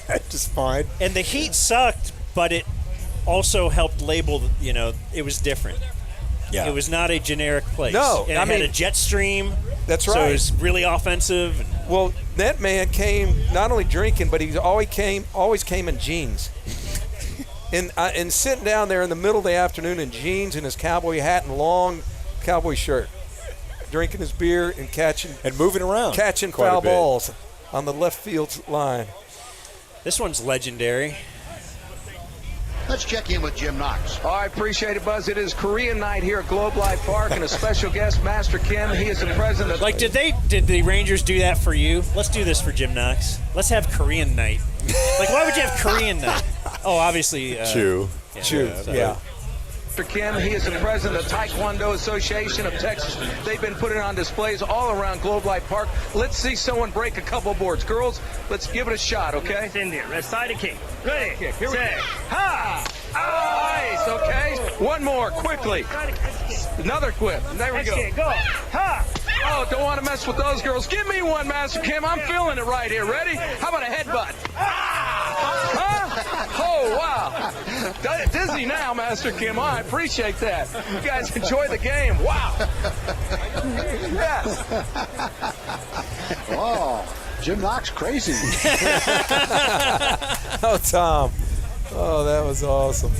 That's just fine. and the heat sucked, but it also helped label. It was different. Yeah. It was not a generic place. No, and it I had mean- a jet stream. That's So right. it was really offensive. And Well, that man came not only drinking, but he always came in jeans. And sitting down there in the middle of the afternoon in jeans and his cowboy hat and long cowboy shirt, drinking his beer and moving around, catching quite a foul bit. balls on the left field line. This one's legendary. Let's check in with Jim Knox. Oh, I appreciate it, Buzz. It is Korean night here at Globe Life Park, and a special guest, Master Kim. He is the president of... Like, did the Rangers do that for you? Let's do this for Jim Knox. Let's have Korean night. Like, why would you have Korean night? Oh, obviously. Chew. Yeah. Mr. Kim, he is the president of Taekwondo Association of Texas. They've been putting on displays all around Globe Life Park. Let's see someone break a couple boards. Girls, let's give it a shot, okay? In there. Let's side a kick. Ready? Kick. Here we Set. go. Ha! Nice, okay. One more, quickly. Another quip. There we go. Go. Ha! Oh, don't want to mess with those girls. Give me one, Master Kim. I'm feeling it right here. Ready? How about a headbutt? Huh? Oh, wow. Dizzy now, Master Kim. Oh, I appreciate that. You guys enjoy the game. Wow. Yes. Oh, Jim Knox crazy. Oh, Tom. Oh, that was awesome.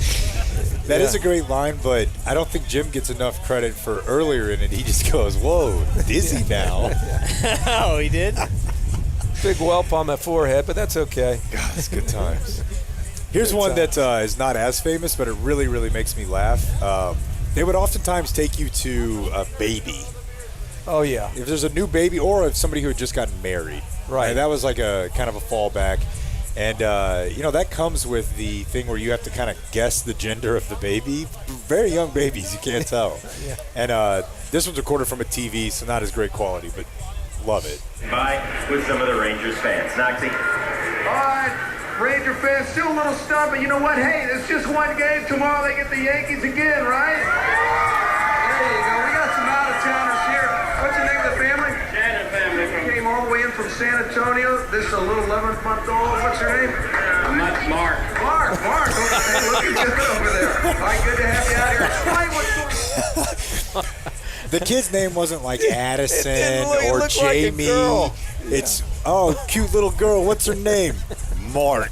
That is a great line, but I don't think Jim gets enough credit for earlier in it. He just goes, whoa, dizzy now. Oh, he did? Big whelp on my forehead, but that's okay. God, it's good times. Here's one that is not as famous, but it really, really makes me laugh. They would oftentimes take you to a baby. Oh, yeah. If there's a new baby or if somebody who had just gotten married. Right. And that was like a kind of a fallback. And, that comes with the thing where you have to kind of guess the gender of the baby. Very young babies, you can't tell. Yeah. And this one's recorded from a TV, so not as great quality, but love it. By with some of the Rangers fans. Noxie. All right, Ranger fans, still a little stunned, but you know what? Hey, it's just one game. Tomorrow they get the Yankees again, right? There you go. We got some out-of-towners here. What's the name of the family? Shannon family from... Came all the way in from San Antonio. This is a little 11-month-old. What's her name? Mark. Mark. Okay, looking good over there. All right, good to have you out here. Explain what's going on. The kid's name wasn't like Addison it or looked like a Jamie. girl. It's, oh, cute little girl. What's her name? Mark.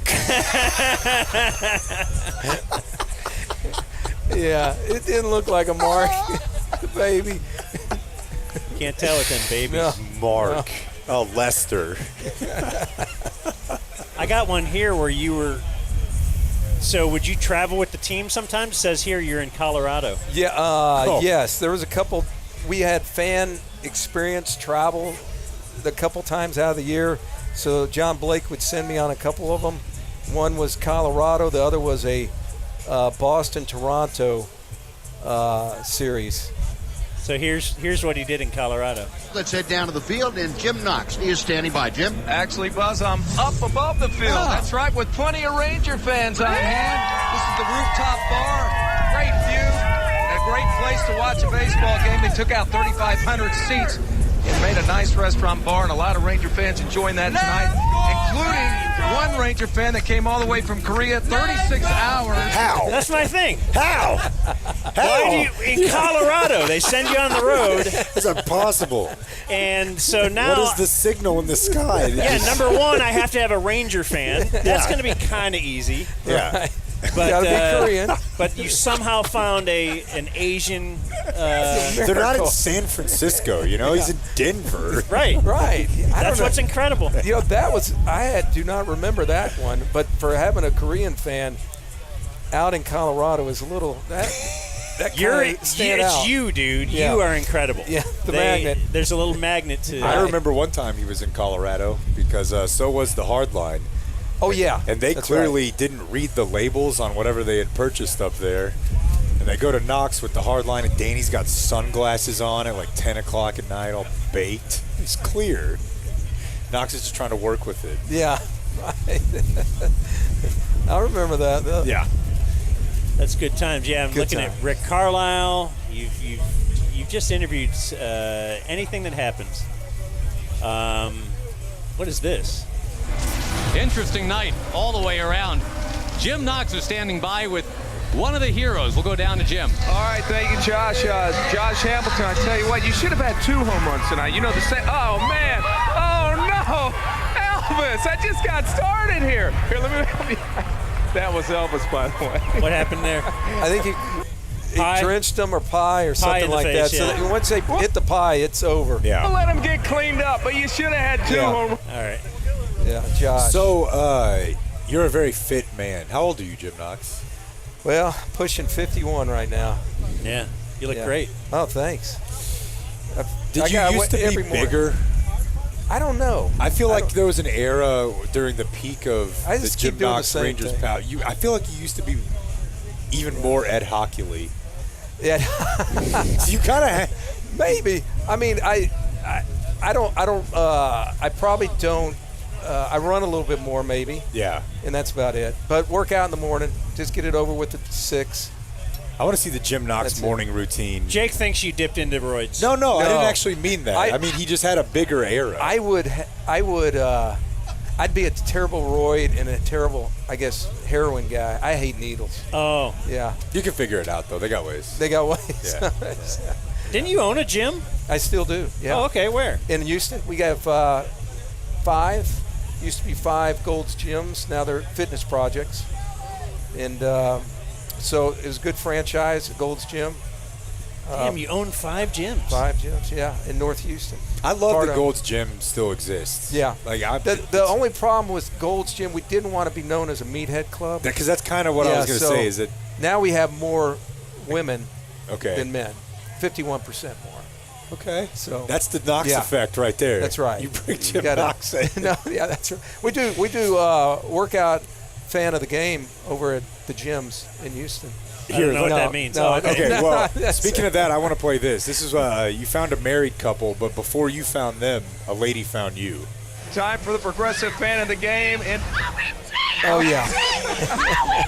Yeah, it didn't look like a Mark. Baby. Can't tell with them babies. No. Mark. Oh, Lester. I got one here where you were. So would you travel with the team sometimes? It says here you're in Colorado. Yeah. Yes. There was a couple. We had fan experience travel a couple times out of the year. So John Blake would send me on a couple of them. One was Colorado. The other was a Boston-Toronto series. So here's what he did in Colorado. Let's head down to the field, and Jim Knox is standing by. Jim? Actually, Buzz, I'm up above the field. That's right, with plenty of Ranger fans on hand. This is the rooftop bar. Great view. And a great place to watch a baseball game. They took out 3,500 seats and made a nice restaurant bar, and a lot of Ranger fans enjoying that tonight, including one Ranger fan that came all the way from Korea, 36 hours. How? That's my thing. How? Why do you, in Colorado, they send you on the road. That's impossible. And so now. What is the signal in the sky? Yeah, number one, I have to have a Ranger fan. That's going to be kind of easy. Yeah. But, Gotta be Korean. But you somehow found an Asian. They're not in San Francisco, He's in Denver. Right. That's what's incredible. That was do not remember that one, but for having a Korean fan out in Colorado is a little that kind of stand out. It's you, dude. Yeah. You are incredible. Yeah, magnet. There's a little magnet to. I remember one time he was in Colorado because so was the Hardline. Oh, yeah. And they That's clearly right. didn't read the labels on whatever they had purchased up there. And they go to Knox with the Hardline, and Danny's got sunglasses on at like 10 o'clock at night, all baked. It's clear. Knox is just trying to work with it. Yeah. I remember that. Yeah. That's good times. Yeah, I'm Good looking time. at Rick Carlisle. You've just interviewed anything that happens. What is this? Interesting night all the way around. Jim Knox is standing by with one of the heroes. We'll go down to Jim. All right, thank you, Josh. Josh Hamilton, I tell you what, you should have had 2 home runs tonight. The same. Oh, man. Oh, no. Elvis, I just got started here. Here, let me help you. That was Elvis, by the way. What happened there? I think he drenched them or pie or something in the like face, that. So yeah. that once they hit the pie, it's over. Well, let him get cleaned up, but you should have had 2 home runs. All right. Yeah, Josh. So, you're a very fit man. How old are you, Jim Knox? Well, pushing 51 right now. Yeah, you look Yeah. great. Oh, thanks. Did you used to be bigger? I don't know. I feel like there was an era during the peak of I the just Jim keep doing the Knox same Rangers thing. pal. I feel like you used to be even more Ed Hockey-ly. Yeah. You kind of maybe. I mean, I probably don't. I run a little bit more, maybe. Yeah. And that's about it. But work out in the morning. Just get it over with at 6. I want to see the Jim Knox morning routine. Jake thinks you dipped into roids. No, I didn't actually mean that. I mean, he just had a bigger era. I'd be a terrible roid and a terrible, I guess, heroin guy. I hate needles. Oh. Yeah. You can figure it out, though. They got ways. They got ways. Yeah. Didn't you own a gym? I still do. Yeah. Oh, okay. Where? In Houston, we have 5. Used to be 5 Gold's gyms. Now they're fitness projects. And so it was a good franchise, Gold's Gym. Damn, you own 5 gyms. 5 gyms, yeah, in North Houston. I love Part that of- Gold's Gym still exists. Yeah. Like The only problem with Gold's Gym, we didn't want to be known as a meathead club. Because that's kind of what I was going to say. Is that now we have more women Okay. than men, 51% more. Okay. So that's the Knox yeah. effect right there. That's right. You bring Jim gotta- Knox in. No, yeah, that's right. We do workout fan of the game over at the gyms in Houston. I don't know what that means. No, Oh, okay. Okay, well, That's speaking of that, I want to play this. This is you found a married couple, but before you found them, a lady found you. Time for the progressive fan of the game. And Oh, yeah.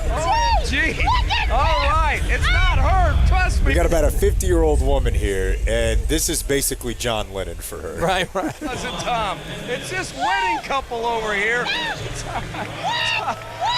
OMG. All right. It's not her. Trust me. We got about a 50-year-old woman here, and this is basically John Lennon for her. Right. Cousin Tom. It's this wedding couple over here.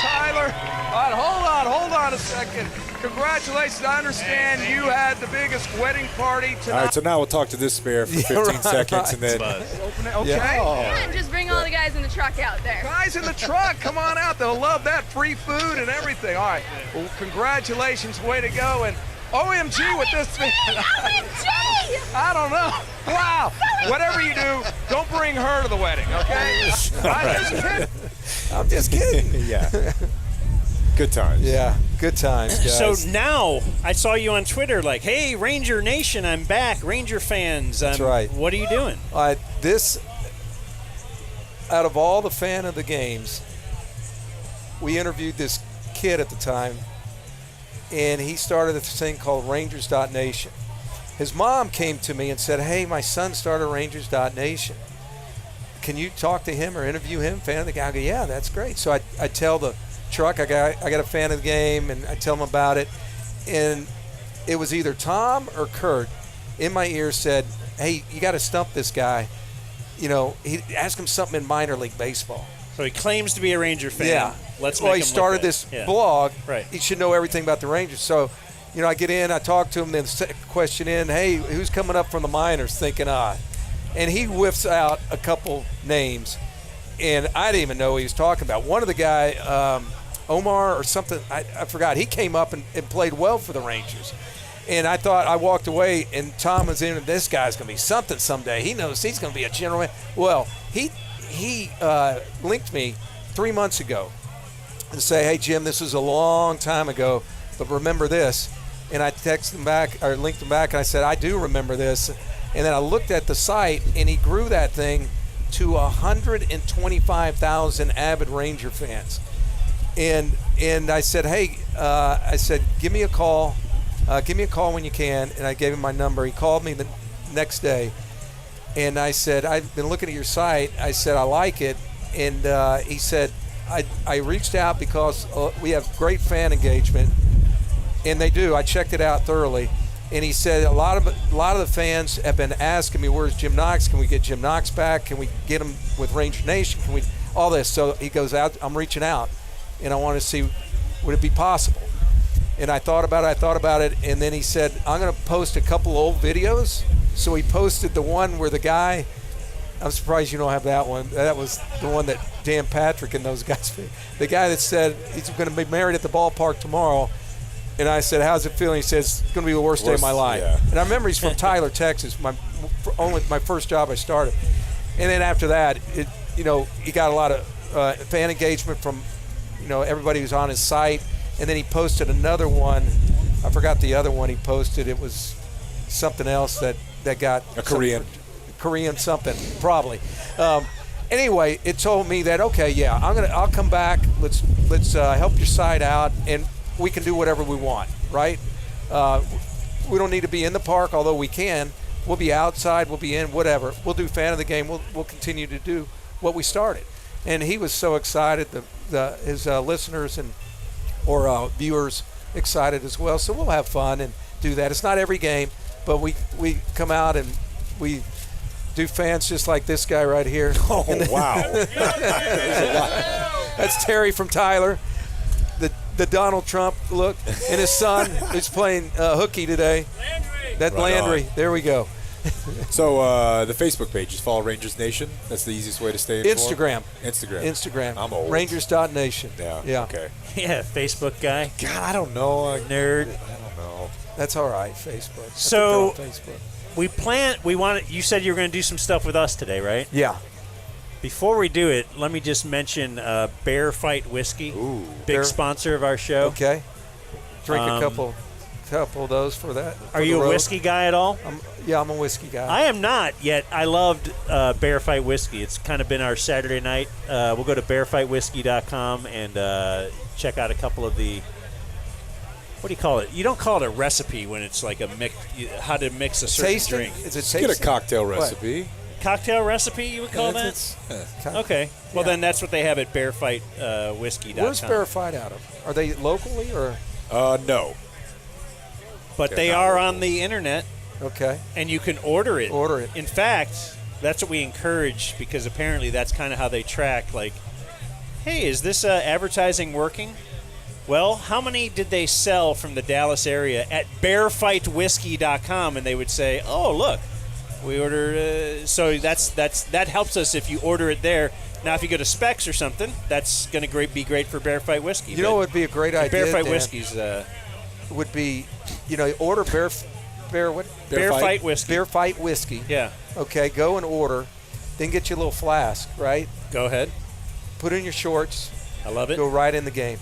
Tyler. All right, hold on a second. Congratulations. I understand you had the biggest wedding party tonight. All right, so now we'll talk to this spare for 15 seconds, and then Open it. Okay. Yeah. Just bring all the guys in the truck out there. Guys in the truck, come on out. They'll love that free food and everything. All right. Well, congratulations. Way to go. And OMG with this thing. OMG! I don't know. Wow. Whatever you do, don't bring her to the wedding, okay? I'm just kidding. Yeah. Good times. Yeah, good times, guys. So now I saw you on Twitter like, hey, Ranger Nation, I'm back. Ranger fans. That's right. What are you doing? This, out of all the fan of the games, we interviewed this kid at the time, and he started a thing called Rangers.Nation. His mom came to me and said, hey, my son started Rangers.Nation. Can you talk to him or interview him, fan of the game? I go, yeah, that's great. So I tell the truck, I got a fan of the game, and I tell him about it. And it was either Tom or Kurt in my ear said, hey, you got to stump this guy. You know, he ask him something in minor league baseball. So he claims to be a Ranger fan. Yeah. Let's well, make he him started look this bad. Yeah. blog. Right. He should know everything about the Rangers. So, you know, I get in, I talk to him, then question in, hey, who's coming up from the minors? Thinking, and he whiffs out a couple names, and I didn't even know what he was talking about. One of the guy, Omar or something, I forgot. He came up and played well for the Rangers. And I thought, I walked away, and Tom was in, and this guy's going to be something someday. He knows he's going to be a general man. Well, he linked me 3 months ago and say, hey, Jim, this was a long time ago, but remember this. And I texted him back, or linked him back, and I said, I do remember this. And then I looked at the site, and he grew that thing to 125,000 avid Ranger fans. And I said, hey, give me a call. Give me a call when you can. And I gave him my number. He called me the next day. And I said, I've been looking at your site. I said, I like it. And he said, I reached out because we have great fan engagement. And they do. I checked it out thoroughly. And he said a lot of the fans have been asking me, where's Jim Knox? Can we get Jim Knox back? Can we get him with Ranger Nation? Can we all this? So he goes out. I'm reaching out, and I want to see would it be possible. And I thought about it, and then he said, I'm going to post a couple old videos. So he posted the one where the guy I'm surprised you don't have that one. That was the one that Dan Patrick and those guys, the guy that said he's going to be married at the ballpark tomorrow. And I said, how's it feeling? He says, it's going to be the worst day of my life. Yeah. And I remember he's from Tyler, Texas, my first job I started. And then after that, he got a lot of fan engagement from, everybody who's on his site. And then he posted another one. I forgot the other one he posted. It was something else that got a Korean something, probably. Anyway, it told me that, okay, yeah, I'll come back. Let's help your site out, and we can do whatever we want, right? We don't need to be in the park, although we can. We'll be outside. We'll be in, whatever. We'll do fan of the game. We'll continue to do what we started. And he was so excited. His listeners or viewers excited as well. So we'll have fun and do that. It's not every game, but we come out and we do fans just like this guy right here. Oh, wow. That's Terry from Tyler. The Donald Trump look. And his son is playing hooky today. Landry. There we go. So the Facebook page is Follow Rangers Nation. That's the easiest way to stay informed. Instagram. I'm old. Rangers.nation. Yeah. Okay. Yeah, Facebook guy. God, I don't know. Nerd. I don't know. That's all right, Facebook. So Facebook. You said you were going to do some stuff with us today, right? Yeah. Before we do it, let me just mention Bear Fight Whiskey. Ooh. Big sponsor of our show. Okay. Drink a couple of those for that. Are you a whiskey guy at all? I'm a whiskey guy. I am not, yet I loved Bear Fight Whiskey. It's kind of been our Saturday night. We'll go to bearfightwhiskey.com and check out a couple of the, what do you call it? You don't call it a recipe when it's like how to mix a certain drink. Is it tasting? Get a cocktail recipe. What? Cocktail recipe, you would call that? Okay. Well, then that's what they have at bearfightwhiskey.com. Where's Bear Fight out of? Are they locally or? No. But they are on the internet. Okay. And you can order it. Order it. In fact, that's what we encourage because apparently that's kind of how they track, like, hey, is this advertising working? Well, how many did they sell from the Dallas area at bearfightwhiskey.com? And they would say, oh, look, we ordered. So that helps us if you order it there. Now, if you go to Specs or something, that's going to be great for Bear Fight Whiskey. You know what would be a great idea, Bear Fight Dan, Whiskey's would be, order Bear Fight Whiskey. Bear Fight Whiskey. Yeah. Okay, go and order. Then get your little flask, right? Go ahead. Put in your shorts. I love it. Go right in the game.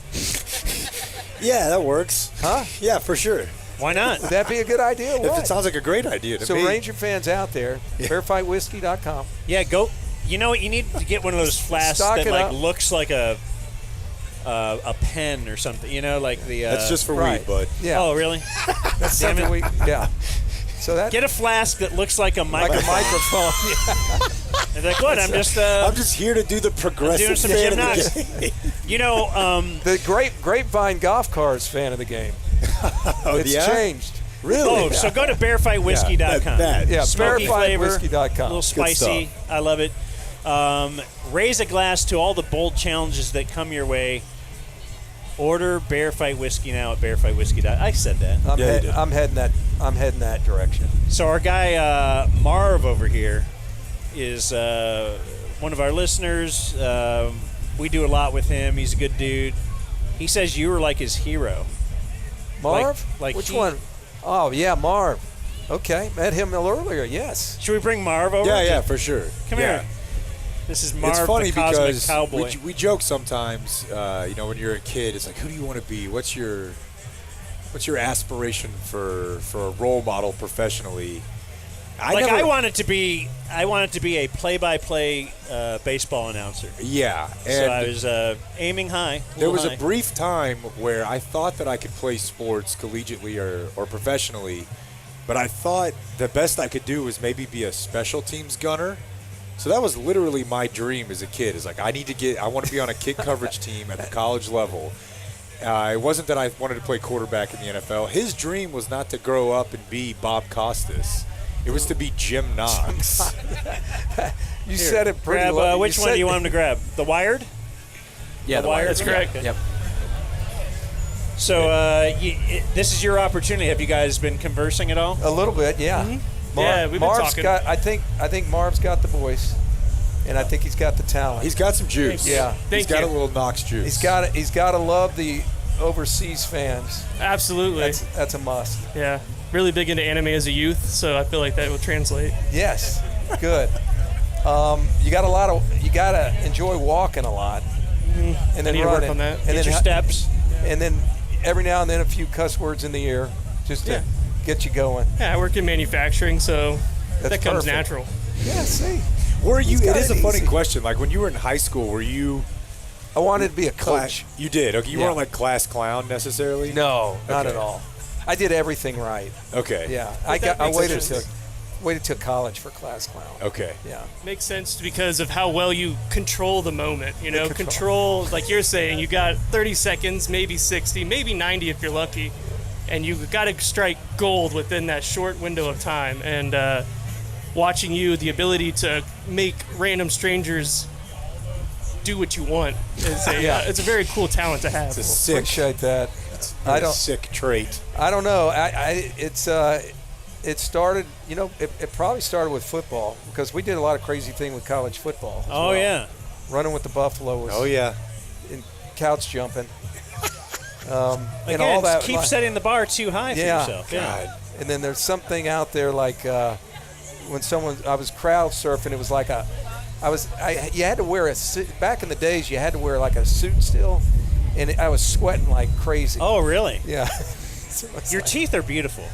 Yeah, that works. Huh? Yeah, for sure. Why not? Would that be a good idea? If it sounds like a great idea to me. So Ranger fans out there, bearfightwhiskey.com. Yeah, go. You know what? You need to get one of those flasks that looks like a pen or something. Like the. That's just for weed, bud. Yeah. Oh, really? That's something we. Yeah. So that. Get a flask that looks like a microphone. Like a microphone. And like, what? I'm just here to do the progressive. Doing some fan Jim Knox. The Grapevine golf cars fan of the game. It's changed. Really? Oh, so go to bearfightwhiskey.com. Smoky bearfightwhiskey.com. A little spicy. I love it. Raise a glass to all the bold challenges that come your way. Order Bear Fight Whiskey now at bearfightwhiskey.com. I said that. I'm heading that direction. So our guy Marv over here is one of our listeners. We do a lot with him. He's a good dude. He says you were like his hero. Marv? Like which one? Oh, yeah, Marv. Okay, met him a little earlier, yes. Should we bring Marv over? Yeah, for sure. Come here. This is Marv, it's funny the Cosmic because Cowboy. we joke sometimes, when you're a kid, it's like, who do you want to be? What's your aspiration for a role model professionally? I wanted to be a play-by-play baseball announcer. Yeah. So I was aiming high. There was a brief time where I thought that I could play sports collegiately or professionally, but I thought the best I could do was maybe be a special teams gunner. So that was literally my dream as a kid. It's like, I want to be on a kick coverage team at the college level. It wasn't that I wanted to play quarterback in the NFL. His dream was not to grow up and be Bob Costas. It was to be Jim Knox. You said it pretty well. low. Which one do you want him to grab? The Wired? Yeah, the Wired. That's correct. Yep. So this is your opportunity. Have you guys been conversing at all? A little bit, yeah. Mm-hmm. Yeah, we've been talking. I think Marv's got the voice. and I think he's got the talent. He's got some juice. Yeah, He's got a little Knox juice. He's got to love the overseas fans. Absolutely. That's a must. Yeah. Really big into anime as a youth, so I feel like that will translate. Yes. Good. You gotta enjoy walking a lot, and then I need to running. work on that. And Get then your steps. And then every now and then a few cuss words in the ear, just to get you going. Yeah, I work in manufacturing, so that comes perfect. natural. Yeah, see. Were you? He's got It is a it funny easy. question. Like when you were in high school, were you? I wanted to be a coach. You did. Okay, you Yeah. weren't like class clown necessarily. No, not Okay. at all. I did everything right. Okay. Yeah, But that I makes waited sense. till college for class clown. Okay. Yeah. Makes sense because of how well you control the moment. You know, control. control, like you're saying, you got 30 seconds, maybe 60, maybe 90 if you're lucky, and you've got to strike gold within that short window of time. And watching you, the ability to make random strangers do what you want is it's a very cool talent to have. It's a sick. Appreciate that. I don't sick trait. I don't know. It started. You know, it probably started with football because we did a lot of crazy thing with college football. as Oh, well. yeah. Running with the Buffalo was. Oh yeah. And couch jumping. And Again, all that. keep setting the bar too high for yourself. God. And then there's something out there like when I was crowd surfing. It was like you had to wear a suit. Back in the days, you had to wear like a suit still, and I was sweating like crazy. Oh, really? Yeah. Your teeth are beautiful.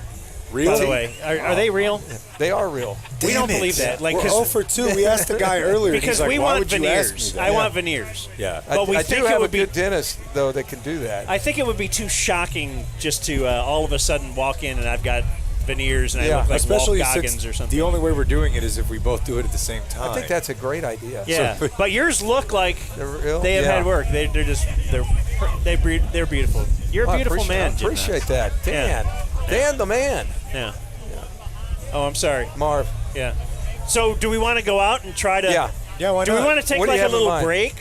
Real? By the way, are they real? They are real. We don't believe that. Like, We're 0 for 2. We asked the guy earlier. Because he's like, we why want would you ask me veneers. that? I want veneers. Yeah. But we I think do it have a would be. good dentist though that can do that. I think it would be too shocking just to all of a sudden walk in and I've got veneers and I look like Especially Walt since Goggins or something. the only way we're doing it is if we both do it at the same time. I think that's a great idea. Yeah, So- but yours look like They're real? they have Yeah. had work. They're beautiful. You're a beautiful man, I Jim appreciate Knox. that. Dan. Yeah. Dan the man. Yeah. Oh, I'm sorry. Marv. Yeah. So, do we want to go out and try to? Yeah, why Do we not? want to take What do you like a have in little mind? break?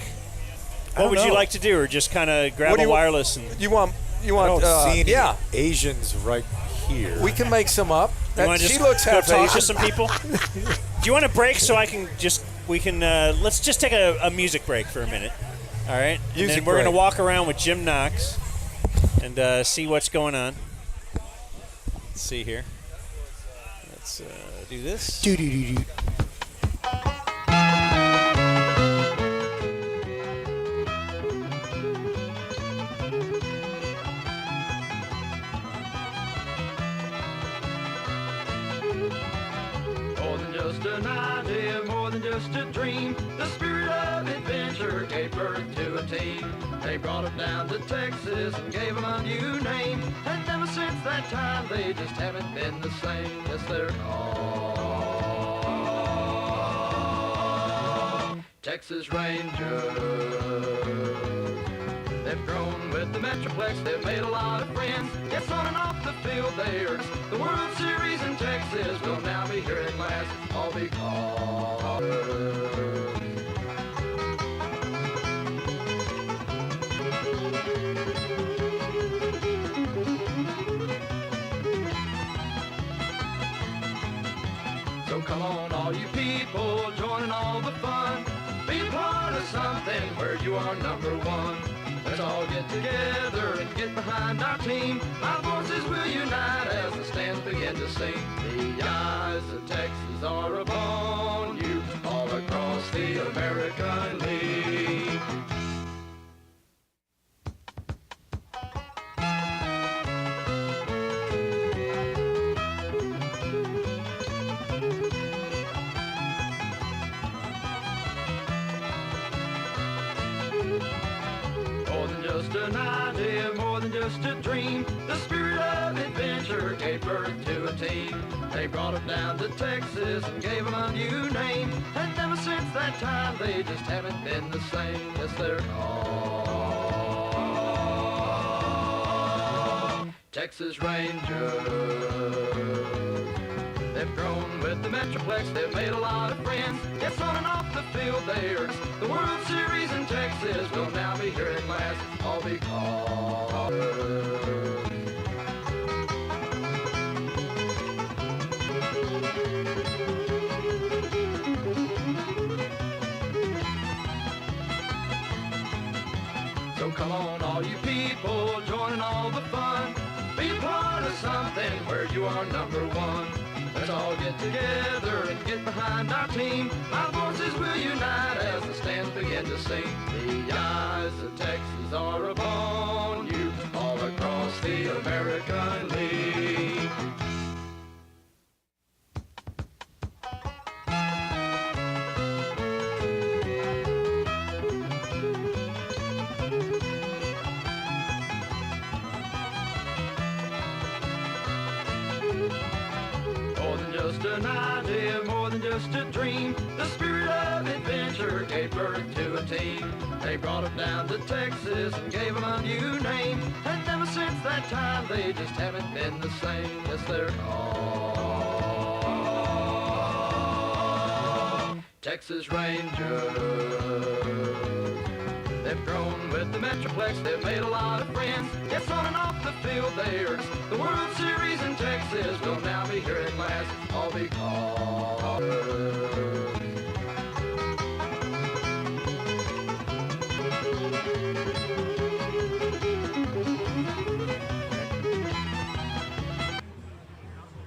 I What would don't you know. like to do, or just kind of grab What do a you- wireless and? You want? I don't see any yeah. Asians right here. We can make some up. You want to She just looks go half talk Asian. to some people? Do you want to break so I can just? We can. Let's just take a music break for a minute. All right. And Music then we're gonna break. walk around with Jim Knox and see what's going on. Let's see here. Let's do this. More than just an idea, more than just a dream. The spirit of adventure gave birth to a team. They brought them down to Texas and gave them a new name. And ever since that time, they just haven't been the same. Yes, they're called Texas Rangers. They've grown with the Metroplex, they've made a lot of friends. Yes, on and off the field, they're the World Series in Texas will now be here at last. All because so come on, all you people, join in all the fun. Be a part of something where you are number one. Let's all get together and get behind our team. Our voices will unite as the stands begin to sing. The eyes of Texas are upon you all across the American League. More than just an idea, more than just a dream. The spirit of adventure gave birth to a team. They brought them down to Texas and gave them a new name. And ever since that time, they just haven't been the same. Yes, they're called Texas Rangers. They've grown with the Metroplex, they've made a lot of friends. Yes, on and off the field, they're the World Series in Texas will now be here at last. All because So come on, all you people, join in all the fun. Be part of something where you are number one. Let's all get together and get behind our team. Our voices will unite as the stands begin to sing. The eyes of Texas are upon you all across the American League. More than just an idea, more than just a dream. The spirit of adventure gave birth to a team. They brought them down to Texas and gave them a new name. And ever since that time, they just haven't been the same. Yes, they're all Texas Rangers. They've grown with the Metroplex, they've made a lot of friends. Yes, on and off the field, there's the World Series in Texas will now be here at last, all because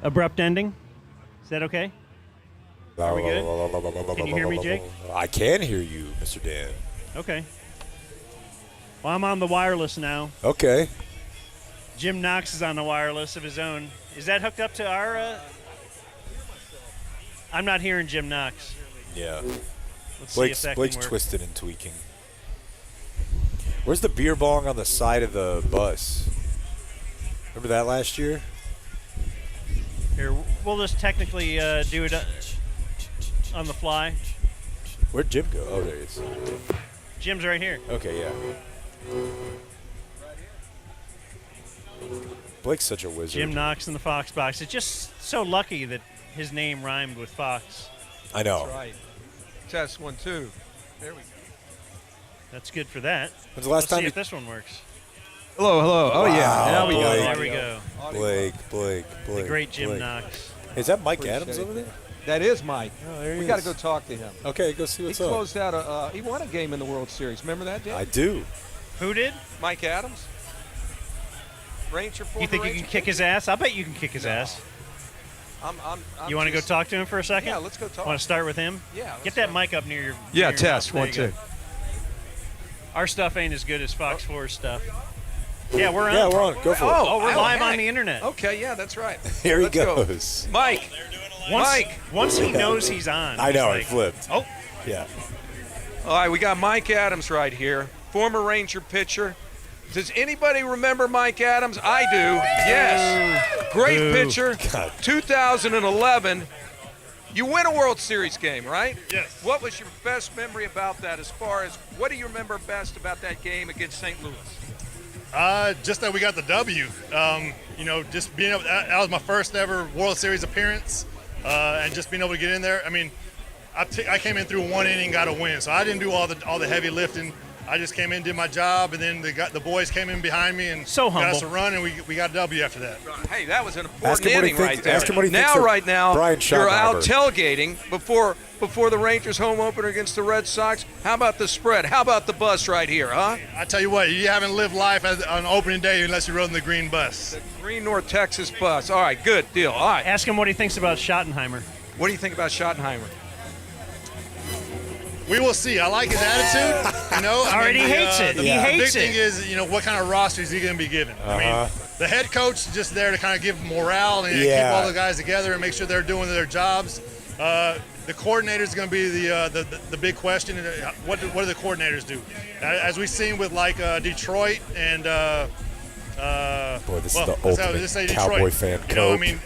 Abrupt ending. Is that okay? Are we good? Can you hear me, Jake? I can hear you, Mr. Dan. Okay. Well, I'm on the wireless now. Okay. Jim Knox is on the wireless of his own. Is that hooked up to our... I'm not hearing Jim Knox. Yeah. Let's see if that Blake's can work. twisted and tweaking. Where's the beer bong on the side of the bus? Remember that last year? Here, we'll just technically do it on the fly. Where'd Jim go? Oh, there he is. Jim's right here. Okay, yeah. Blake's such a wizard. Jim Knox in the Fox box. It's just so lucky that his name rhymed with Fox. I know. That's right. Test 1, 2. There we go. That's good for that. When's the last Let's time see you- if this one works. Hello, hello. Oh, Wow, yeah. There we go. Blake. There we go. Blake. The great Jim Blake. Knox. Is that Mike Appreciate Adams it. over there? That is Mike. Oh, there he we got to is. go talk to him. Okay, go see what's he up. closed out he won a game in the World Series. Remember that, Dan? I do. Who did? Mike Adams. Ranger. You think you can kick his ass? I bet you can kick his ass. I'm You want to go just- talk to him for a second? Yeah, let's go talk. Want to start with him? Yeah, let's Get that mic up near your. Yeah, near your test mouth. 1, There you 2. go. Our stuff ain't as good as Fox 4's stuff. Yeah, we're on. Yeah, we're on. Go for it. Oh, we're live heck. on the internet. Okay, yeah, that's right. Here he Let's go. goes. Mike. Once he knows he's on. I know, he's he like, flipped. Oh, Yeah. All right, we got Mike Adams right here, former Ranger pitcher. Does anybody remember Mike Adams? I do. Yes. Great Boo. pitcher. God. 2011. You win a World Series game, right? Yes. What was your best memory about that as far as what do you remember best about that game against St. Louis? Just that we got the W. Just being able. That was my first ever World Series appearance, and just being able to get in there. I mean, I came in through one inning, got a win, so I didn't do all the heavy lifting. I just came in, did my job, and then the boys came in behind me and So got us humble. a run, and we got a W after that. Hey, that was an Ask important him what he inning thinks- right there. ask him what he thinks now, of right now, Brian you're out Schottenheimer. tailgating before the Rangers home opener against the Red Sox. How about the spread? How about the bus right here, huh? I tell you what, you haven't lived life on opening day unless you rode in the green bus. Green North Texas bus. All right, good deal. All right. ask him what he thinks about Schottenheimer. What do you think about Schottenheimer? We will see. I like his attitude. Already hates it. He hates The big thing it. is, what kind of roster is he going to be given? I mean, Uh-huh. the head coach is just there to kind of give morale and Yeah. keep all the guys together and make sure they're doing their jobs. The coordinator is going to be the big question. What do the coordinators do? As we've seen with Detroit and Boy, this is the let's ultimate say Cowboy Detroit. fan You know, I cope. mean,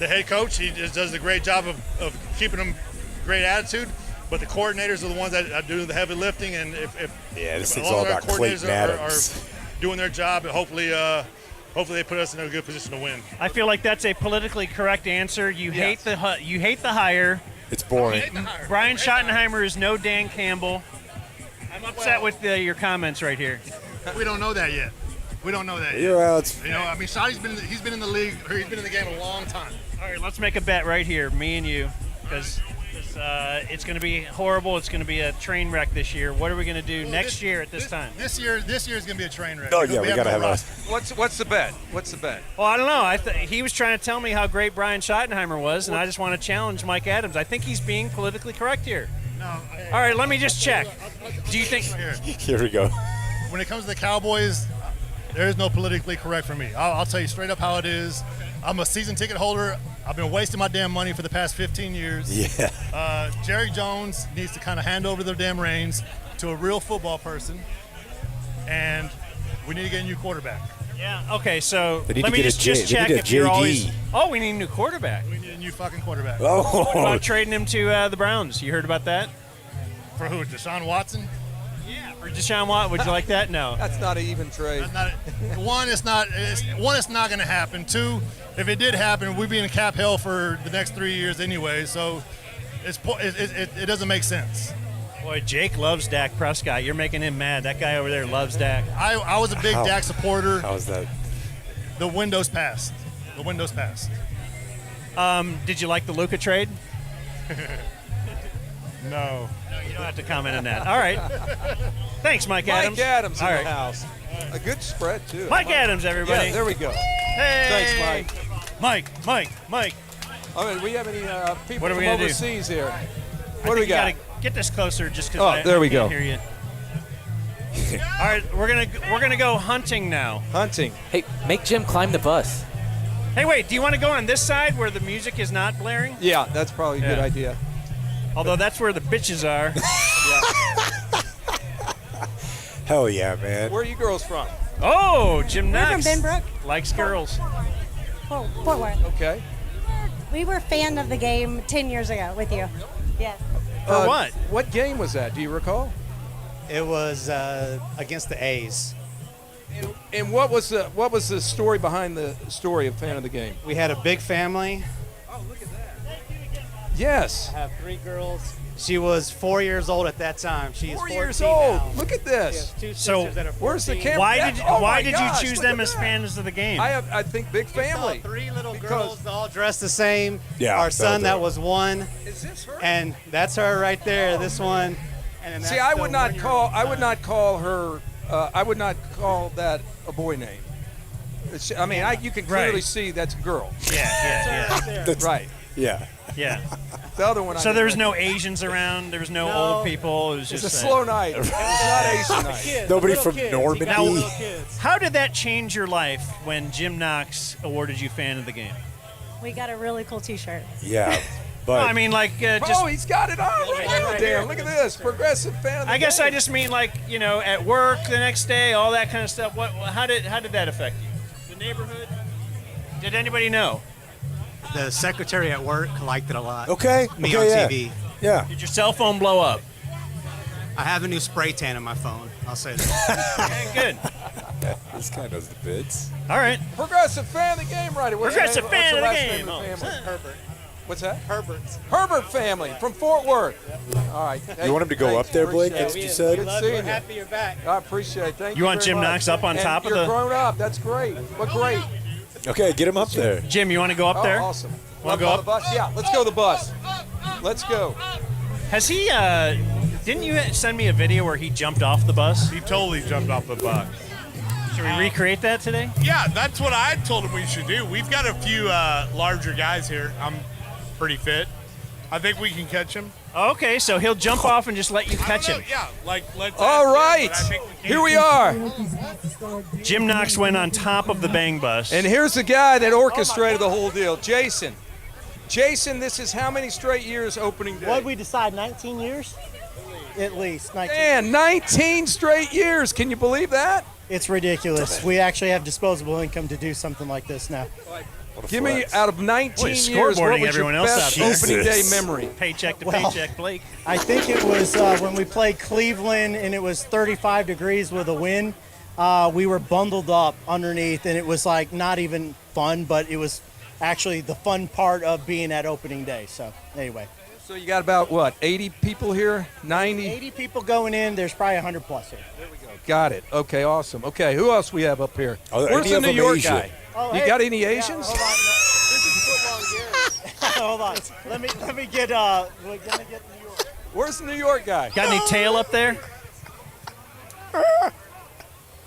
the head coach, he just does a great job of keeping them great attitude. But the coordinators are the ones that do the heavy lifting, and this if thing's all all of our about Clayton coordinators are Adams. doing their job, hopefully they put us in a good position to win. I feel like that's a politically correct answer. You hate the hire. It's boring. Brian Schottenheimer is no Dan Campbell. I'm upset with your comments right here. We don't know that yet. We don't know that Yeah, well, it's- yet. I mean, Shotty's he's been in the league, or he's been in the game a long time. All right, let's make a bet right here, me and you, because It's going to be horrible. It's going to be a train wreck this year. What are we going to do next year at this time? This year is going to be a train wreck. Oh, yeah, we got to have us. What's the bet? What's the bet? Well, I don't know. He was trying to tell me how great Brian Schottenheimer was, and I just want to challenge Mike Adams. I think he's being politically correct here. No. All right, let me just check. Do you think? Here we go. When it comes to the Cowboys, there is no politically correct for me. I'll tell you straight up how it is. I'm a season ticket holder. I've been wasting my damn money for the past 15 years. Yeah. Jerry Jones needs to kind of hand over the damn reins to a real football person, and we need to get a new quarterback. Yeah. Okay. So They need let to me get just check they need a if you're JD. always. Oh, we need a new quarterback. We need a new fucking quarterback. Oh. What about trading him to the Browns? You heard about that? For who? Deshaun Watson? Yeah. For Deshaun Watson, would you like that? No. That's not an even trade. One, it's not going to happen. Two, if it did happen, we'd be in cap hell for the next 3 years anyway. So it doesn't make sense. Boy, Jake loves Dak Prescott. You're making him mad. That guy over there loves Dak. I was a big Dak supporter. How's that? The window's passed. The window's passed. Did you like the Luka trade? No. No, you don't have to comment on that. All right. Thanks, Mike Adams. Mike Adams in All the right. house. A good spread, too. Mike Adams, everybody. Yeah, there we go. Hey. Thanks, Mike. I mean, we have any people What are we from gonna do? overseas here? I What do we think you got? gotta get this closer just because Oh, there we I can't go. hear you. All right, we're gonna go hunting now. Hunting. Hey, make Jim climb the bus. Hey, wait, do you want to go on this side where the music is not blaring? Yeah, that's probably a good Yeah. idea. Although that's where the bitches are. Hell yeah, man. Where are you girls from? Oh, Jim We're Knox. from Benbrook. Likes girls. Fort Worth. Okay. We were a fan of the game 10 years ago with you. Yes. For what? What game was that? Do you recall? It was against the A's. And what was the story behind the story of fan of the game? We had a big family. Yes. I have 3 girls. She was 4 years old at that time. She is 4 14 years old. now. Look at She this. has 2 So, sisters that are 14. Where's the camera? Why did gosh, you choose look them at as that. fans of the game? I think big We saw family. 3 little Because- girls all dressed the same. Yeah, Our son that'll that do it. was 1. Is this her? And that's her right there. This one. And then See, that's I the would not 1-year-old call son. her. I would not call that a boy name. I mean, you can clearly Right. see that's a girl. Yeah. That's, Right. Yeah. Yeah. The other one. So there was no Asians around. There was no old people. It was It's just a slow night. It was not Asian night. Kids, Nobody little from kids. Normandy. You got little kids. How did that change your life when Jim Knox awarded you fan of the game? We got a really cool T-shirt. Yeah. But I mean, like, just. Oh, he's got it on. Look at that. Damn, look at this. Progressive fan of the I guess game. I just mean, like, at work the next day, all that kind of stuff. How did that affect you? The neighborhood? Did anybody know? The secretary at work liked it a lot. okay. Me okay, on yeah. TV. Yeah. Did your cell phone blow up? I have a new spray tan on my phone. I'll say that. Okay, good. This guy knows the bits. All right. Progressive fan of the game, right? What's Progressive what's fan of the last game. name of the family? Herbert. What's that? Herbert's. Herbert family from Fort Worth. All right. Hey, You want him to go thanks. up there, Blake? Appreciate That's it. what you said? Good We're seeing you. happy you're back. I appreciate it. Thank you. You want very Jim much. Knox up on And top of you're the- grown up. That's great. What great. Okay, get him up there. Jim, you want to go up there? Oh, awesome. Wanna Wanna go on up? the bus? Yeah, let's go the bus. Let's go. Has he, didn't you send me a video where he jumped off the bus? He totally jumped off the bus. Should we recreate that today? Yeah, that's what I told him we should do. We've got a few larger guys here. I'm pretty fit. I think we can catch him. Okay, so he'll jump off and just let you catch him. Yeah, let's. All right. Here we are. Jim Knox went on top of the bang bus. And here's the guy that orchestrated the whole deal, Jason. Jason, this is how many straight years opening day? What we decide, 19 years? At least 19. Man, 19 straight years. Can you believe that? It's ridiculous. We actually have disposable income to do something like this now. Give me, out of 19 Boy, years, scoreboarding what was everyone your else best out there. opening day Jesus. memory? Paycheck to Well, paycheck, Blake. I think it was when we played Cleveland and it was 35 degrees with a wind. We were bundled up underneath, and it was like not even fun, but it was actually the fun part of being at opening day. So anyway. So you got about, what, 80 people here? 90? 80 people going in. There's probably 100 plus here. Got it. Okay, awesome. Okay, who else we have up here? Are there Where's any the of New them York Asian? guy? Oh, You hey. got any Yeah, Asians? hold on. This is football Gary. hold on. Let me get New York. Where's the New York guy? Got any tail up there?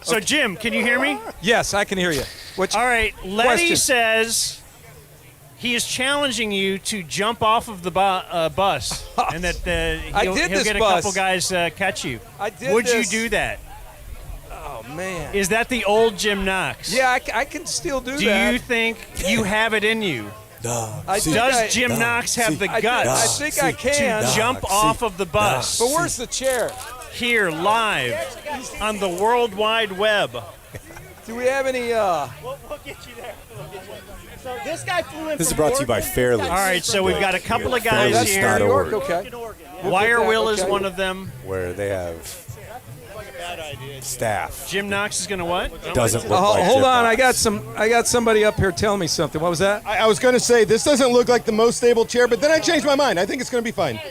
So, Jim, can you hear me? Yes, I can hear you. All right, Letty question? says he is challenging you to jump off of the bus, and that he'll get a couple guys catch you. I did Would this. you do that? Oh, man. Is that the old Jim Knox? Yeah, I can still do that. Do you think you have it in you? Does Jim Knox have the guts? I think I can. To jump off of the bus. But where's the chair? Here, live on the World Wide Web. Do we have any? We'll get you there. So this guy flew in. This is from brought to you by Oregon. Fairly. All right, so we've got a couple of guys That's here. New York, okay. Wire Will is okay. one of them. Where they have staff. Jim Knox is going to what? Doesn't look like Hold Jim on, Knox. I got somebody up here telling me something. What was that? I was going to say, this doesn't look like the most stable chair, but then I changed my mind. I think it's going to be fine.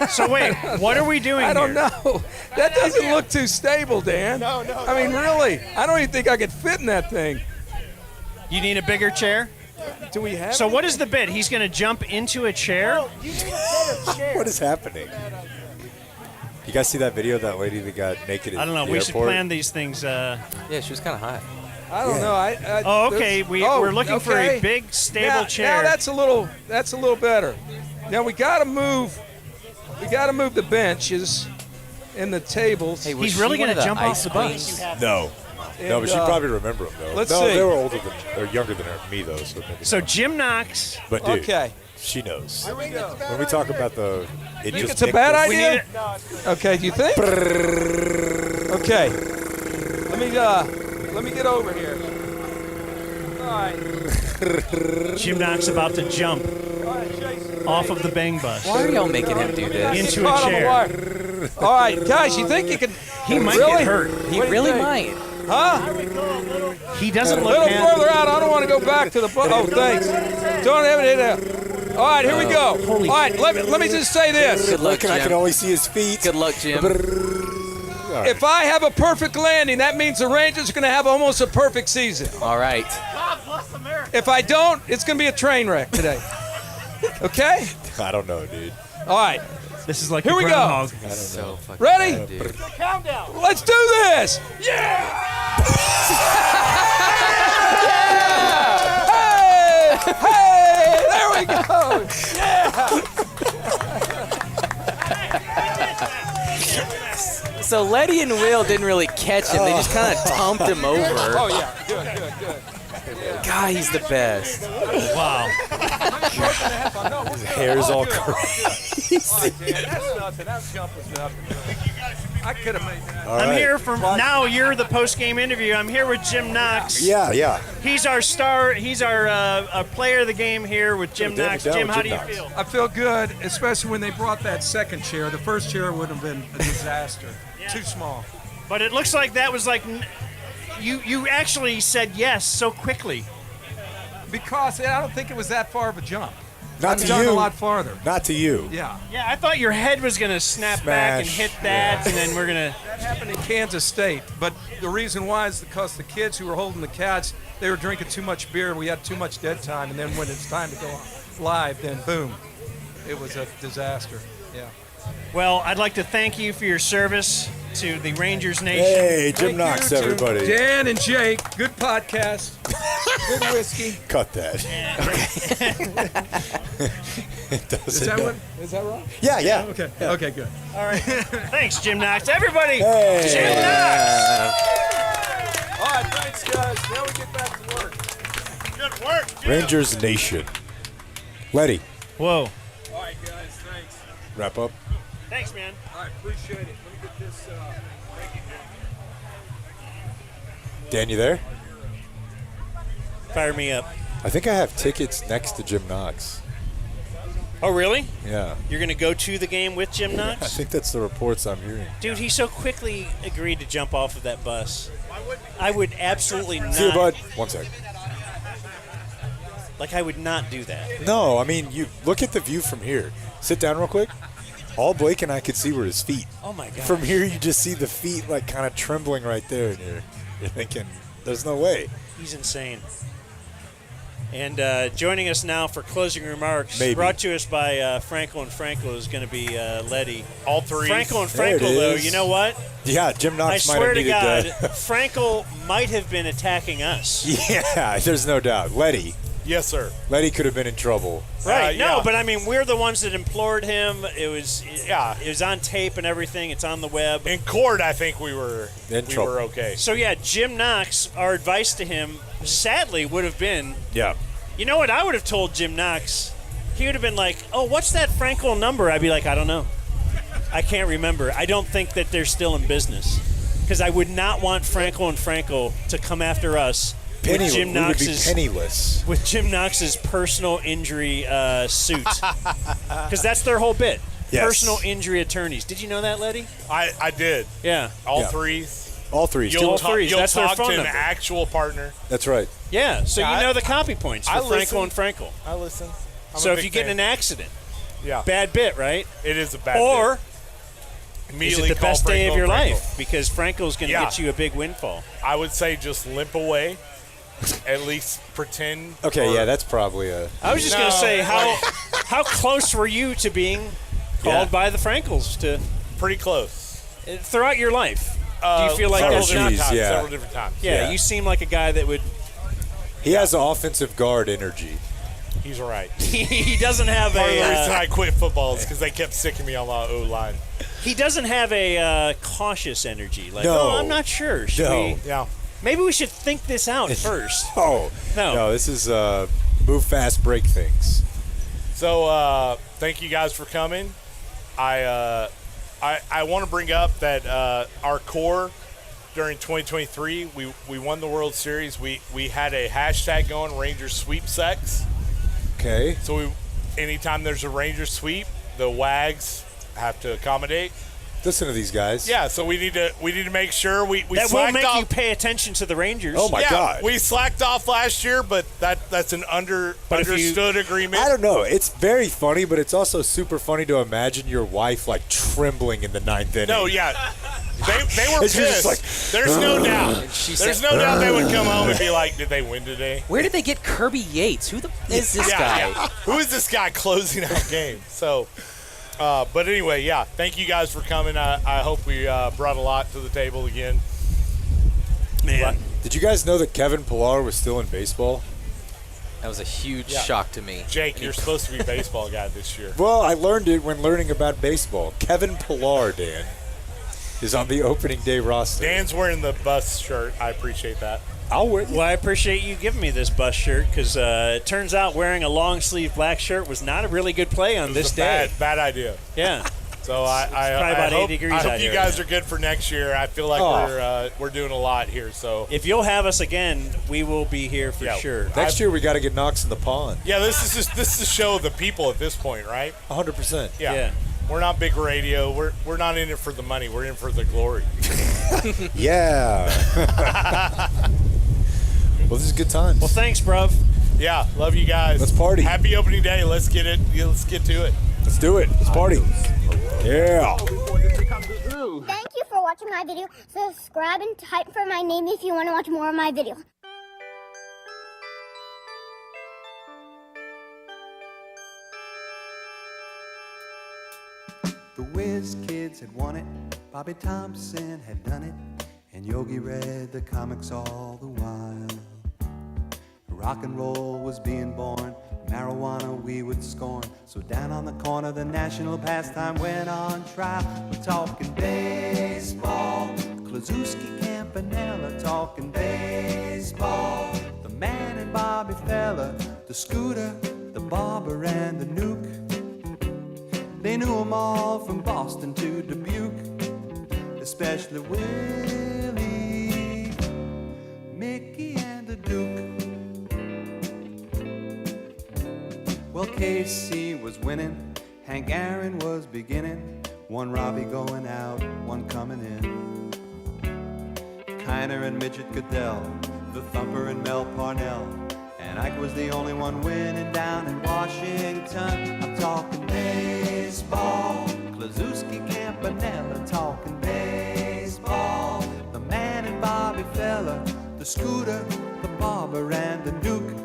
So wait, what are we doing I don't here? know. That doesn't look too stable, Dan. No. I mean, really, I don't even think I could fit in that thing. You need a bigger chair? Do we have? So what is the bit? He's going to jump into a chair? You need a better chair. What is happening? You guys see that video of that lady that got naked at I don't know. the We should airport? plan these things. Yeah, she was kind of hot. I don't know. Oh, okay. We're looking for a okay. big, stable chair. Now that's a little better. Now we got to move. We got to move the benches and the tables. Hey, He's really going to jump off the bus. No. No, but she probably remember him, though. Let's no, see. they were older than, or younger than me, though. So Jim Knox. But, dude, Okay. she knows. Here we go. When we talk about the... You think it's a bad idea? Okay, do you think? Okay. Let me get over here. All right. Jim Knox about to jump off of the bang bus. Why are y'all making him do this? Into a chair. All right, guys, you think you can... He might really? get hurt. He What do you really think? might. Huh? He doesn't A look little mad. further out. I don't want to go back to the bus. Oh, thanks. Don't have it hit out. All right, here we go. All right, let me just say this. Good luck, I Jim. can only see his feet. Good luck, Jim. If I have a perfect landing, that means the Rangers are going to have almost a perfect season. All right. If I don't, it's going to be a train wreck today. Okay? I don't know, dude. All right. This is like Here the we go. groundhog. I don't know. So fucking Ready? bad, dude. Countdown. Let's do this. Yeah! Hey! Hey! There we go. Yeah! So Letty and Will didn't really catch him. They just kind of tumped him over. Oh, yeah. Good. God, he's the best. Wow. His hair's all crazy. That's nothing. That jump was nothing. I could have made that. All I'm right. here from now. You're the post-game interview. I'm here with Jim Knox. Yeah. He's our star. He's our player of the game here with Jim Damn it, Knox. down Jim, with how do Jim you Knox. feel? I feel good, especially when they brought that second chair. The first chair would have been a disaster. Too small. But it looks like that was like you actually said yes so quickly. Because I don't think it was that far of a jump. Not I've to done you. a lot farther. Not to you. Yeah. Yeah, I thought your head was going to snap back and hit that, and then we're going to... That happened in Kansas State, but the reason why is because the kids who were holding the cats, they were drinking too much beer. We had too much dead time, and then when it's time to go live, then boom, it was a disaster. Yeah. Well, I'd like to thank you for your service to the Rangers Nation. Hey, Jim Thank Knox, you to everybody. Dan and Jake, good podcast, good whiskey. Cut that. It doesn't. Is that what? Is that wrong? Yeah. Okay. Okay. Good. All right. Thanks, Jim Knox. Everybody, Hey. Jim Knox. All right. Thanks, guys. Now we get back to work. Good work. Jim. Rangers Nation. Letty, Whoa. All right, guys. Thanks. wrap up. Thanks, man. All right. Appreciate it. Let me get this. Dan, you there? Fire me up. I think I have tickets next to Jim Knox. Oh, really? Yeah. You're going to go to the game with Jim Knox? I think that's the reports I'm hearing. Dude, he so quickly agreed to jump off of that bus. I would absolutely not. See you, bud. 1 sec. Like, I would not do that. No, I mean, you look at the view from here. Sit down real quick. All Blake and I could see were his feet. Oh, my God. From here, you just see the feet, like, kind of trembling right there. And you're thinking, there's no way. He's insane. And joining us now for closing remarks, brought to us by Frankel and Frankel, is going to be Letty. All three. Frankel and Frankel, though, you know what? Yeah, Jim Knox I might swear have to needed God, Frankel might have been attacking us. Yeah, there's no doubt. Letty. Yes, sir. Letty could have been in trouble. Right. No, yeah. but I mean, we're the ones that implored him. It was on tape and everything. It's on the web. In court, I think we were okay. So yeah, Jim Knox, our advice to him, sadly, would have been, Yeah. you know what I would have told Jim Knox? He would have been like, "Oh, what's that Frankel number?" I'd be like, "I don't know. I can't remember. I don't think that they're still in business." Because I would not want Frankel and Frankel to come after us. With Jim Knox's, penniless. With Jim Knox's personal injury suit. Because that's their whole bit. Yes. Personal injury attorneys. Did you know that, Letty? I did. Yeah. All Yeah. threes. All threes. You'll All threes. You'll That's their talk phone to an number. actual partner. That's right. Yeah, so Yeah, you know the copy points for I Frankel listen. and Frankel. I listen. I'm So a if big you get in fan. an accident, Yeah. bad bit, right? It is a bad Or bit. is Immediately it the call best day Frankel of your and Frankel. life? Because Frankel's going to Yeah. get you a big windfall. I would say just limp away. At least pretend. Okay, yeah, that's probably a... I was just going to say, how close were you to being called by the Frankels to Pretty close. throughout your life? Do you feel like several that's different not? times, yeah. Several different times. Yeah, you seem like a guy that would. He has offensive guard energy. He's right. He doesn't have Part of the reason a. I quit football is because they kept sicking me on my O-line. He doesn't have a cautious energy. Like, No. oh, I'm not sure. Should No. we? Yeah. Maybe we should think this out first. Oh. No. No, this is move fast, break things. So thank you guys for coming. I want to bring up that our core during 2023, we won the World Series. We had a hashtag going, Rangers Sweepstakes. Okay. So anytime there's a Rangers sweep, the Wags have to accommodate. Listen to these guys. Yeah, so we need to make sure we That will slacked make off. you pay attention to the Rangers. Oh, my God. We slacked off last year, but that's an understood agreement. I don't know. It's very funny, but it's also super funny to imagine your wife, like, trembling in the ninth inning. No, yeah. They were And she was pissed. just like, There's no doubt. There's no doubt they would come home and "Ugh." be like, did they win today? Where did they get Kirby Yates? Who the is this guy? Who is this guy closing out games? So, but anyway, yeah. Thank you guys for coming. I hope we brought a lot to the table again. Man. Did you guys know that Kevin Pillar was still in baseball? That was a huge shock to me. Jake, you're supposed to be a baseball guy this year. Well, I learned it when learning about baseball. Kevin Pillar, Dan, is on the opening day roster. Dan's wearing the bus shirt. I appreciate that. I'll wear. Well, I appreciate you giving me this bus shirt because it turns out wearing a long sleeve black shirt was not a really good play on this day. Bad idea. Yeah. So probably I about 80 hope, degrees I out hope you here. guys are good for next year. I feel like we're doing a lot here. So If you'll have us again, we will be here for sure. Next year we got to get Knox in the pond. yeah, this is the show of the people at this point, right? 100%. Yeah. We're not big radio. We're not in it for the money. We're in for the glory. Yeah. Well, this is a good time. Well, thanks, bruv. Yeah, love you guys. Let's party. Happy opening day. Let's get it. Let's get to it. Let's do it. Let's party. Yeah. Thank you for watching my video. Subscribe and type for my name if you want to watch more of my video. The Whiz Kids had won it, Bobby Thompson had done it, and Yogi read the comics all the while. Rock and roll was being born, marijuana we would scorn. So down on the corner, the national pastime went on trial. We're talking baseball, Klazuski, Campanella, talking baseball. The man and Bobby Fella, the Scooter, the Barber, and the Nuke. They knew them all from Boston to Dubuque, especially Willie, Mickey, and the Duke. Well, KC was winning, Hank Aaron was beginning, one Robbie going out, one coming in. Kiner and Midget Goodell, the Thumper and Mel Parnell, and Ike was the only one winning down in Washington. I'm talking baseball, Klazuski, Campanella, talking baseball. The man and Bobby Fella, the Scooter, the Barber, and the Duke.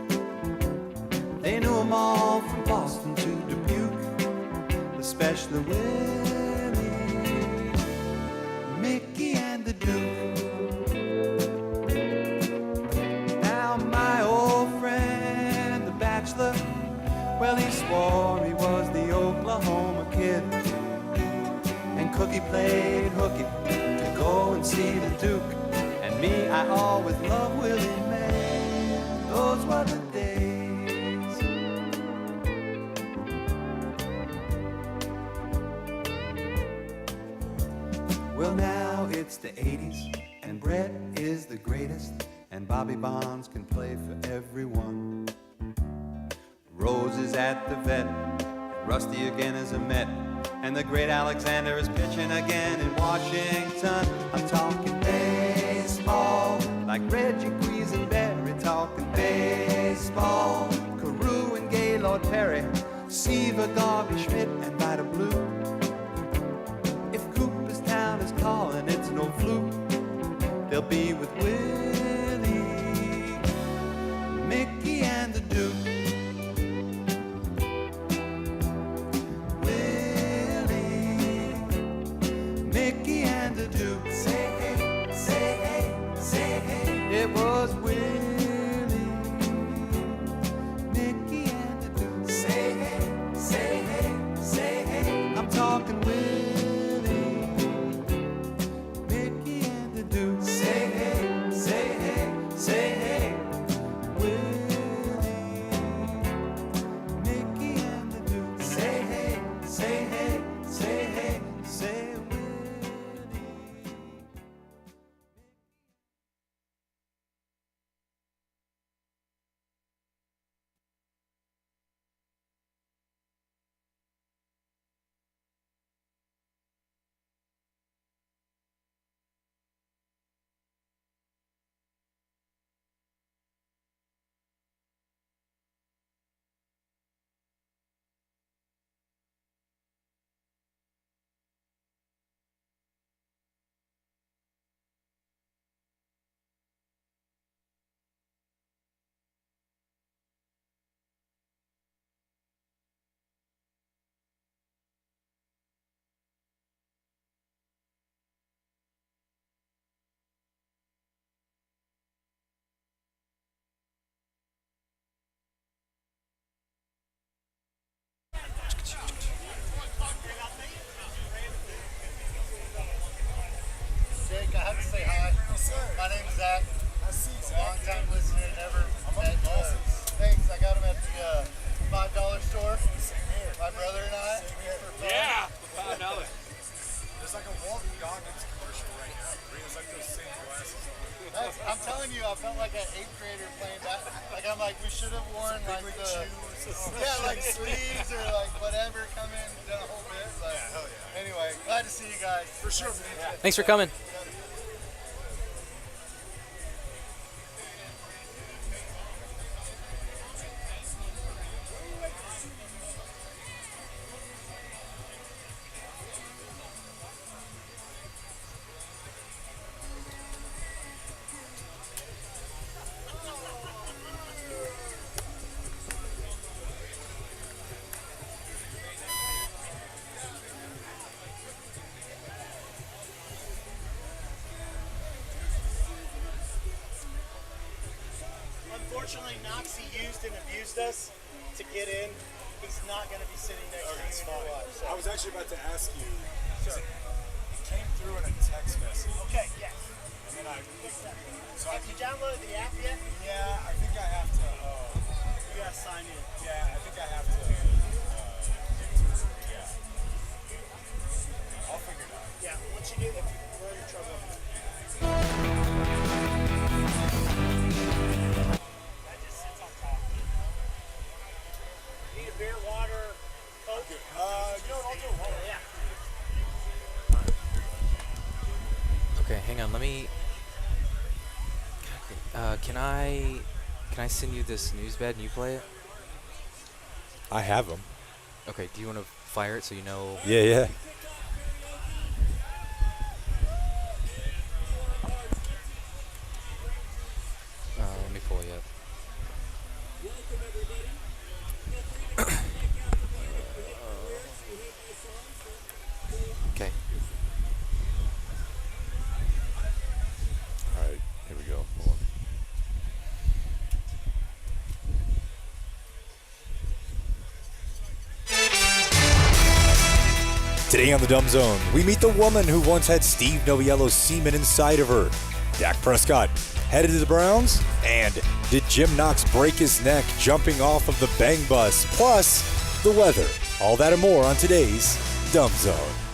especially Willie, Mickey and the Duke. Now my old friend, the bachelor, well, he swore he was the Oklahoma kid. And Cookie played hooky to go and see the Duke. And me, I always loved Willie May. Those were the days. Well, now it's the 80s, and Brett is the greatest, and Bobby Bonds can play for everyone. Rose is at the vet, and Rusty again is a Met, and the great Alexander is pitching again in Washington. I'm talking baseball, like Reggie Quisenberry, talking baseball. Carew and Gaylord Perry, Seaver, Garvey, Schmidt, and Vida Blue. If Cooperstown is calling, it's no fluke. They'll be with Willie, Mickey, and the Duke. Mickey and the Duke. Say hey, say hey, say hey. It was Willie, Mickey and the Duke. Say hey, say hey, say hey. I'm talking Willie, Mickey and the Duke. Say hey, say hey, say hey. Willie, Mickey and the Duke. Say hey, say hey, say hey, say. Jake, I have to say hi. My name's Zach. Long time listener, never met you. Thanks, I got him at the $5 store. My brother and I. Yeah! $5. There's like a Walton Goggins commercial right now. It's like those same glasses. I'm telling you, I felt like an 8th grader playing that. Like, I'm like, we should have worn like the, like sleeves or like whatever, come in, done a whole bit. But yeah, hell yeah. Anyway, glad to see you guys. For sure, man. Yeah. Thanks for coming. Unfortunately, Knoxie used and abused us to get in. He's not going to be sitting next to you in your life. So. I was actually about to ask you. Sure. It came through in a text message. Okay, yes. And then So have you downloaded the app yet? Yeah, I think I have to. You got to sign in. Yeah, I think I have to. Yeah. I'll figure it out. Yeah, once you do, if you run into trouble. That just sits on top. Need a beer, water, Coke? You know what, I'll do water. Yeah. Okay, hang on. Let me. Can I send you this news bed and you play it? I have them. Okay. Do you want to fire it so you know? Yeah, yeah. Let me pull you up. Today on the Dumb Zone, we meet the woman who once had Steve Noviello's semen inside of her. Dak Prescott headed to the Browns, and did Jim Knox break his neck jumping off of the bang bus? Plus, the weather. All that and more on today's Dumb Zone.